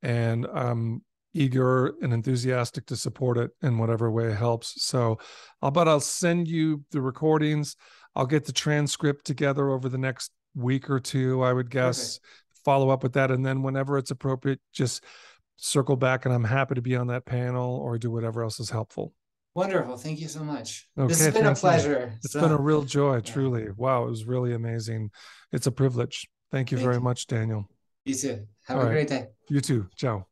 and I'm eager and enthusiastic to support it in whatever way it helps. So I'll send you the recordings. I'll get the transcript together over the next week or two, I would guess. Perfect. Follow up with that. And then whenever it's appropriate, just circle back, and I'm happy to be on that panel or do whatever else is helpful. Wonderful. Thank you so much. Okay, this has been a pleasure. It's been a real joy, truly. Wow, it was really amazing. It's a privilege. Thank you very much, Daniel. You too. Have a great day. You too. Ciao.